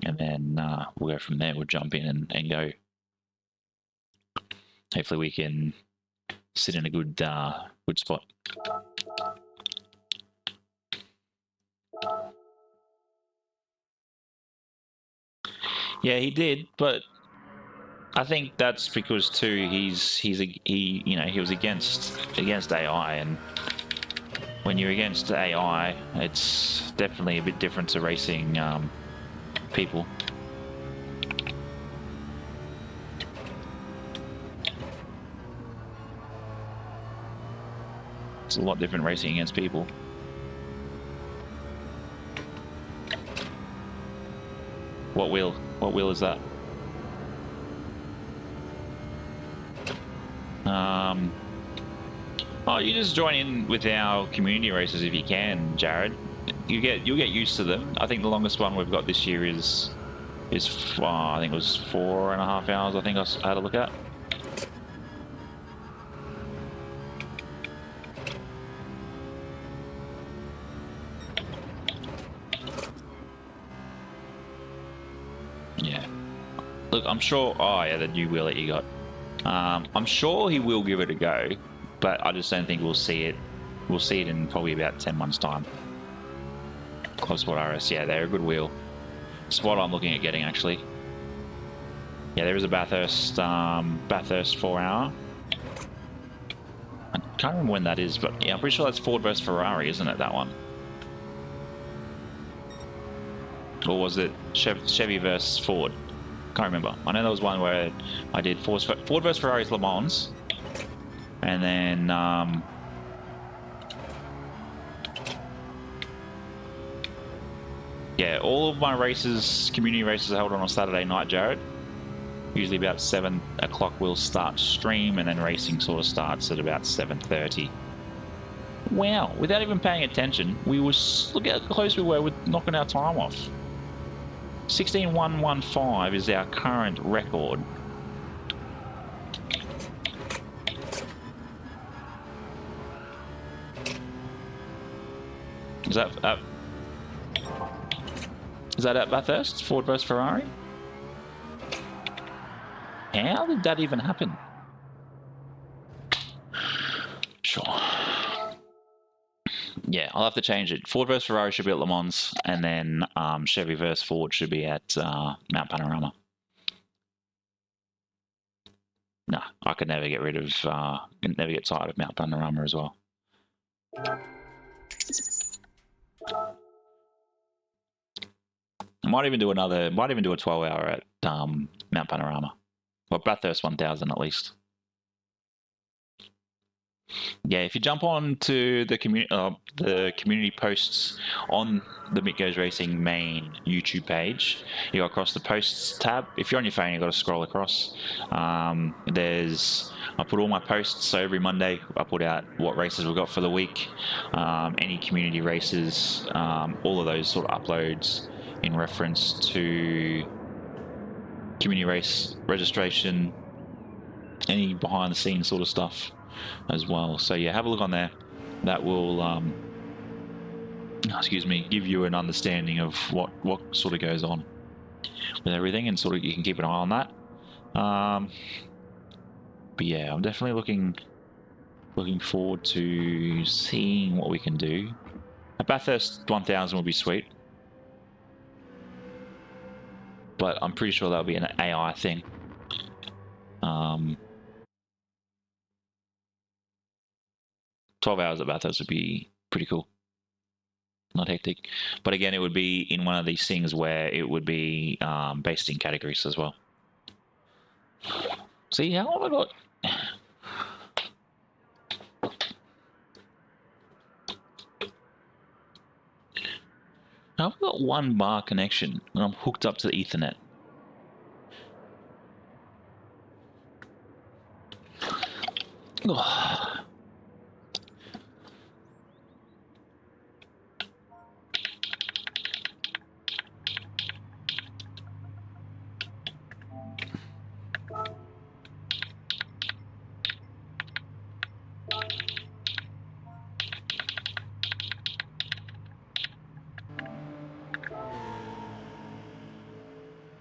and then we'll go from there. We'll jump in and go. Hopefully, we can sit in a good spot. Yeah, he did, but I think that's because too he was against AI, and when you're against AI, it's definitely a bit different to racing people. It's a lot different racing against people. What wheel? What wheel is that? Oh, you just join in with our community races if you can, Jared. You'll get used to them. I think the longest one we've got this year is I think it was 4.5 hours. I think I had a look at. Yeah. Look, I'm sure. Oh yeah, the new wheel that you got. I'm sure he will give it a go, but I just don't think we'll see it. We'll see it in probably about 10 months' time. Close Sport RS, yeah, they're a good wheel. It's what I'm looking at getting, actually. Yeah, there is a Bathurst 4-hour. I can't remember when that is, but yeah, I'm pretty sure that's Ford versus Ferrari, isn't it, that one? Or was it Chevy versus Ford? Can't remember. I know there was one where I did Ford versus Ferrari's Le Mans, and then yeah, all of my races, community races, are held on Saturday night, Jared. Usually about 7 o'clock we'll start stream, and then racing sort of starts at about 7:30. Wow, without even paying attention, look how close we were with knocking our time off. 16.115 is our current record. Is that at Bathurst? Ford versus Ferrari? How did that even happen? Sure. Yeah, I'll have to change it. Ford versus Ferrari should be at Le Mans, and then Chevy versus Ford should be at Mount Panorama. No, I could never get rid of, never get tired of Mount Panorama as well. Might even do a 12-hour at Mount Panorama. Well, Bathurst 1000 at least. Yeah, if you jump on to the community posts on the Mick Goes Racing main YouTube page, you go across the posts tab. If you're on your phone, you've got to scroll across. I put all my posts, so every Monday I put out what races we've got for the week, any community races, all of those sort of uploads in reference to community race registration, any behind the scenes sort of stuff as well. So yeah, have a look on there. That will excuse me, give you an understanding of what sort of goes on with everything, and sort of you can keep an eye on that. But yeah, I'm definitely looking forward to seeing what we can do. A Bathurst 1000 would be sweet, but I'm pretty sure that'll be an AI thing. 12 hours at Bathurst would be pretty cool. Not hectic. But again, it would be in one of these things where it would be based in categories as well. See, how have I got... I've got 1 bar connection and I'm hooked up to the Ethernet. Oh.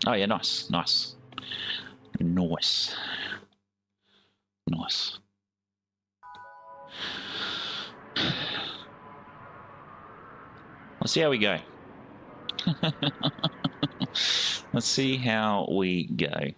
Oh yeah, nice. Let's see how we go. Let's see how we go.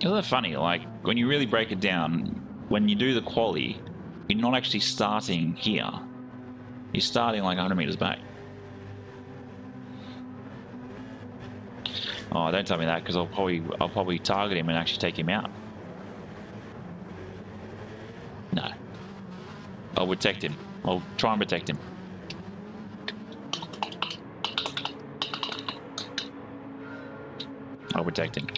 Isn't that funny? Like, when you really break it down, when you do the quali, you're not actually starting here. You're starting like 100 meters back. Oh, don't tell me that, because I'll probably target him and actually take him out. No. I'll protect him. I'll try and protect him. I'll protect him.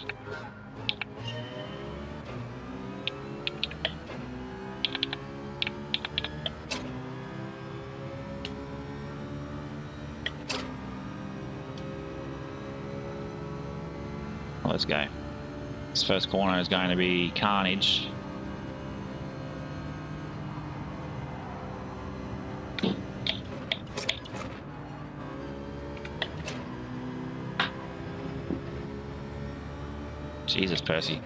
Let's go. This first corner is going to be carnage. Jesus, Percy.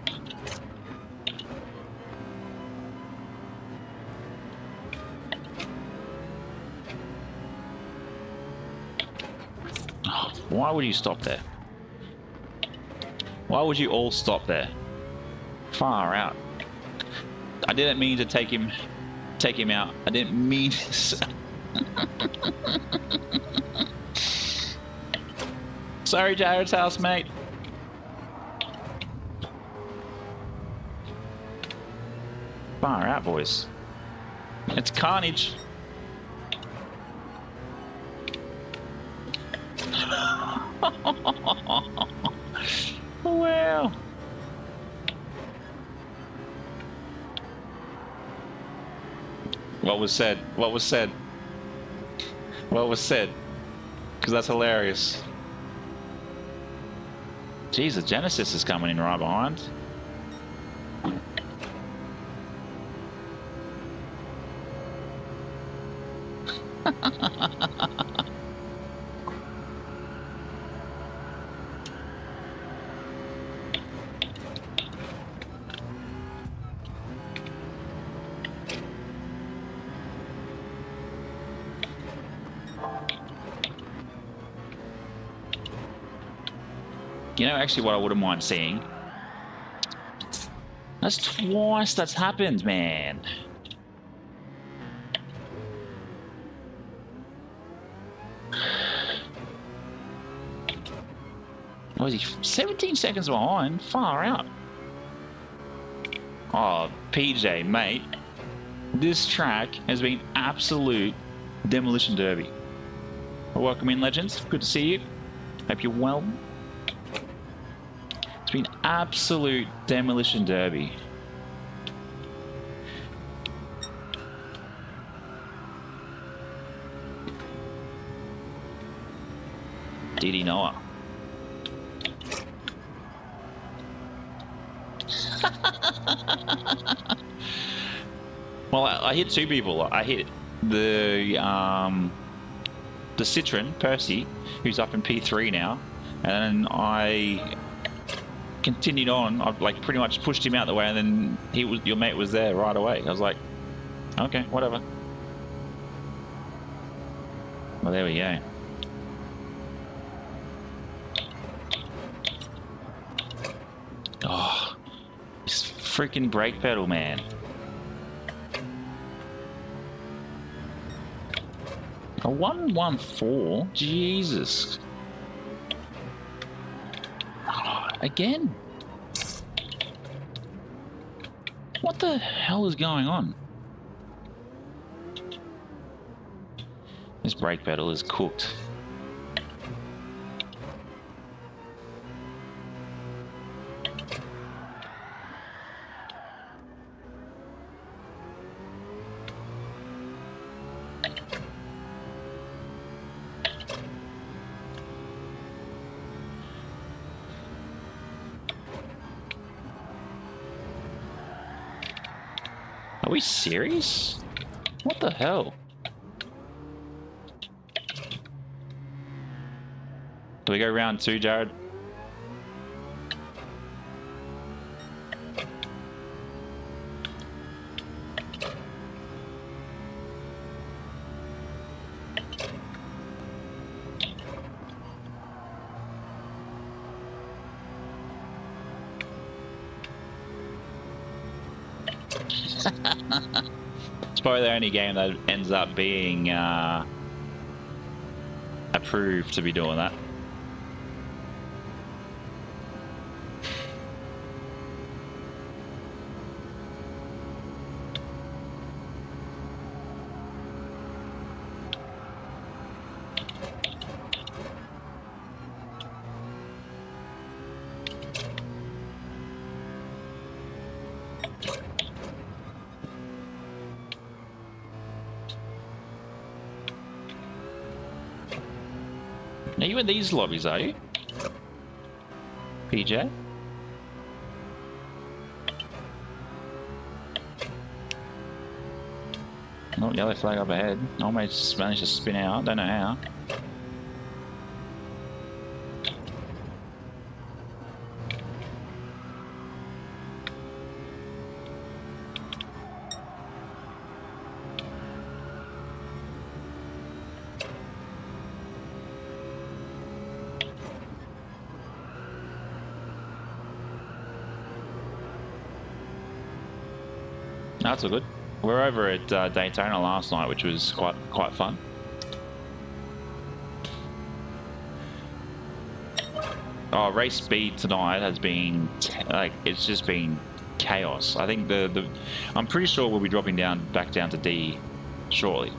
Oh, why would you stop there? Why would you all stop there? Far out. I didn't mean to take him out. I didn't mean to. Sorry, Jared's house, mate. Far out, boys. It's carnage. Well. What was said? What was said? What was said? Because that's hilarious. Jesus, Genesis is coming in right behind. You know, actually what I wouldn't mind seeing. That's twice that's happened, man. What is he? 17 seconds behind? Far out. Oh, PJ, mate. This track has been absolute demolition derby. Welcome in, legends. Good to see you. Hope you're well. It's been absolute demolition derby. DD Noah. Well, I hit two people. I hit the Citroen, Percy, who's up in P3 now, and I continued on. I like pretty much pushed him out the way, and then your mate was there right away. I was like, okay, whatever. Well, there we go. Oh, this freaking brake pedal, man. A 114? Jesus. Oh, again? What the hell is going on? This brake pedal is cooked. Are we serious? What the hell? Do we go round two, Jared? It's probably the only game that ends up being approved to be doing that. Are you in these lobbies, are you? PJ? Oh, yellow flag up ahead. Almost managed to spin out. Don't know how. That's all good. We're over at Daytona last night, which was quite fun. Oh, race speed tonight has been like it's just been chaos. I think I'm pretty sure we'll be dropping back down to D shortly.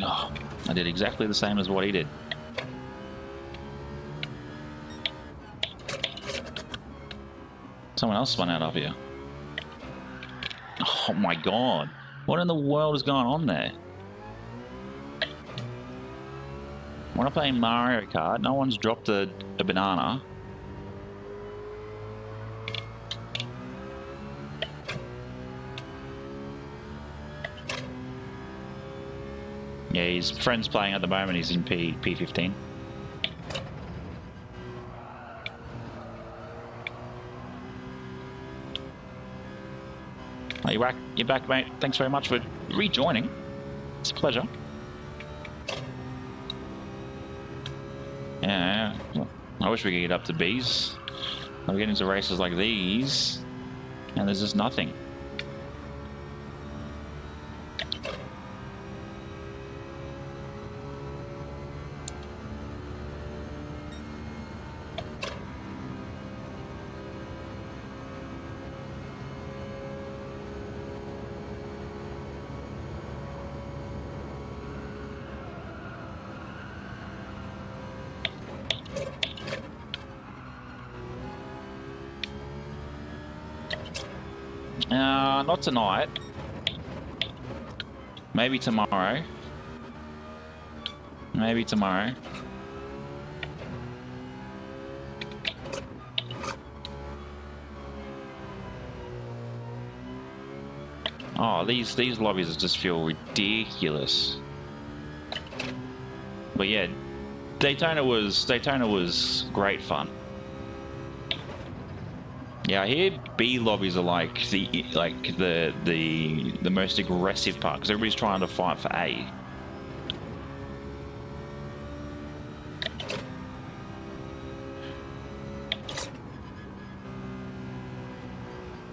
Oh, I did exactly the same as what he did. Someone else spun out of here. Oh my god. What in the world is going on there? When I'm playing Mario Kart, no one's dropped a banana. Yeah, his friend's playing at the moment. He's in P15. Oh, you're back, mate. Thanks very much for rejoining. It's a pleasure. Yeah, I wish we could get up to Bs. We get into races like these, and there's just nothing. Not tonight. Maybe tomorrow. Maybe tomorrow. Oh, these lobbies just feel ridiculous. But yeah, Daytona was great fun. Yeah, I hear B lobbies are like the most aggressive part because everybody's trying to fight for A.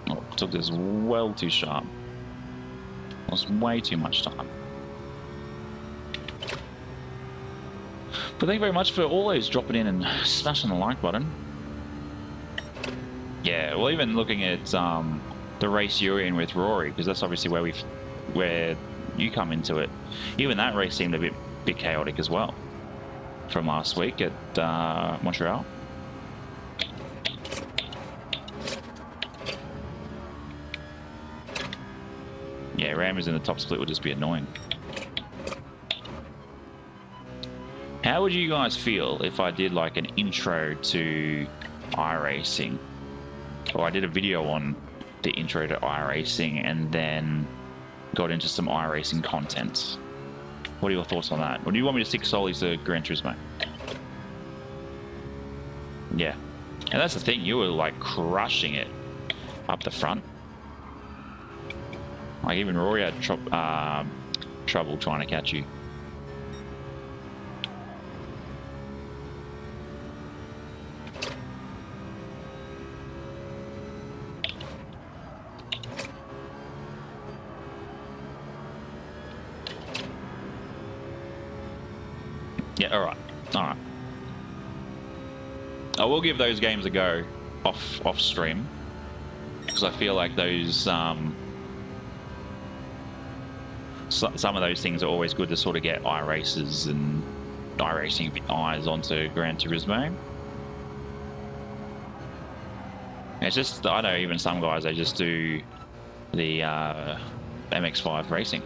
Oh, took this well too sharp. Lost way too much time. But thank you very much for always dropping in and smashing the like button. Yeah, well, even looking at the race you're in with Rory, because that's obviously where you come into it. Even that race seemed a bit chaotic as well from last week at Montreal. Yeah, Rammers in the top split would just be annoying. How would you guys feel if I did like an intro to iRacing? Or I did a video on the intro to iRacing and then got into some iRacing content. What are your thoughts on that? Or do you want me to stick solely to Gran Turismo? Yeah. And that's the thing, you were like crushing it up the front. Like even Rory had trouble trying to catch you. Yeah, alright. Alright. I will give those games a go off stream. Because I feel like those some of those things are always good to sort of get iRaces and iRacing eyes onto Gran Turismo. It's just, I know even some guys, they just do the MX-5 racing.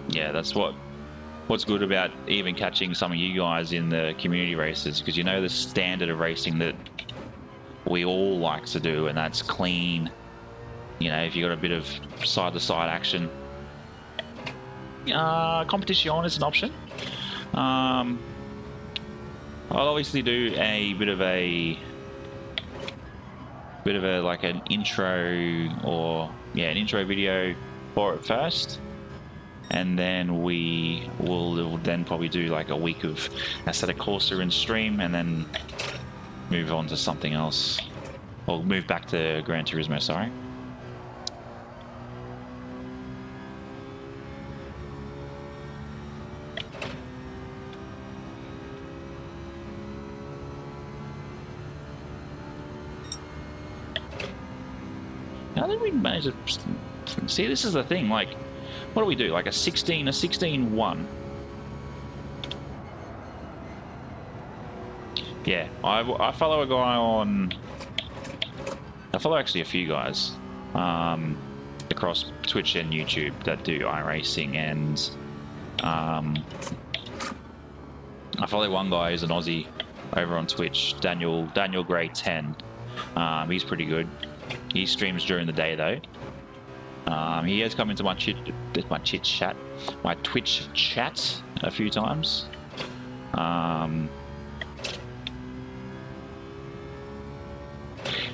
Yeah, that's what's good about even catching some of you guys in the community races, because you know the standard of racing that we all like to do, and that's clean. You know, if you got a bit of side-to-side action, competition is an option. I'll obviously do a bit of a like an intro, or yeah, an intro video for it first. And then we will then probably do like a week of Assetto Corsa in stream, and then move on to something else. Or move back to Gran Turismo, sorry. How did we manage to... See, this is the thing, like... What do we do? Like a 16-1. Yeah, I follow a guy on... I follow actually a few guys across Twitch and YouTube that do iRacing, and I follow one guy who's an Aussie over on Twitch, Daniel Gray 10. He's pretty good. He streams during the day though. He has come into my Twitch chat a few times. And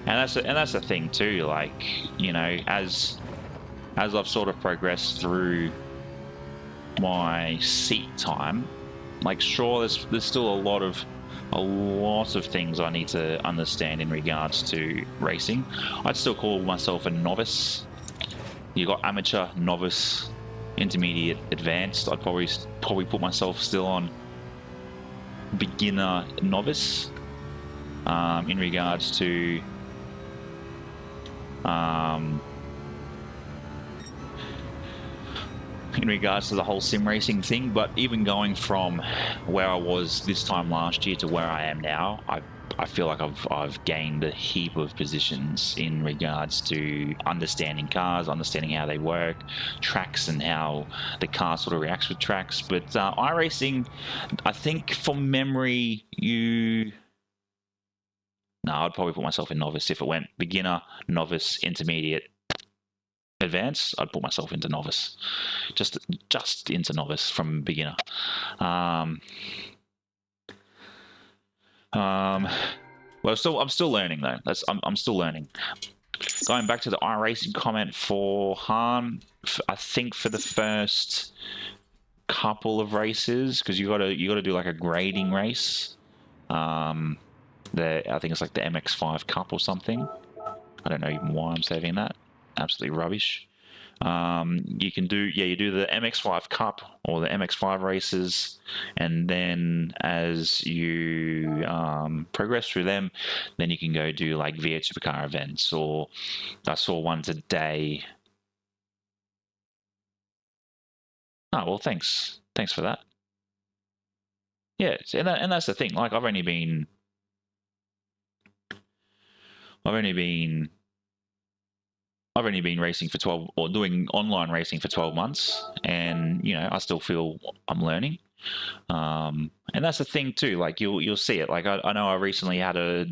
that's the thing too. Like, you know, as I've sort of progressed through my seat time, like, sure, there's still a lot of things I need to understand in regards to racing. I'd still call myself a novice. You got amateur, novice, intermediate, advanced. I'd probably put myself still on beginner, novice in regards to in regards to the whole sim racing thing, but even going from where I was this time last year to where I am now, I feel like I've gained a heap of positions in regards to understanding cars, understanding how they work, tracks, and how the car sort of reacts with tracks. But iRacing, I think from memory, no, I'd probably put myself in novice. If it went beginner, novice, intermediate, advanced, I'd put myself into novice. Just into novice from beginner. Well, I'm still learning though. I'm still learning. Going back to the iRacing comment for Han, I think for the first couple of races, because you gotta do like a grading race. I think it's like the MX5 Cup or something. I don't know even why I'm saving that. Absolutely rubbish. You can do, you do the MX5 Cup or the MX5 races, and then as you progress through them, then you can go do like V8 Supercar events, or I saw one today. Oh, well, thanks for that. Yeah, and that's the thing. Like I've only been racing for 12, or doing online racing for 12 months, and I still feel I'm learning. And that's the thing too. Like you'll see it. Like I know I recently had a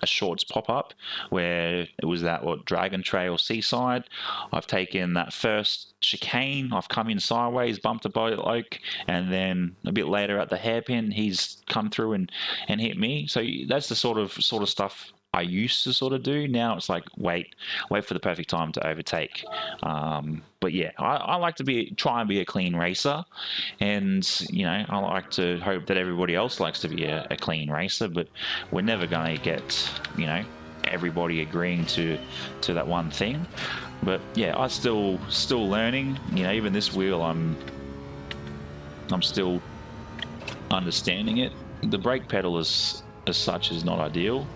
shorts pop up where it was that Dragon Trail Seaside. I've taken that first chicane. I've come in sideways, bumped a bloke, and then a bit later at the hairpin, he's come through and hit me. So that's the sort of stuff I used to sort of do. Now it's like wait for the perfect time to overtake. But yeah, I like to try and be a clean racer, and I like to hope that everybody else likes to be a clean racer. But we're never going to get everybody agreeing to that one thing. But yeah, I'm still learning. Even this wheel, I'm still understanding it. The brake pedal as such is not ideal.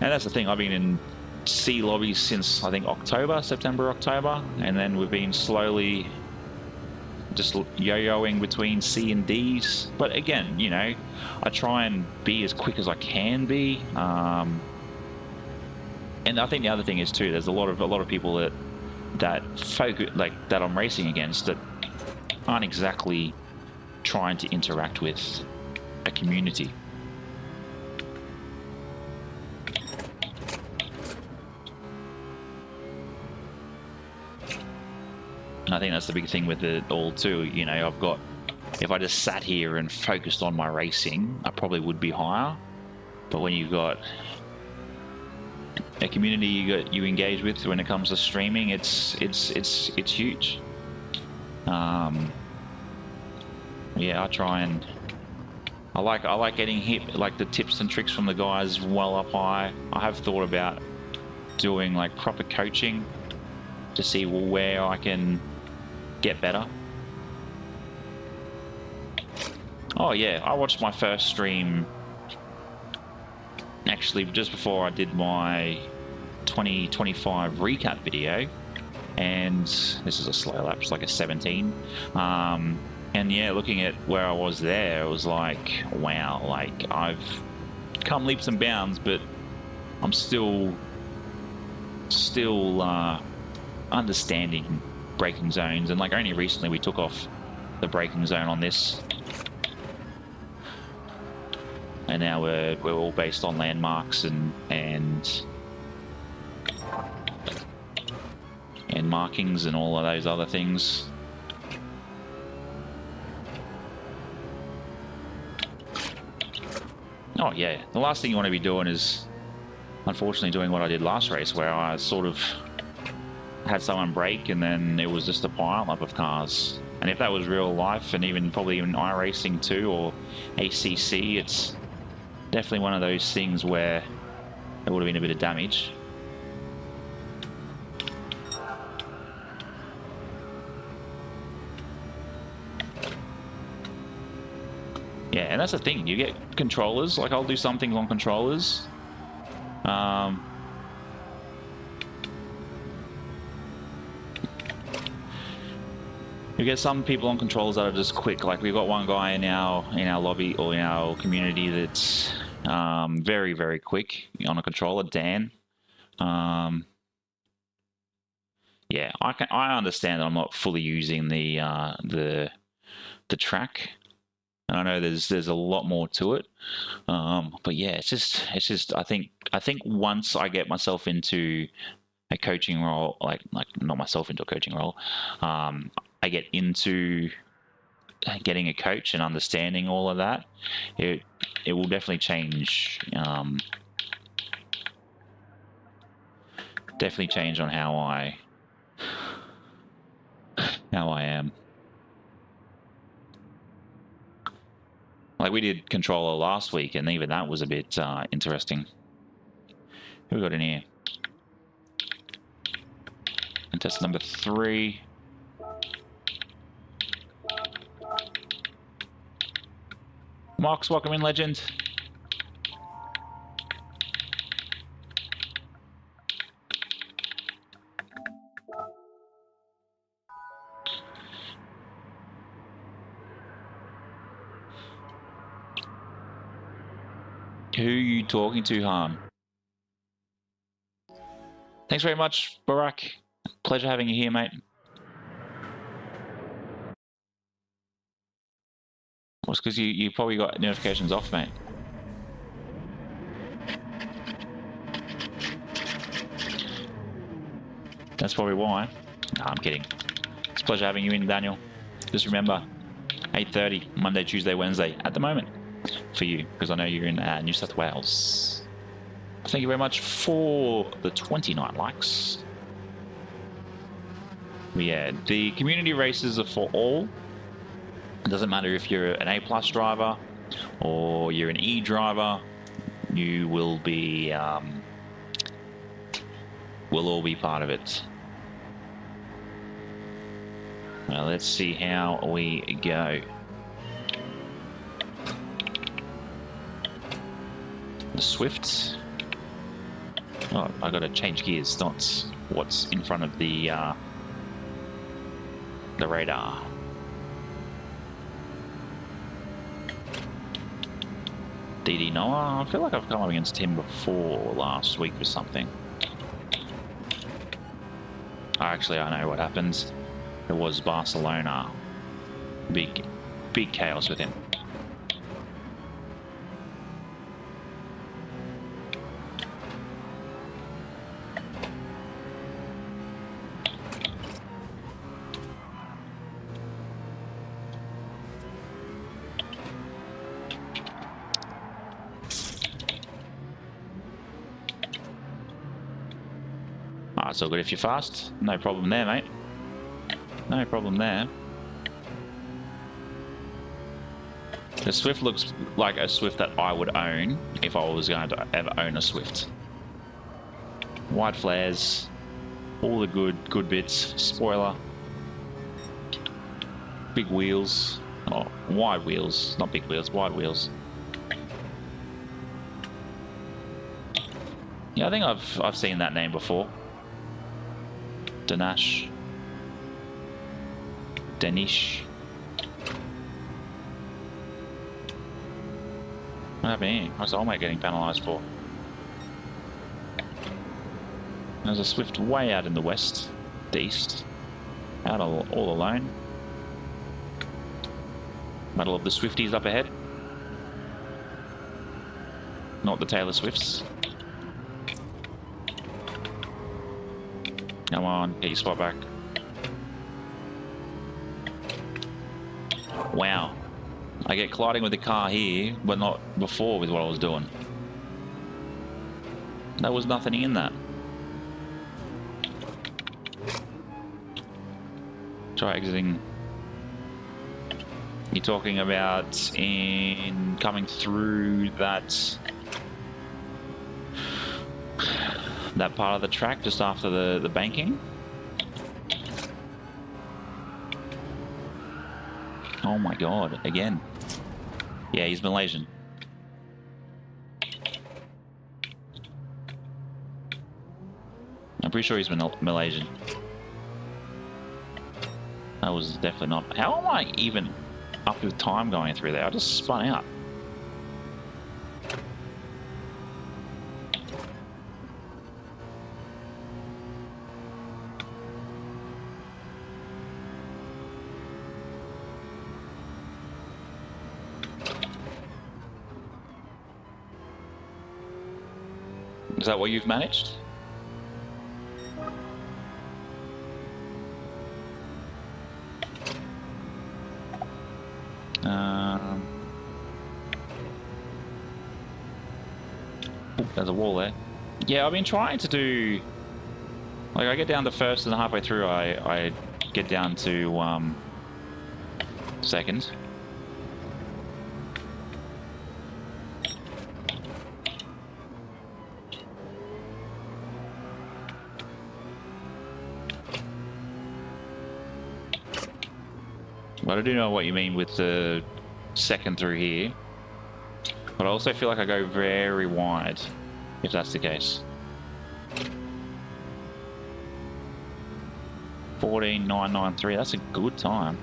And that's the thing, I've been in C lobbies since I think September, October, and then we've been slowly just yo-yoing between C and Ds. But again, I try and be as quick as I can be. And I think the other thing is too, there's a lot of people that focus, like that I'm racing against, that aren't exactly trying to interact with a community. And I think that's the big thing with it all too. If I just sat here and focused on my racing, I probably would be higher. But when you've got a community you engage with when it comes to streaming, it's huge. Yeah, I try and I like getting hit, like the tips and tricks from the guys well up high. I have thought about doing like proper coaching to see where I can get better. Oh yeah, I watched my first stream actually just before I did my 2025 recap video, and this is a slow lap, it's like a 17. And yeah, looking at where I was there, it was like, wow, like I've come leaps and bounds, but I'm still understanding braking zones, and like only recently we took off the braking zone on this, and now we're all based on landmarks and markings and all of those other things. Oh yeah, the last thing you want to be doing is unfortunately doing what I did last race, where I sort of had someone brake and then it was just a pile up of cars. And if that was real life, and probably even iRacing too, or ACC, it's definitely one of those things where there would have been a bit of damage. Yeah, and that's the thing, you get controllers, like I'll do some things on controllers. We get some people on controls that are just quick. Like we've got one guy in our lobby or in our community that's very, very quick on a controller, Dan. Yeah, I understand that I'm not fully using the Trak. And I know there's a lot more to it. But yeah, it's just I think once I get myself into a coaching role, like not myself into a coaching role, I get into getting a coach and understanding all of that, it will definitely change. Definitely change on how I am. Like we did controller last week, and even that was a bit interesting. Who we got in here? Contestant number 3. Mark's welcome in, legend. Who are you talking to, Han? Thanks very much, Barack. Pleasure having you here, mate. Well, it's because you probably got notifications off, mate. That's probably why. No, I'm kidding. It's a pleasure having you in, Daniel. Just remember, 8:30, Monday, Tuesday, Wednesday, at the moment, for you, because I know you're in New South Wales. Thank you very much for the 29 likes. But yeah, the community races are for all. It doesn't matter if you're an A+ driver or you're an E driver, you will be, we'll all be part of it. Well, let's see how we go. The Swift. Oh, I gotta change gears, not what's in front of the radar. DD Noah, I feel like I've come up against him before last week or something. Actually, I know what happens. It was Barcelona. Big chaos with him. So good if you're fast. No problem there, mate. No problem there. The Swift looks like a Swift that I would own if I was going to ever own a Swift. Wide flares, all the good bits. Spoiler. Big wheels. Oh, wide wheels, not big wheels, wide wheels. Yeah, I think I've seen that name before. Danish. What happened here? What's the old getting penalised for? There's a Swift way out in the west, the east, out all alone. Battle of the Swifties up ahead. Not the Taylor Swifts. Come on, get your spot back. Wow. I get colliding with the car here, but not before with what I was doing. There was nothing in that. Try exiting. You're talking about in coming through that part of the track just after the banking. Oh my god, again. Yeah, he's Malaysian. I'm pretty sure he's Malaysian. That was definitely not. How am I even up with time going through there? I just spun out. Is that what you've managed? There's a wall there. Yeah, I've been trying to do... Like, I get down to first and halfway through I get down to second. But I do know what you mean with the second through here. But I also feel like I go very wide, if that's the case. 14.993, that's a good time.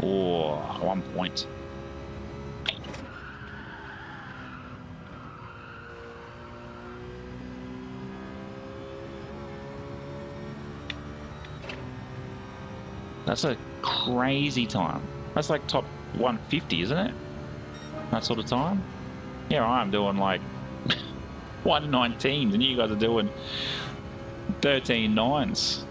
Oh, 1 point. That's a crazy time. That's like top 150, isn't it? That sort of time. Here I am doing like 119s and you guys are doing 13 nines.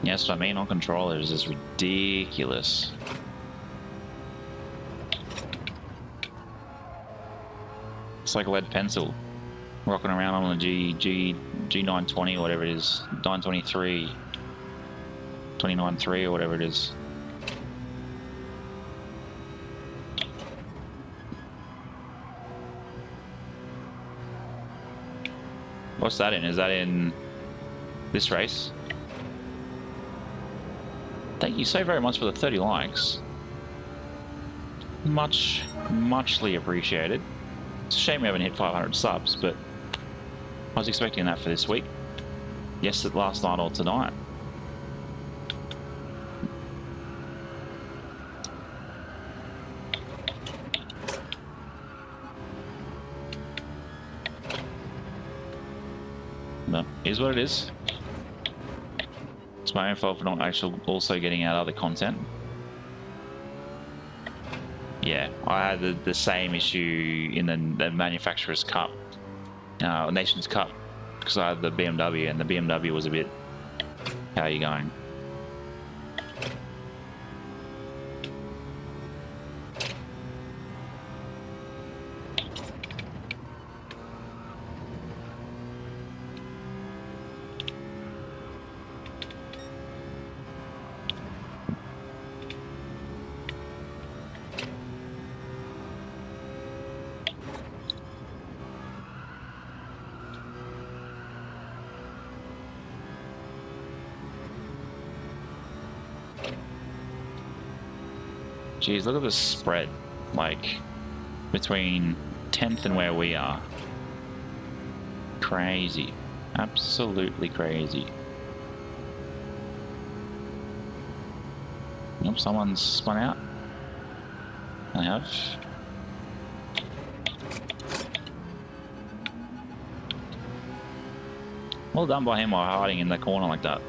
Yeah, that's what I mean on controllers is ridiculous. It's like a lead pencil rocking around on the G920 or whatever it is, 923, 29.3 or whatever it is. What's that in? Is that in this race? Thank you so very much for the 30 likes. Muchly appreciated. It's a shame we haven't hit 500 subs, but I was expecting that for this week. Yes, last night or tonight. No, here's what it is. It's my own fault for not actually also getting out other content. Yeah, I had the same issue in the Manufacturers Cup, Nations Cup, because I had the BMW and the BMW was a bit, how are you going? Jeez, look at this spread, like, between 10th and where we are. Crazy. Absolutely crazy. Nope, someone's spun out. I have. Well done by him while hiding in the corner like that.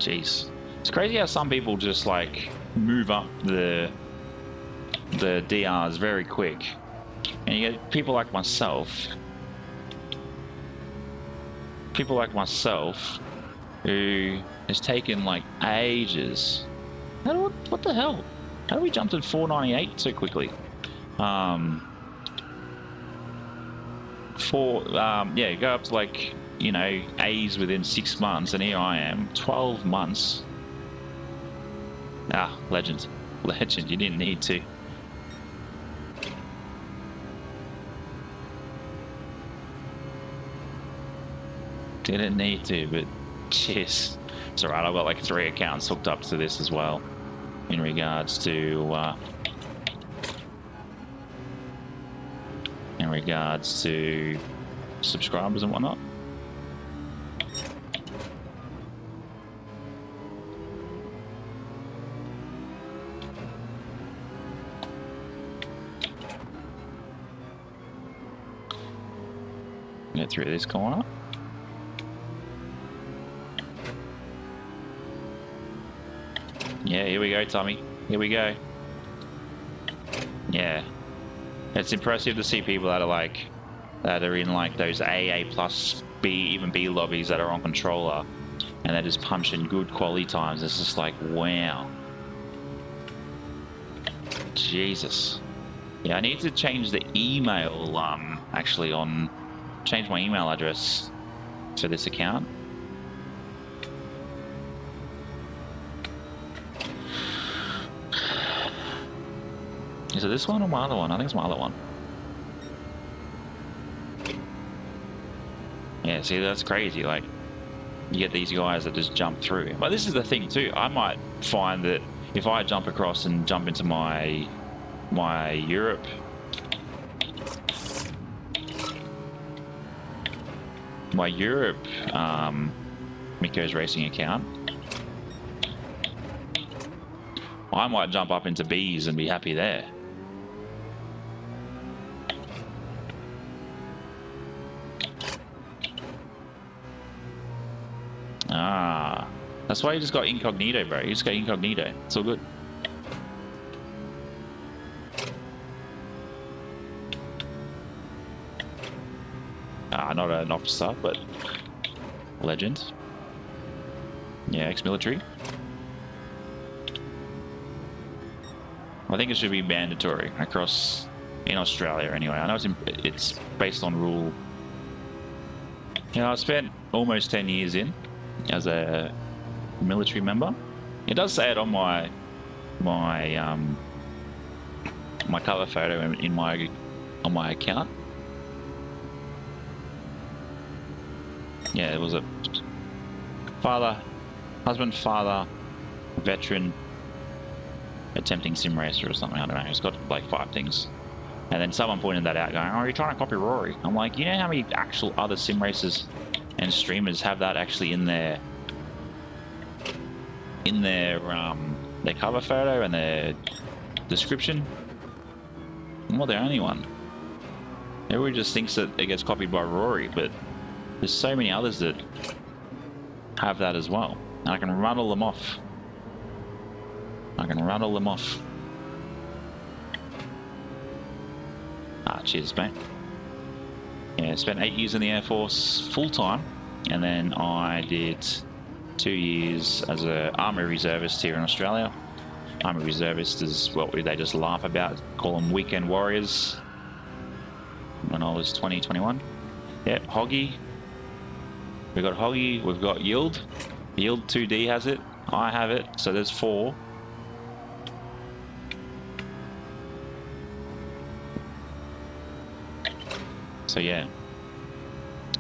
Jeez. It's crazy how some people just like move up the DRs very quick. And you get people like myself. People like myself who has taken like ages. What the hell? How do we jump to 498 so quickly? Yeah, go up to like, you know, A's within 6 months, and here I am, 12 months. Ah, legend. Legend, you didn't need to. Didn't need to, but cheers. It's alright, I've got like 3 accounts hooked up to this as well in regards to subscribers and whatnot. Get through this corner. Yeah, here we go, Tommy. Here we go. Yeah. It's impressive to see people that are like, that are in like those AA plus B, even B lobbies that are on controller, and they're just punching good quality times. It's just like, wow. Jesus. Yeah, I need to change the email, actually change my email address for this account. Is it this one or my other one? I think it's my other one. Yeah, see, that's crazy. Like, you get these guys that just jump through. But this is the thing too. I might find that if I jump across and jump into my Europe, Mikko's Racing account, I might jump up into B's and be happy there. Ah, that's why you just got incognito, bro. You just got incognito. It's all good. Not an officer, but legend. Yeah, ex-military. I think it should be mandatory across in Australia anyway. I know it's based on rule. You know, I spent almost 10 years in as a military member. It does say it on my cover photo on my account. Yeah, it was a husband, father, veteran, attempting sim racer or something. I don't know. It's got like 5 things. And then someone pointed that out, going, "Oh, you're trying to copy Rory." I'm like, you know how many actual other sim racers and streamers have that actually in their cover photo and their description? I'm not the only one. Everyone just thinks that it gets copied by Rory, but there's so many others that have that as well. And I can rattle them off. Cheers, mate. Yeah, spent 8 years in the Air Force full-time, and then I did 2 years as an Army Reservist here in Australia. Army Reservist is what they just laugh about, call them weekend warriors, when I was 20, 21. Yeah, Hoggy. We've got Hoggy, we've got Yield. Yield 2D has it, I have it, so there's 4. So yeah,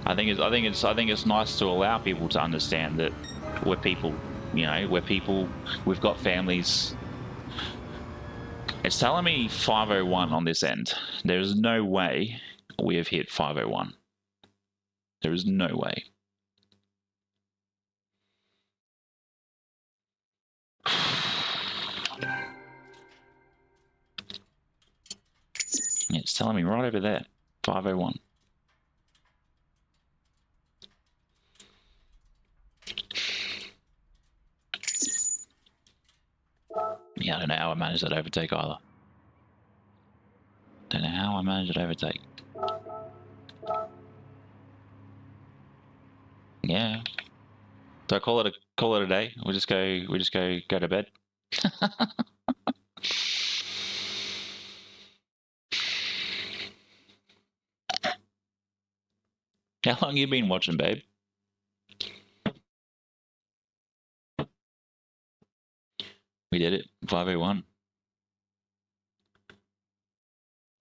I think it's nice to allow people to understand that we're people, you know, we're people, we've got families. It's telling me 501 on this end. There is no way we have hit 501. There is no way. It's telling me right over there, 501. Yeah, I don't know how I managed that overtake either. Don't know how I managed that overtake. Yeah. So call it a day. We just go to bed. How long you been watching, babe? We did it. 501.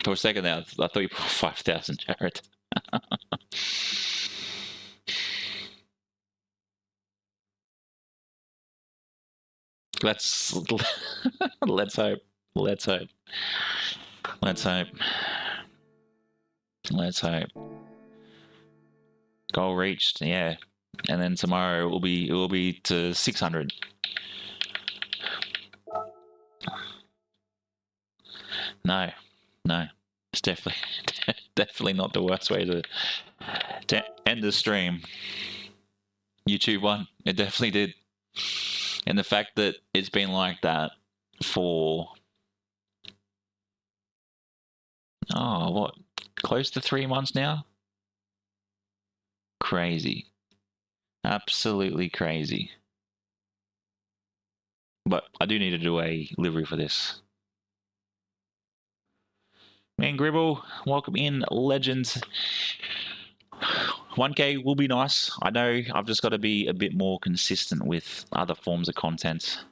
For a second there, I thought you put 5,000, Jared. let's hope. Let's hope. Let's hope. Let's hope. Goal reached, yeah. And then tomorrow it will be to 600. No. It's definitely not the worst way to end the stream. YouTube won. It definitely did. And the fact that it's been like that for what? Close to 3 months now? Crazy. Absolutely crazy. But I do need to do a livery for this. Man, Gribble, welcome in, legends. 1K will be nice. I know I've just got to be a bit more consistent with other forms of content.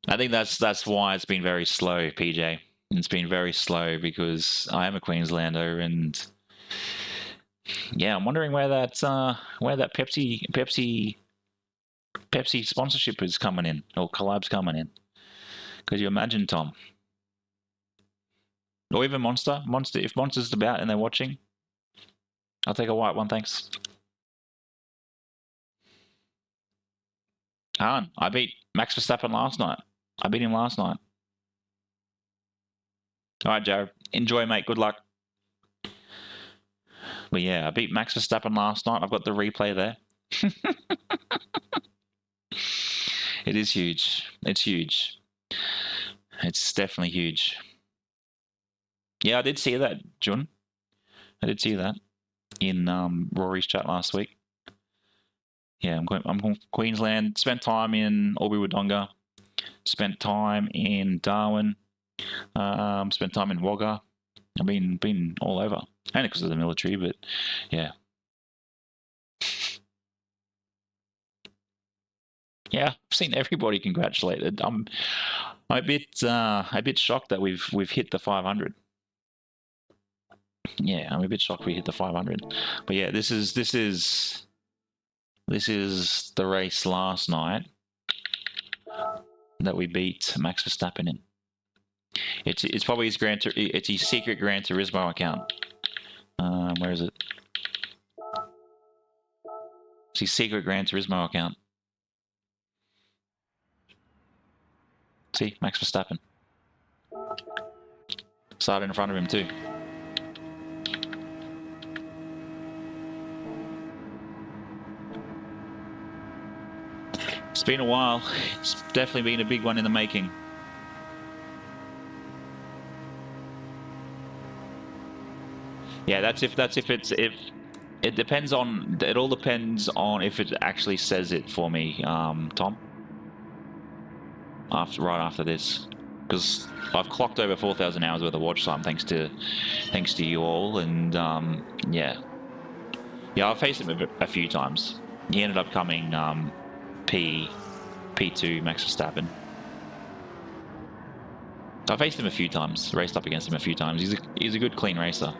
I think that's why it's been very slow, PJ. It's been very slow because I am a Queenslander, and yeah, I'm wondering where that Pepsi sponsorship is coming in, or collab's coming in. Could you imagine, Tom? Or even Monster. If Monster's about and they're watching, I'll take a white one, thanks. Han, I beat Max Verstappen last night. I beat him last night. All right, Jared. Enjoy, mate. Good luck. But yeah, I beat Max Verstappen last night. I've got the replay there. It is huge. It's huge. It's definitely huge. Yeah, I did see that, Jun. I did see that in Rory's chat last week. Yeah, I'm from Queensland. Spent time in Albury-Wodonga. Spent time in Darwin. Spent time in Wagga. I've been all over. Only because of the military, but yeah. Yeah, I've seen everybody congratulated. I'm a bit shocked that we've hit the 500. Yeah, I'm a bit shocked we hit the 500. But yeah, this is the race last night that we beat Max Verstappen in. It's probably it's his secret Gran Turismo account. Where is it? It's his secret Gran Turismo account. See, Max Verstappen. Started in front of him too. It's been a while. It's definitely been a big one in the making. Yeah, it depends on, it all depends on if it actually says it for me, Tom. Right after this, because I've clocked over 4,000 hours worth of watch time thanks to you all, and yeah, I've faced him a few times. He ended up coming P2 Max Verstappen. I faced him a few times, raced up against him a few times. He's a good clean racer.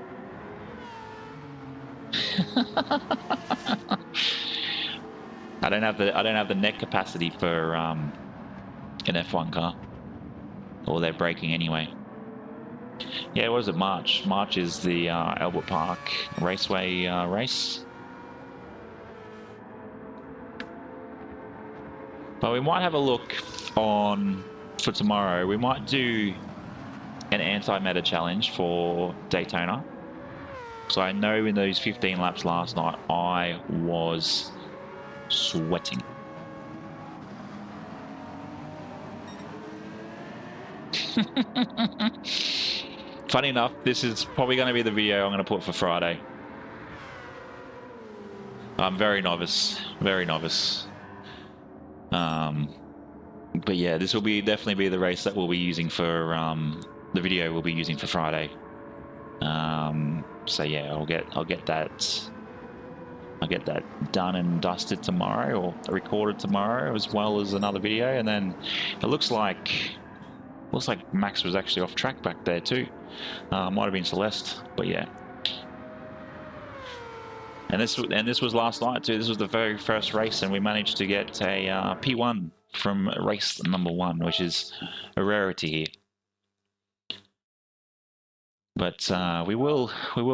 I don't have the neck capacity for an F1 car, or they're braking anyway. Yeah, what is it? March. March is the Albert Park Raceway race. But we might have a look for tomorrow. We might do an anti-meta challenge for Daytona. So I know in those 15 laps last night, I was sweating. Funny enough, this is probably going to be the video I'm going to put for Friday. I'm very novice, very novice. But yeah, this will definitely be the race that we'll be using for the video we'll be using for Friday. So yeah, I'll get that done and dusted tomorrow, or recorded tomorrow, as well as another video. And then it looks like Max was actually off track back there too. Might have been Celeste, but yeah. And this was last night too. This was the very first race, and we managed to get a P1 from race number 1, which is a rarity here. But we will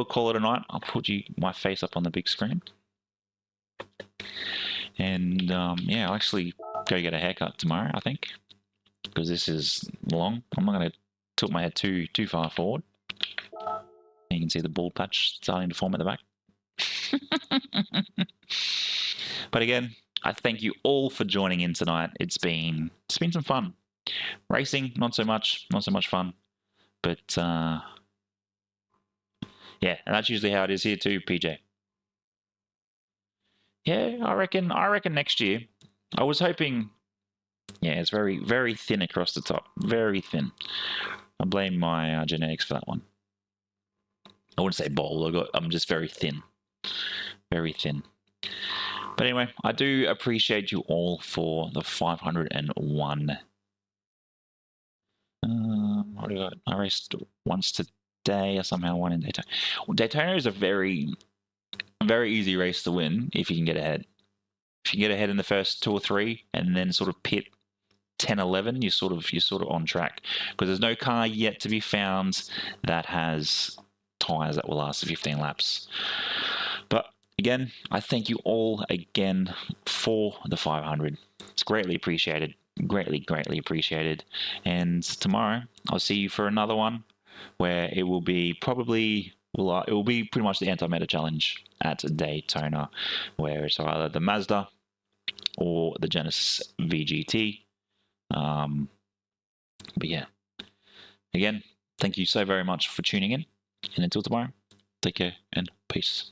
call it a night. I'll put my face up on the big screen, and yeah, I'll actually go get a haircut tomorrow, I think, because this is long. I'm not going to tilt my head too far forward. You can see the bald patch starting to form at the back. But again, I thank you all for joining in tonight. It's been some fun. Racing, not so much fun. But yeah, and that's usually how it is here too, PJ. Yeah, I reckon next year. I was hoping. Yeah, it's very, very thin across the top. Very thin. I blame my genetics for that one. I wouldn't say bald. I'm just very thin. Very thin. But anyway, I do appreciate you all for the 501. What do I got? I raced once today. I somehow won in Daytona. Well, Daytona is a very, very easy race to win if you can get ahead. If you get ahead in the first 2 or 3, and then sort of pit 10, 11, you're sort of on track, because there's no car yet to be found that has tires that will last 15 laps. But again, I thank you all again for the 500. It's greatly appreciated. Greatly appreciated. And tomorrow I'll see you for another one, where it will be pretty much the anti-meta challenge at Daytona, where it's either the Mazda or the Genesis VGT. But yeah, again, thank you so very much for tuning in, and until tomorrow, take care and peace.